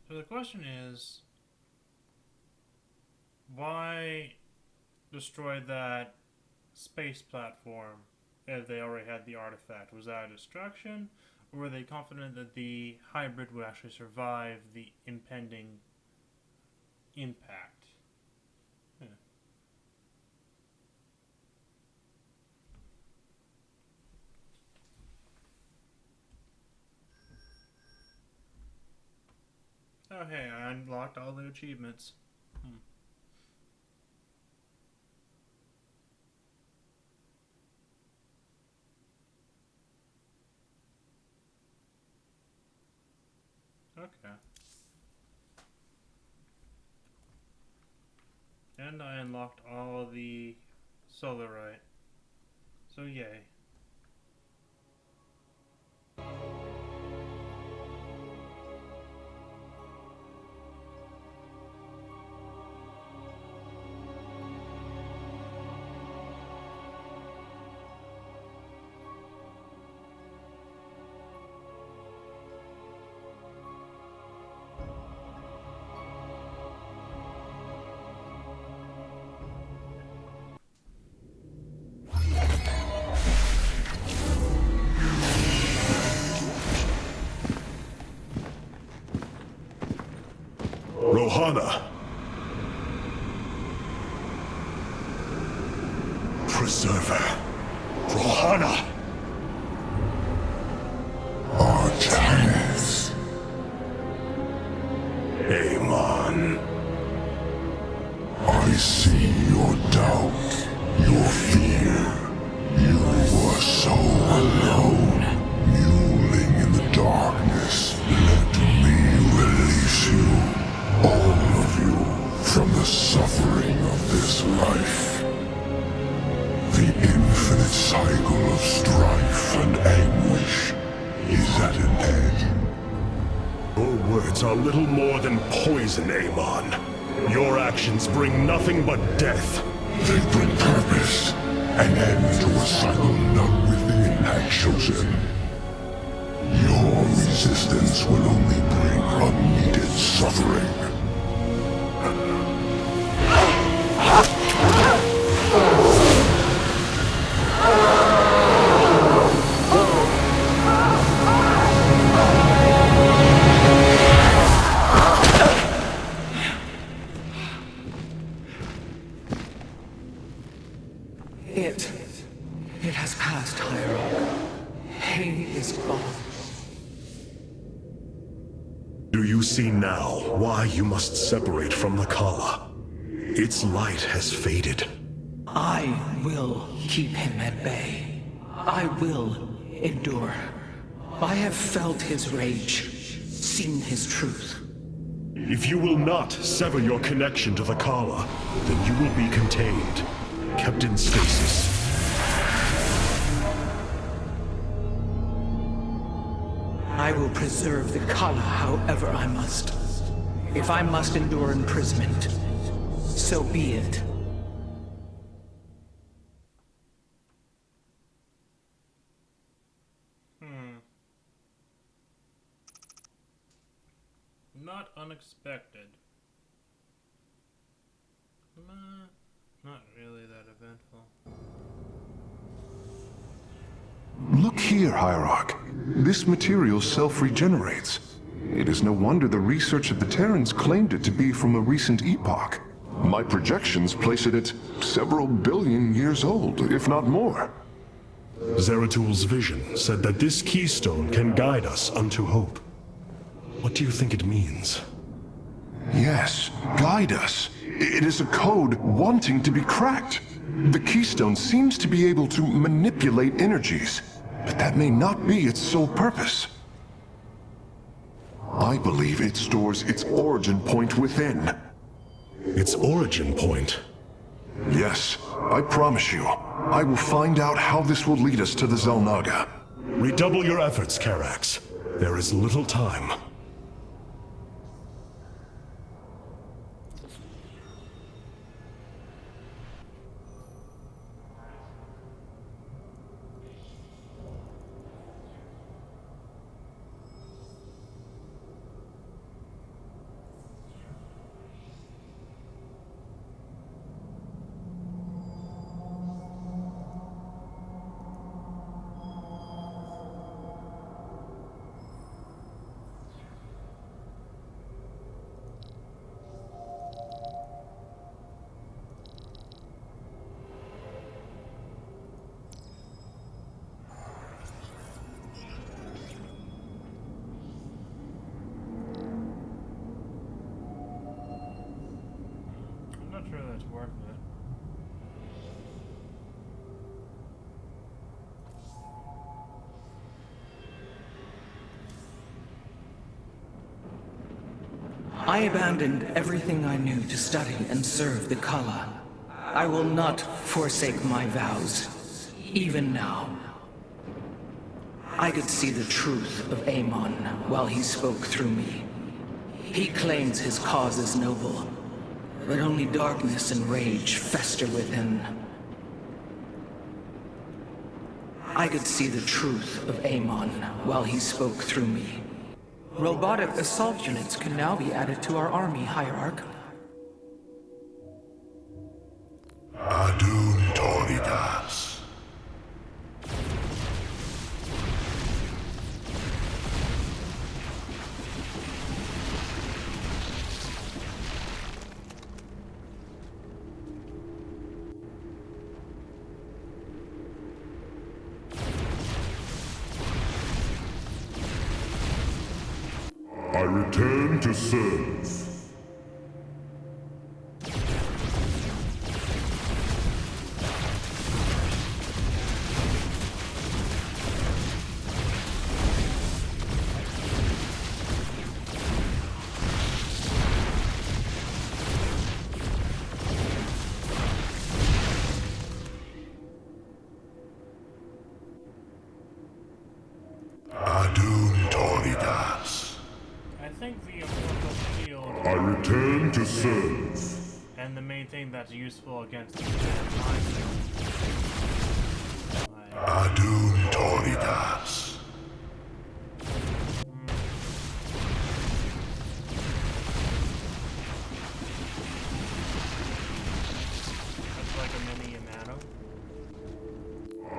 So the question is, why destroy that space platform if they already had the artifact? Was that a distraction, or were they confident that the hybrid would actually survive the impending impact? Oh hey, I unlocked all the achievements. Okay. And I unlocked all the Solarite. So yay. Rohana! Preserver. Rohana! Artanis. Amon. I see your doubt, your fear. You were so alone, mewling in the darkness. Let me release you. All of you, from the suffering of this life. The infinite cycle of strife and anguish is at an end. Your words are little more than poison, Amon. Your actions bring nothing but death. They bring purpose, an end to a cycle none within had chosen. Your resistance will only bring unneeded suffering. It has passed, Hierarch. He is gone. see now why you must separate from the Kala. Its light has faded. I will keep him at bay. I will endure. I have felt his rage, seen his truth. If you will not sever your connection to the Kala, then you will be contained, kept in stasis. I will preserve the Kala however I must. If I must endure imprisonment, so be it. Not unexpected. Not really that eventful. Look here, Hierarch. This material self-regenerates. It is no wonder the research of the Terrans claimed it to be from a recent epoch. My projections place it at several billion years old, if not more. Zeratul vision said that this keystone can guide us unto hope. What do you think it means? Yes, guide us. It is a code wanting to be cracked. The keystone seems to be able to manipulate energies, but that may not be its sole purpose. I believe it stores its origin point within. Its origin point? Yes, I promise you. I will find out how this will lead us to the Xel'Naga. Redouble your efforts, Carax. There is little time. I'm not sure that's worth it. I abandoned everything I knew to study and serve the Kala. I will not forsake my vows, even now. I could see the truth of Amon while he spoke through me. He claims his cause is noble, but only darkness and rage fester within. I could see the truth of Amon while he spoke through me. Robotic assault units can now be added to our army, Hierarch. Adun Toridas. I return to serve. Adun Toridas. I think the immortal shield. I return to serve. And the main thing that's useful against these Adun Toridas. That's like a mini Yamato.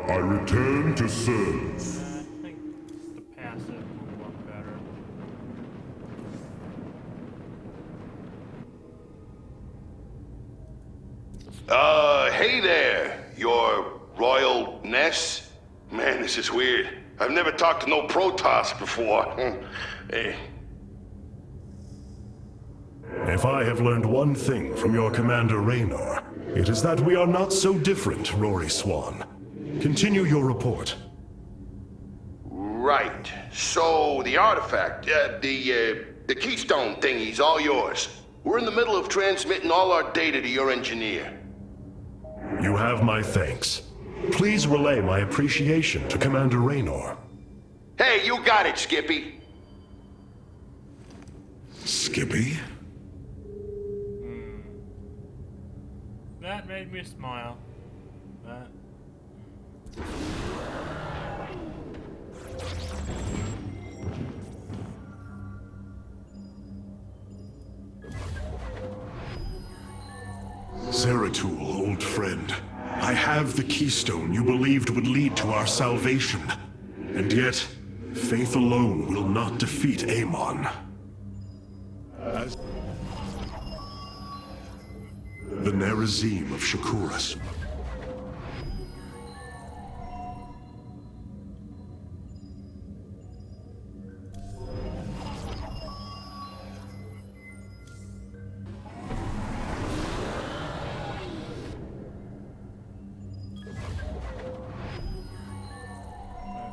I return to serve. I think the passive will work better. Hey there, your royal ness? Man, this is weird. I've never talked to no Protoss before. Hey. If I have learned one thing from your Commander Raynor, it is that we are not so different, Rory Swan. Continue your report. Right. So, the artifact, the keystone thingy's all yours. We're in the middle of transmitting all our data to your engineer. You have my thanks. Please relay my appreciation to Commander Raynor. Hey, you got it, Skippy. Skippy? That made me smile. That... Zeratul, old friend. I have the keystone you believed would lead to our salvation. And yet, faith alone will not defeat Amon. As the Nerazim of Shakuras.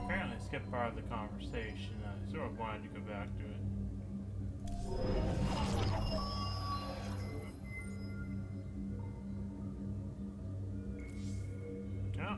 Apparently skipped part of the conversation. I sort of wanted to go back to it. Yeah.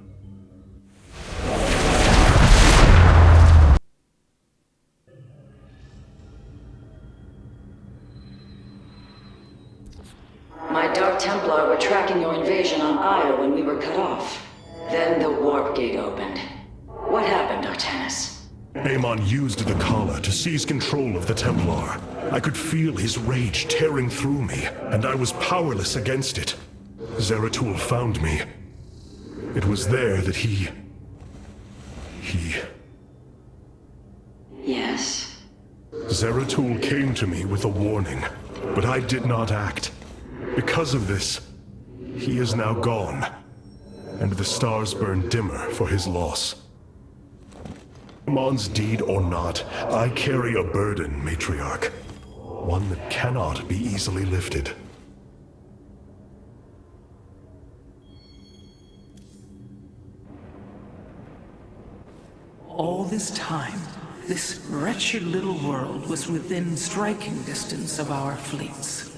My Dark Templar were tracking your invasion on Io when we were cut off. Then the warp gate opened. What happened, Artanis? Amon used the collar to seize control of the Templar. I could feel his rage tearing through me, and I was powerless against it. Zeratul found me. It was there that he... Yes? Zeratul came to me with a warning, but I did not act. Because of this, he is now gone, and the stars burn dimmer for his loss. Amon's deed or not, I carry a burden, Matriarch. One that cannot be easily lifted. All this time, this wretched little world was within striking distance of our fleets.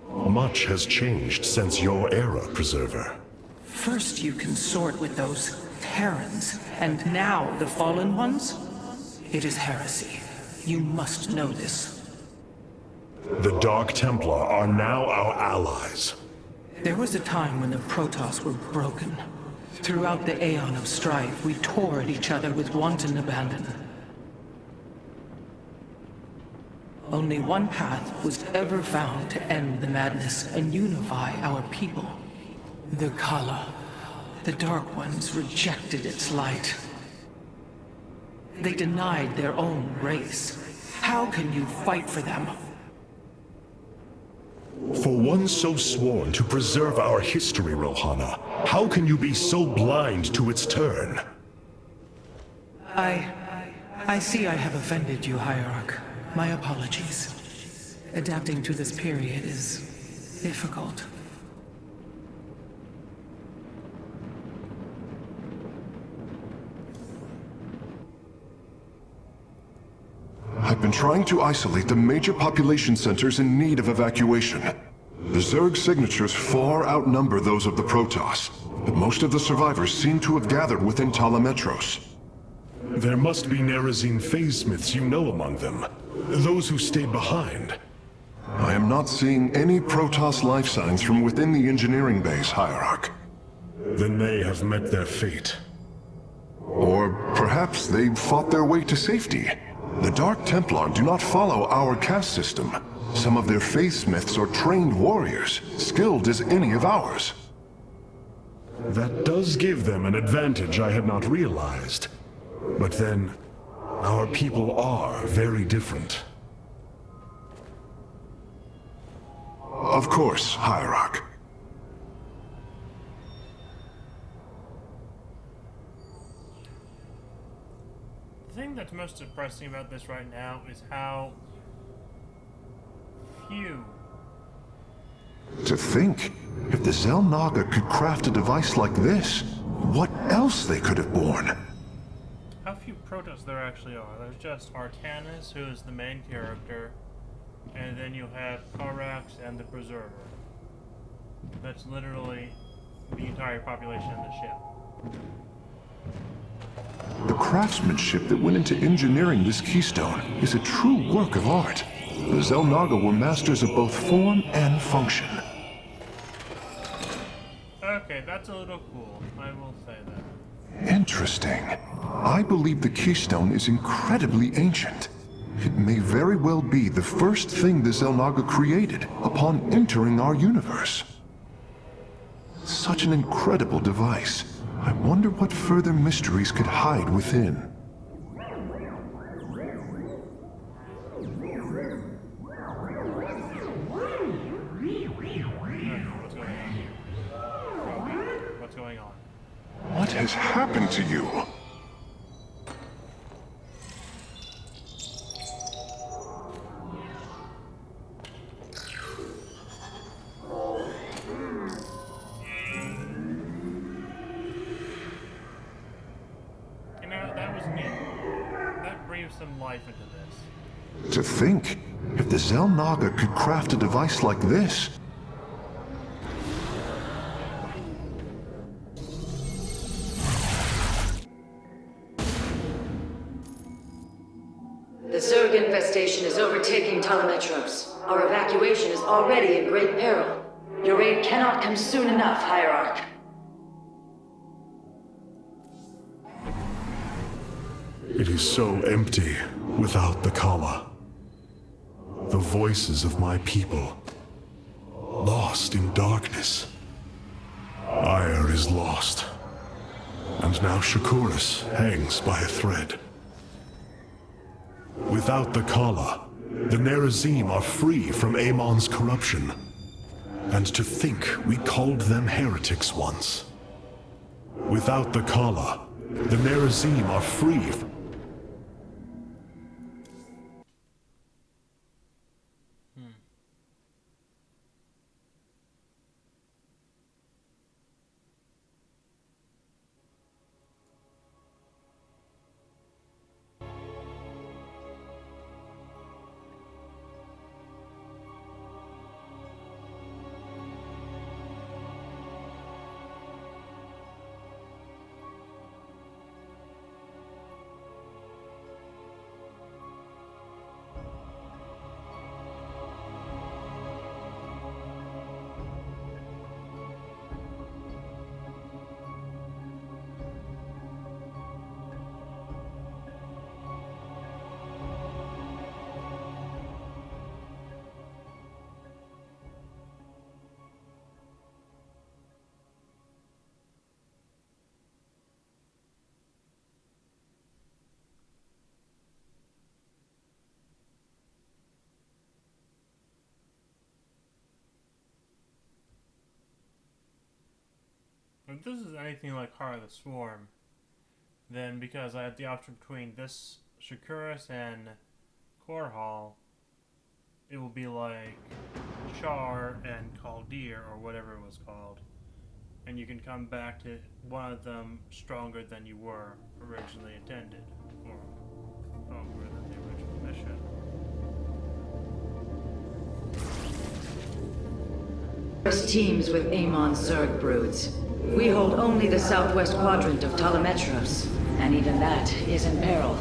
Much has changed since your era, Preserver. First you consort with those Terrans, and now the Fallen Ones? It is heresy. You must know this. The Dark Templar are now our allies. There was a time when the Protoss were broken. Throughout the Aeon of Strife, we tore at each other with wanton abandon. Only one path was ever found to end the madness and unify our people. The Kala. The Dark Ones rejected its light. They denied their own race. How can you fight for them? For one so sworn to preserve our history, Rohana, how can you be so blind to its turn? I see I have offended you, Hierarch. My apologies. Adapting to this period is difficult. I've been trying to isolate the major population centers in need of evacuation. The Zerg signatures far outnumber those of the Protoss, but most of the survivors seem to have gathered within Talametros. There must be Nerazim phase-smiths you know among them. Those who stayed behind. I am not seeing any Protoss life signs from within the engineering base, Hierarch. Then they have met their fate. Or perhaps they fought their way to safety. The Dark Templar do not follow our caste system. Some of their faithsmiths are trained warriors, skilled as any of ours. That does give them an advantage I had not realized. But then, our people are very different. Of course, Hierarch. The thing that's most depressing about this right now is how few To think, if the Xel'Naga could craft a device like this, what else they could have borne? How few Protoss there actually are? There's just Artanis, who is the main character, and then you have Karax and the Preserver. That's literally the entire population of the ship. The craftsmanship that went into engineering this keystone is a true work of art. The Xel'Naga were masters of both form and function. Okay, that's a little cool. I will say that. Interesting. I believe the keystone is incredibly ancient. It may very well be the first thing the Xel'Naga created upon entering our universe. Such an incredible device. I wonder what further mysteries could hide within. What's going on? What has happened to you? You know, that was neat. That breathed some life into this. To think, if the Xel'Naga could craft a device like this, The Zerg infestation is overtaking Telemetros. Our evacuation is already in great peril. Your aid cannot come soon enough, Hierarch. It is so empty without the Kala. The voices of my people, lost in darkness. Ire is lost, and now Shakuras hangs by a thread. Without the Kala, the Nerazim are free from Amon's corruption. And to think we called them heretics once. Without the Kala, the Nerazim are free. If this is anything like Heart of the Swarm, then because I had the option between this Shakuras and Korhal, it will be like Char and Kaldir, or whatever it was called. And you can come back to one of them stronger than you were originally intended, or stronger than the original mission. First teams with Amon's Zerg broods. We hold only the southwest quadrant of Telemetros, and even that is in peril.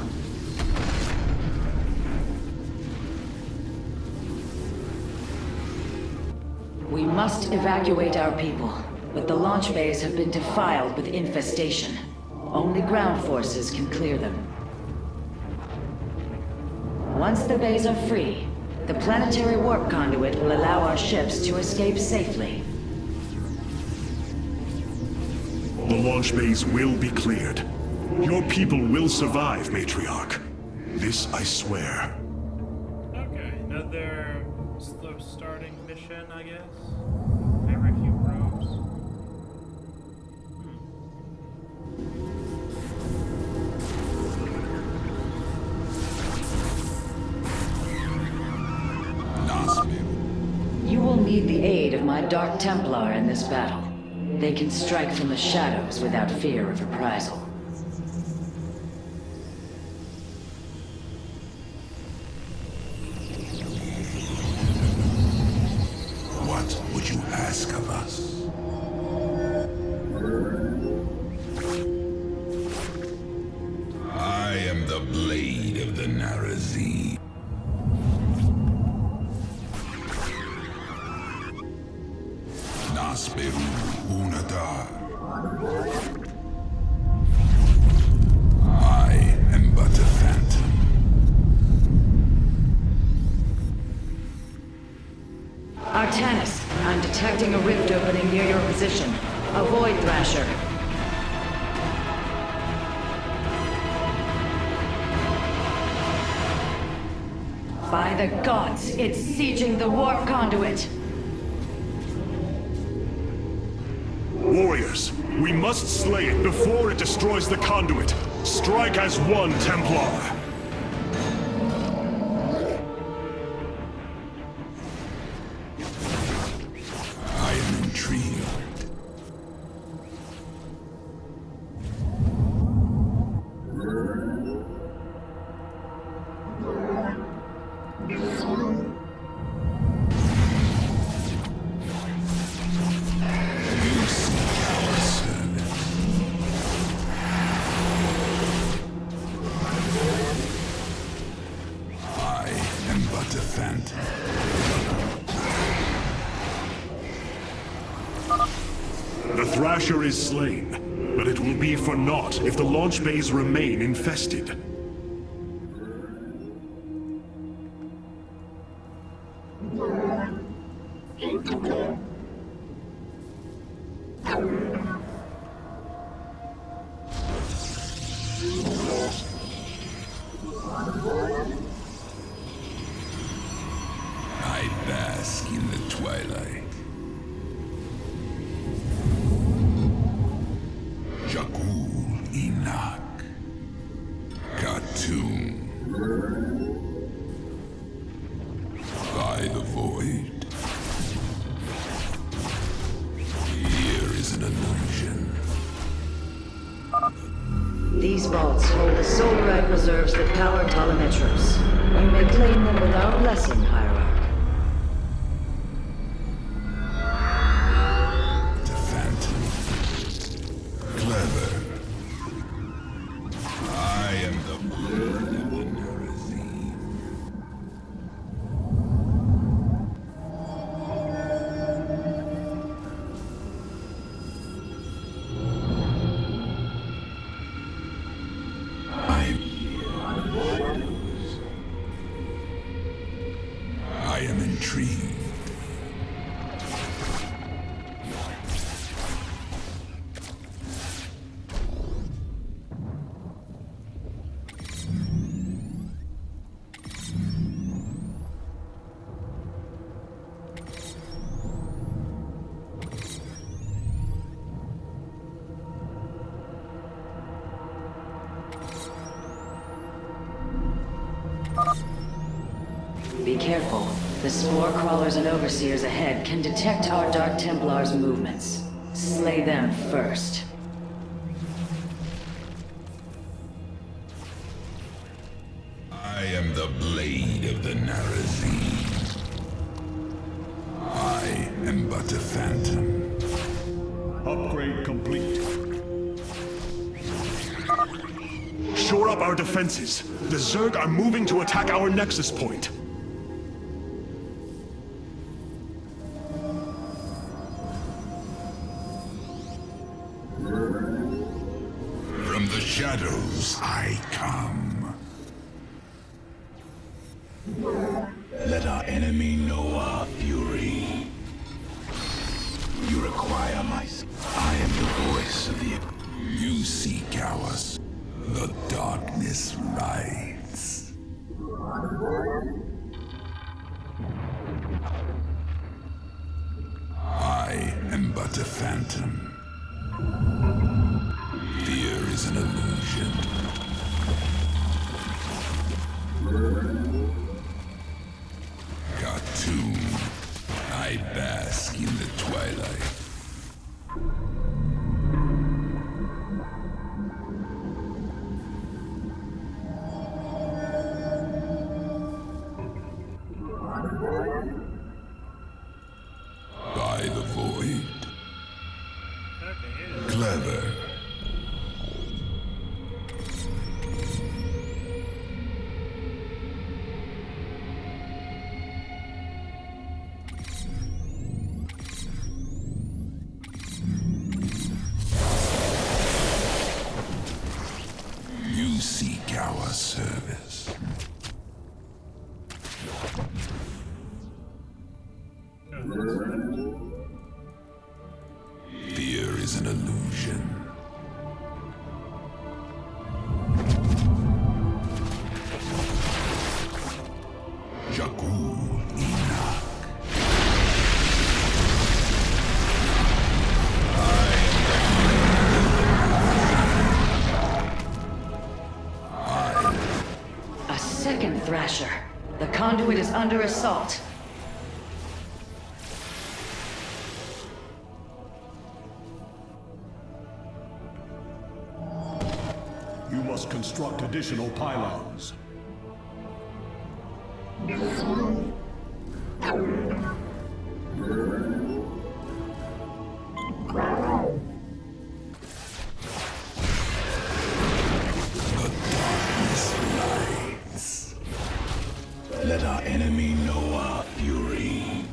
We must evacuate our people, but the launch bays have been defiled with infestation. Only ground forces can clear them. Once the bays are free, the planetary warp conduit will allow our ships to escape safely. The launch bays will be cleared. Your people will survive, Matriarch. This I swear. Okay, another slow starting mission, I guess. Every few probes. You will need the aid of my Dark Templar in this battle. They can strike from the shadows without fear of reprisal. What would you ask of us? I am the blade of the Narazim. Nasperu Unata. I am but a phantom. Artanis, I'm detecting a rift opening near your position. Avoid Thrasher. By the gods, it's sieging the warp conduit! Warriors, we must slay it before it destroys the conduit. Strike as one, Templar. I am intrigued. The Thrasher is slain, but it will be for naught if the launch bays remain infested. I bask in the twilight. Jakul Inak. Khartoum. By the void. Here is an illusion. These vaults hold the solarite reserves that power Telemetros. You may claim them without blessing, Hierarch. The Phantom. Clever. I am the blood of the Narazim. I am intrigued. Be careful. The spore crawlers and overseers ahead can detect our Dark Templar's movements. Slay them first. I am the blade of the Narazim. I am but a phantom. Upgrade complete. Shore up our defenses. The Zerg are moving to attack our nexus point. From the shadows I come. Let our enemy know our fury. You require my... I am the voice of the... You seek ours. The darkness rides. I am but a phantom. Fear is an illusion. Khartoum, I I bask in the twilight. By the void. Clever. You seek our service. Fear is an illusion. Jakul Enoch. A second Thrasher. The conduit is under assault. You must construct additional pylons. Let our enemy know our fury.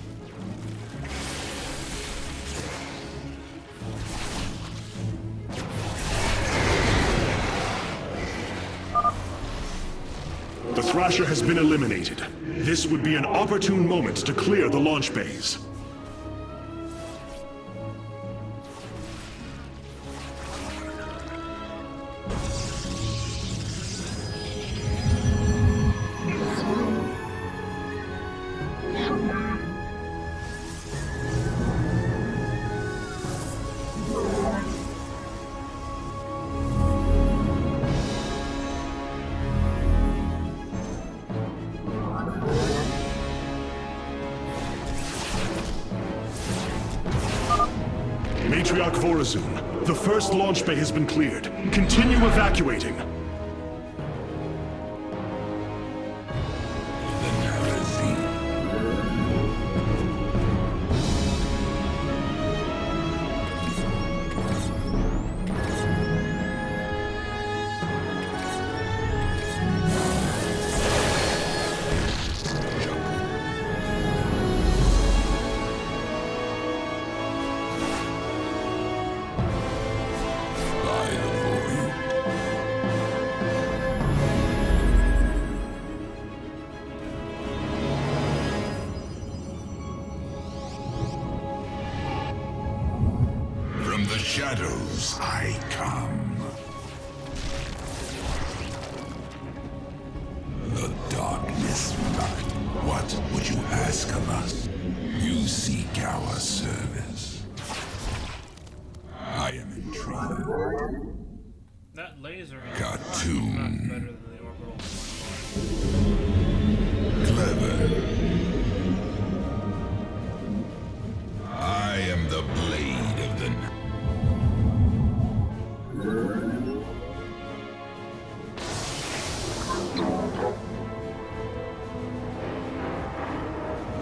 The Thrasher has been eliminated. This would be an opportune moment to clear the launch bays. Matriarch Vorazun, the first launch bay has been cleared. Continue evacuating. From the shadows I come. The darkness rot. What would you ask of us? You seek our service. I am intrigued. That laser Cartoon. better than the orbital. Clever. I am the blade of the night.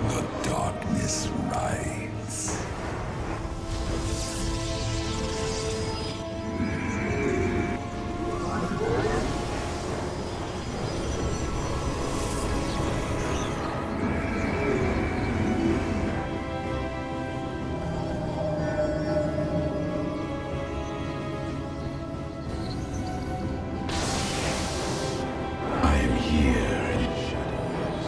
The darkness rides. I am here in the shadows.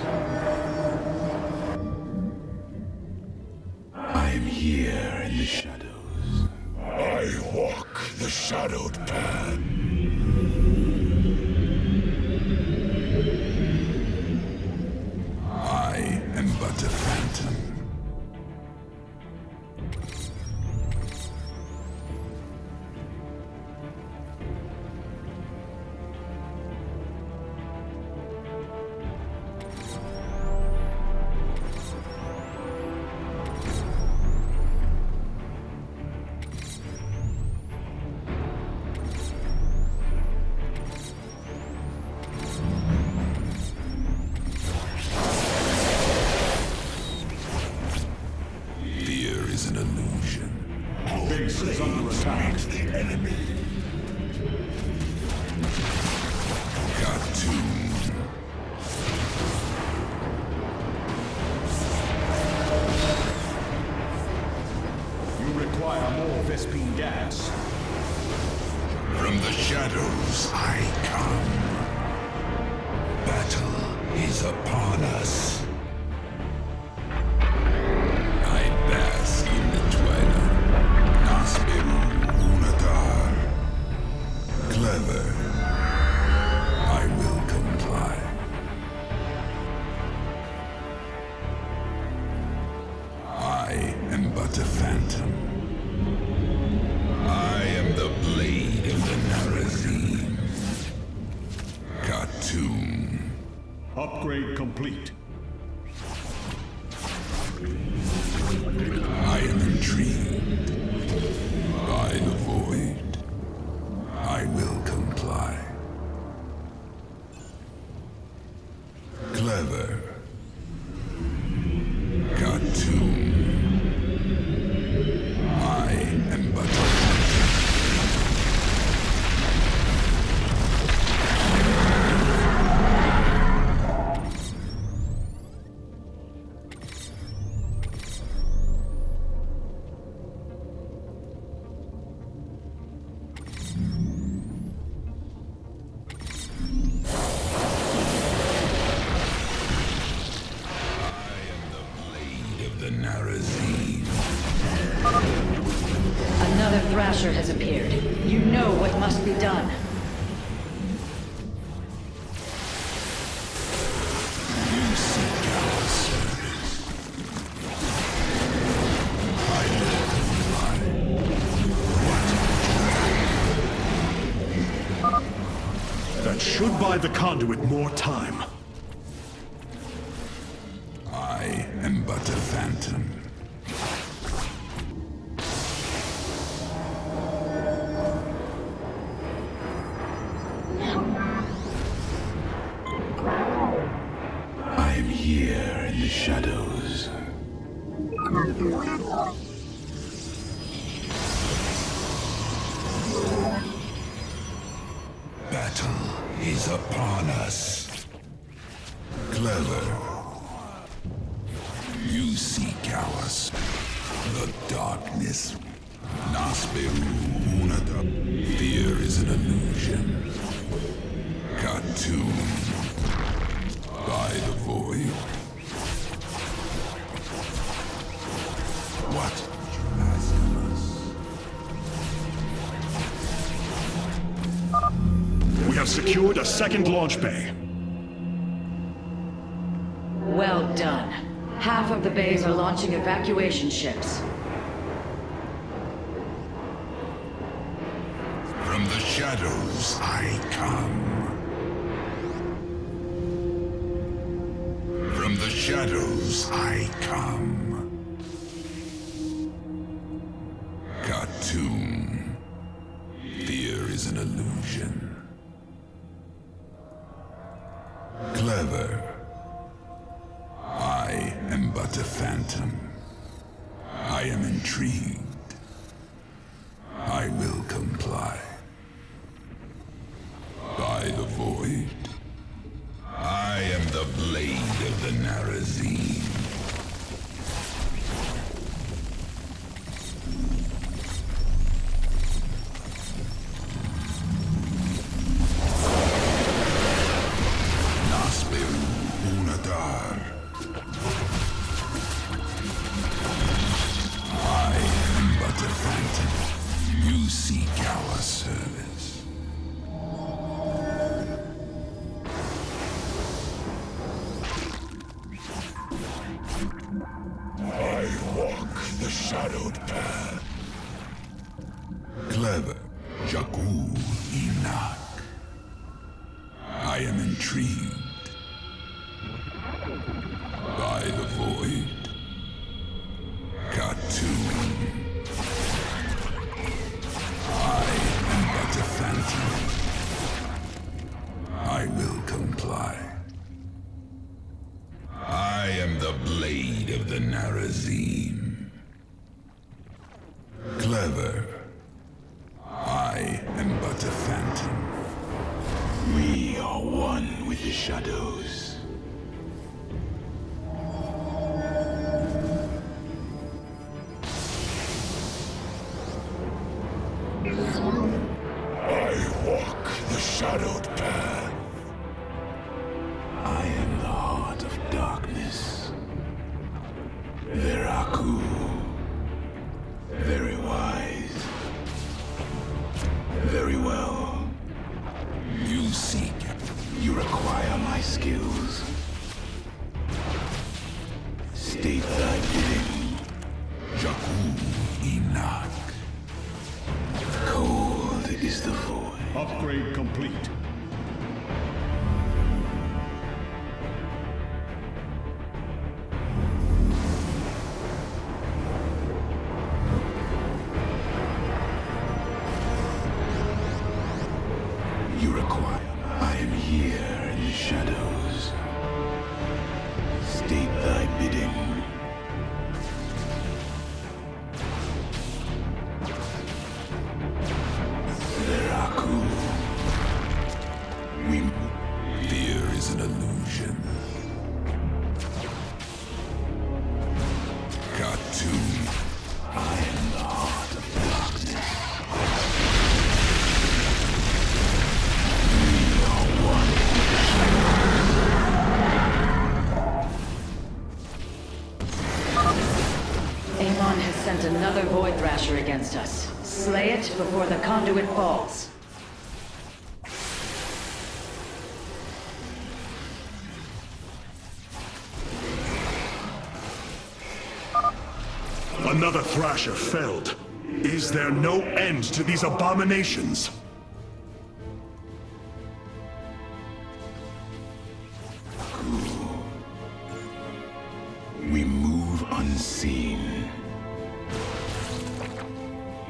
I am here in the shadows. I walk the shadowed path. I am but a phantom. base is under attack. The enemy. Got to. You require more Vespine gas. From the shadows I come. Battle is upon us. I bask in the twilight. Nasbiru Unatar. Clever. I will comply. I am but a phantom. I am the blade of the Narazim. Khartoum. Upgrade complete. I am intrigued by the void. I will comply. Clever. Khartoum. I am but a Another Thrasher has appeared. You know what must be done. You seek our service. I will comply. That should buy the conduit more time. I am but a phantom. I am here in the shadows. Battle is upon us. Clever. You seek ours. The darkness. Nasberu Unada. Fear is an illusion. Khartoum. By the void. What would you ask of us? We have secured a second launch bay. Well done. Half of the bays are launching evacuation ships. From the shadows I come. From the shadows I come. Khartoum. Fear is an illusion. Clever. I am but a phantom. I am intrigued. I will comply. By the void. I am the blade of the Narazim. Nasberu Unadar. I am but a phantom. You seek our service. I walk the shadowed path. Clever. Jakku Inak. I am intrigued. By the void. Khartoum. I am but a phantom. I will comply. I am the blade of the Narazim. Clever. Clever. I am but a phantom. We are one with the shadows. I walk the shadowed path. I am the heart of darkness. Veraku. Very wise. Very well. You seek. You require my skills. State thy bidding. Jakku Inak. Cold is the void. Upgrade complete. You require. I am here in the shadows. State thy bidding. Veraku. Fear is an illusion. Khartoum. I am the heart of darkness. We are one. Amon has sent another Void Thrasher against us. Slay it before the conduit falls. Another Thrasher felled. Is there no end to these abominations? We move unseen.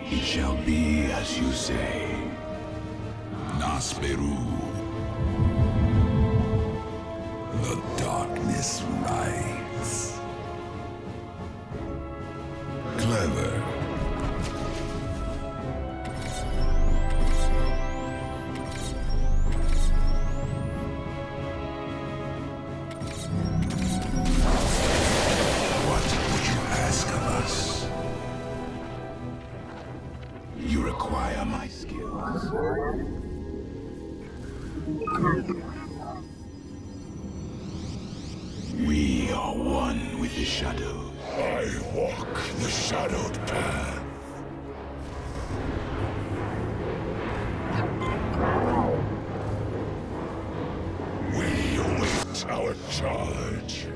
It shall be as you say. Nasperu. The darkness rides. Clever. What would you ask of us? You require my skills. We are one with the shadows. I walk the shadowed path. We await our charge.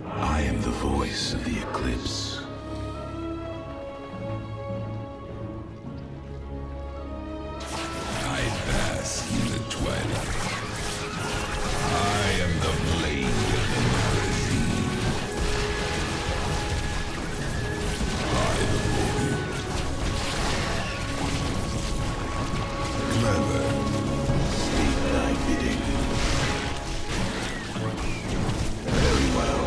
I am the voice of the eclipse. I bask in the twilight. I am the blade of the magazine. I the void. Clever. State thy bidding. Very well.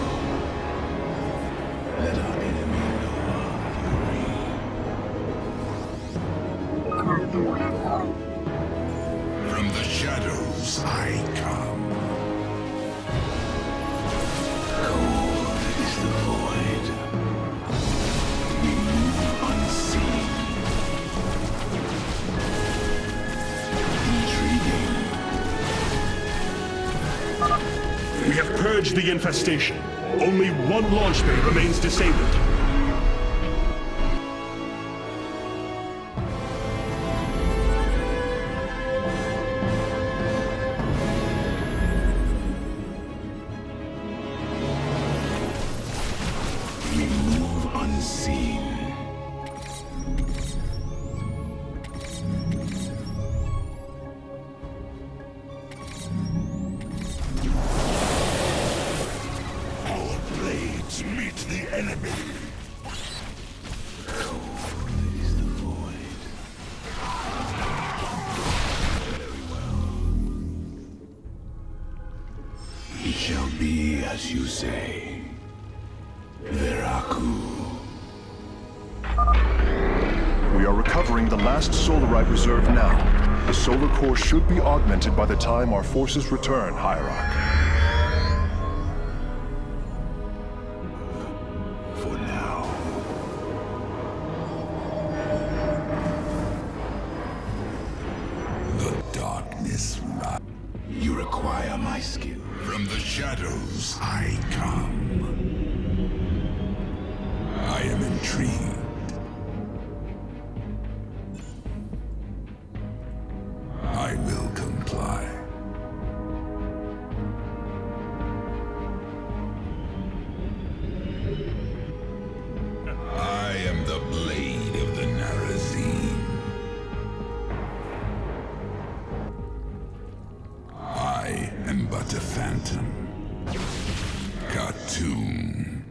Let our enemy know our fury. From the shadows I come. Cold is the void. We move unseen. Intriguing. We have purged the infestation. Only one launch bay remains disabled. We move unseen. Our blades meet the enemy. Cold is the void. Very well. It shall be as you say. Veraku. We are recovering the last Solarite reserve now. The solar core should be augmented by the time our forces return, Hierarch. For now. The darkness rises. You require my skill. From the shadows I come. I am intrigued. I will comply. I am the blade of the Narazim. I am but a phantom. Cartoon.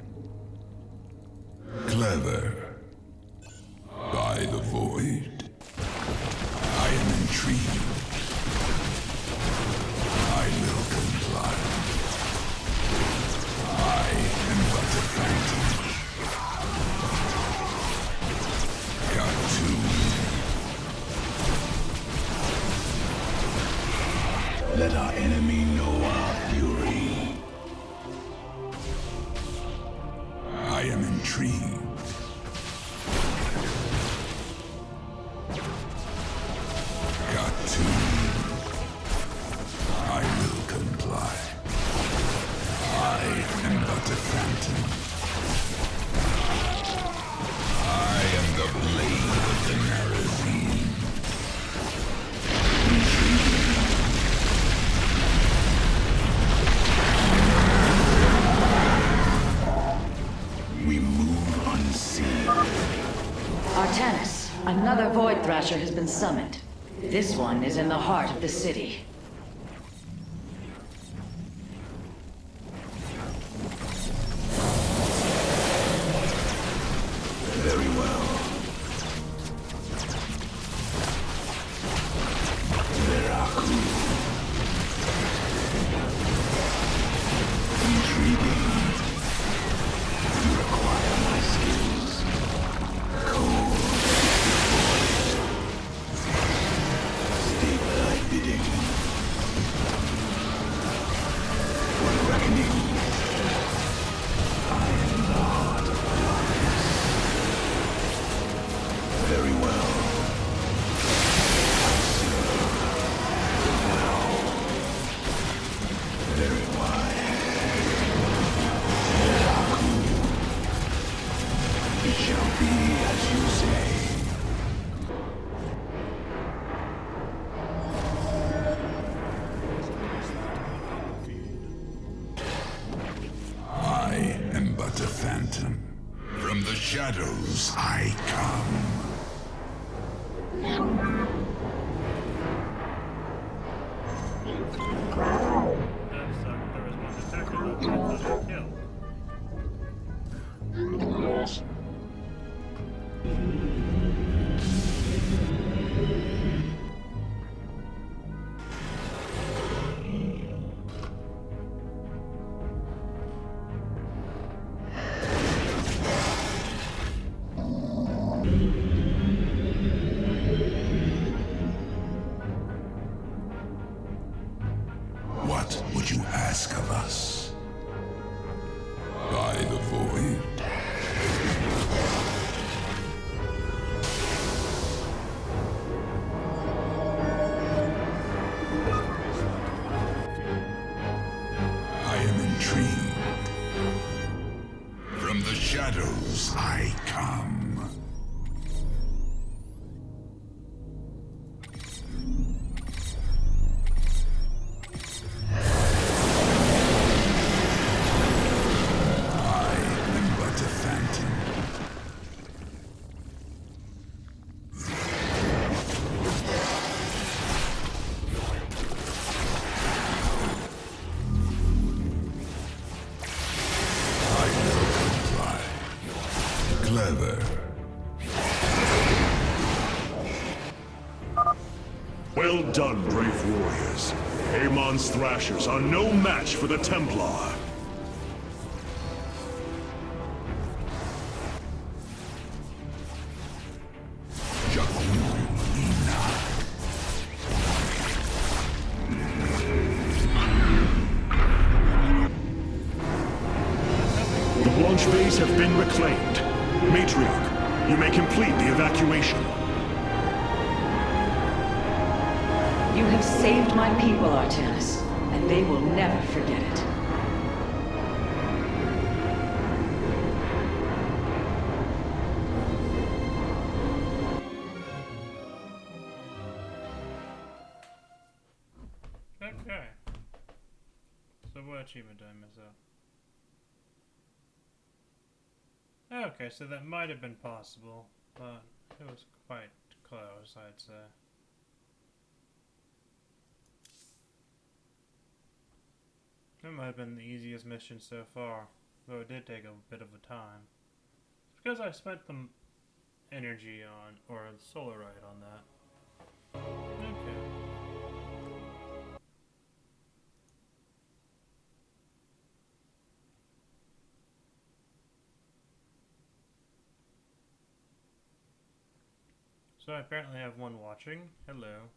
Clever. By the void. I am intrigued. I will comply. I am but a phantom. Cartoon. Let our enemy know our fury. I am intrigued. Cartoon. I will comply. I am but a phantom. I am the blade of the Narazim. We move unseen. Artanis, another Void Thrasher has been summoned. This one is in the heart of the city. Very well. Veraku. Intriguing. You require my skills. Cold. State thy bidding. For reckoning. I am the heart of darkness. Very well. I serve. Now. Very wise. Veraku. It shall be as you say. I am but a phantom. From the shadows I come. What would you ask of us? By the void? I am intrigued. From the shadows I come. Clever. Well done, brave warriors. Amon's Thrashers are no match for the Templar. The launch bays have been reclaimed. Matriarch, you may complete the evacuation. You have saved my people, Artanis, and they will never forget it. Okay. So what achievement did I miss out? Okay, so that might have been possible, but it was quite close, I'd say. That might have been the easiest mission so far, though it did take a bit of a time. It's because I spent the energy on, or the solar ride on that. Okay. So I apparently have one watching. Hello.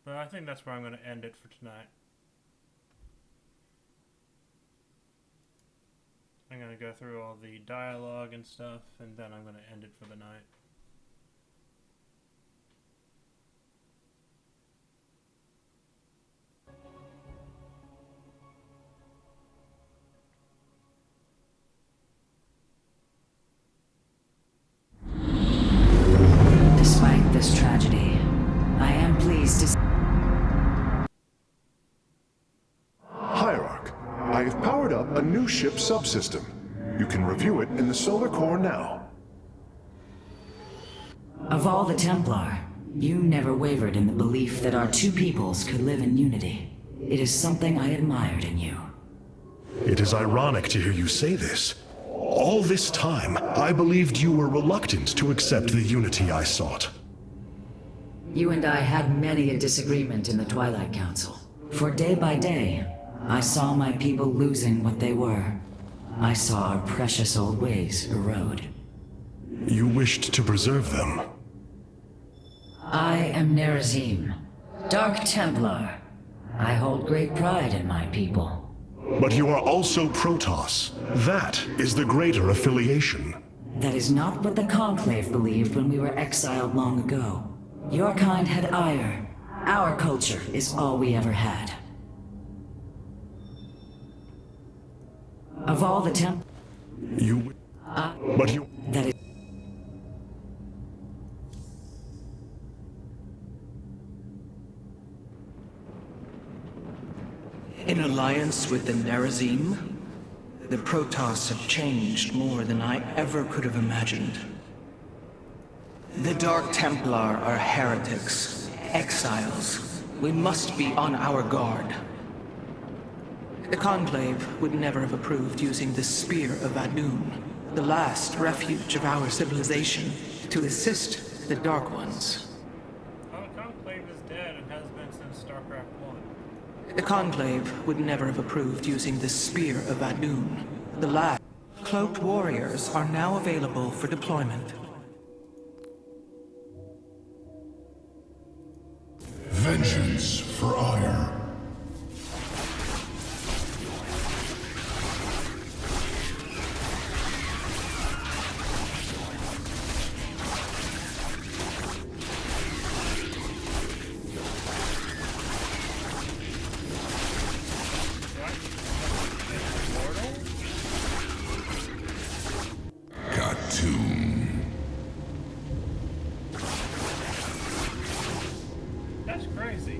But I think that's where I'm going to end it for tonight. I'm going to go through all the dialogue and stuff, and then I'm going to end it for the night. Despite this tragedy, I am pleased to... Hierarch, I have powered up a new ship subsystem. You can review it in the solar core now. Of all the Templar, you never wavered in the belief that our two peoples could live in unity. It is something I admired in you. It is ironic to hear you say this. All this time, I believed you were reluctant to accept the unity I sought. You and I had many a disagreement in the Twilight Council. For day by day, I saw my people losing what they were. I saw our precious old ways erode. You wished to preserve them. I am Nerazim, Dark Templar. I hold great pride in my people. But you are also Protoss. That is the greater affiliation. That is not what the Conclave believed when we were exiled long ago. Your kind had ire. Our culture is all we ever had. Of all the But you... That is... In alliance with the Nerazim, the Protoss have changed more than I ever could have imagined. The Dark Templar are heretics, exiles. We must be on our guard. The Conclave would never have approved using the Spear of Adun, the last refuge of our civilization, to assist the Dark Ones. The Conclave is dead and has been since Starcrat 1. The Conclave would never have approved using the Spear of Adun, the last. Cloaked warriors are now available for deployment. Vengeance for ire. That's crazy.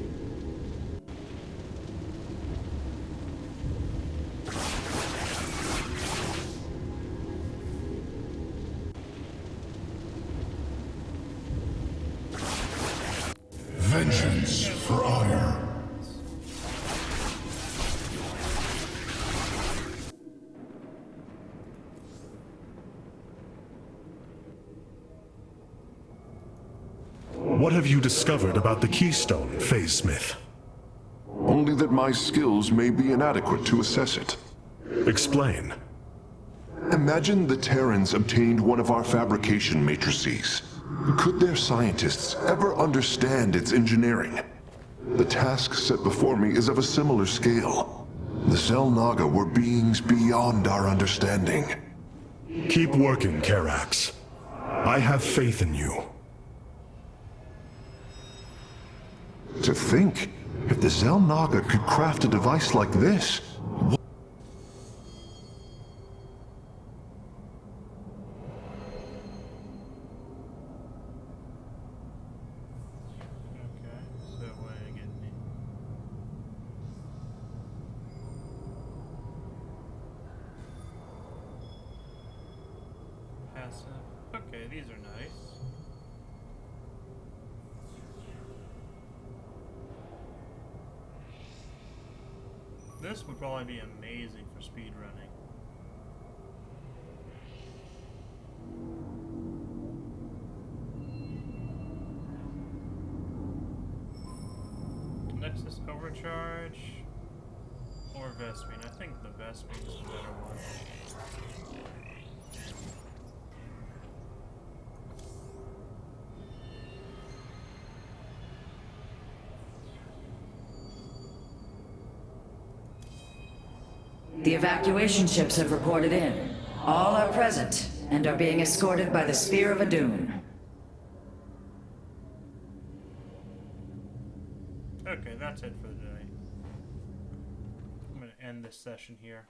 Vengeance for ire. What have you discovered about the Keystone, Phase Smith? Only that my skills may be inadequate to assess it. Explain. Imagine the Terrans obtained one of our fabrication matrices. Could their scientists ever understand its engineering? The task set before me is of a similar scale. The Xel'Naga were beings beyond our understanding. Keep working, Karax. I have faith in you. To think, if the Xel'Naga could craft a device like this... Okay, these are nice. This would probably be amazing for speed running. Nexus Overcharge or Vespene. I think the Vespene is the better one. The evacuation ships have reported in. All are present and are being escorted by the Spear of Adun. Okay, that's it for the day. I'm going to end this session here.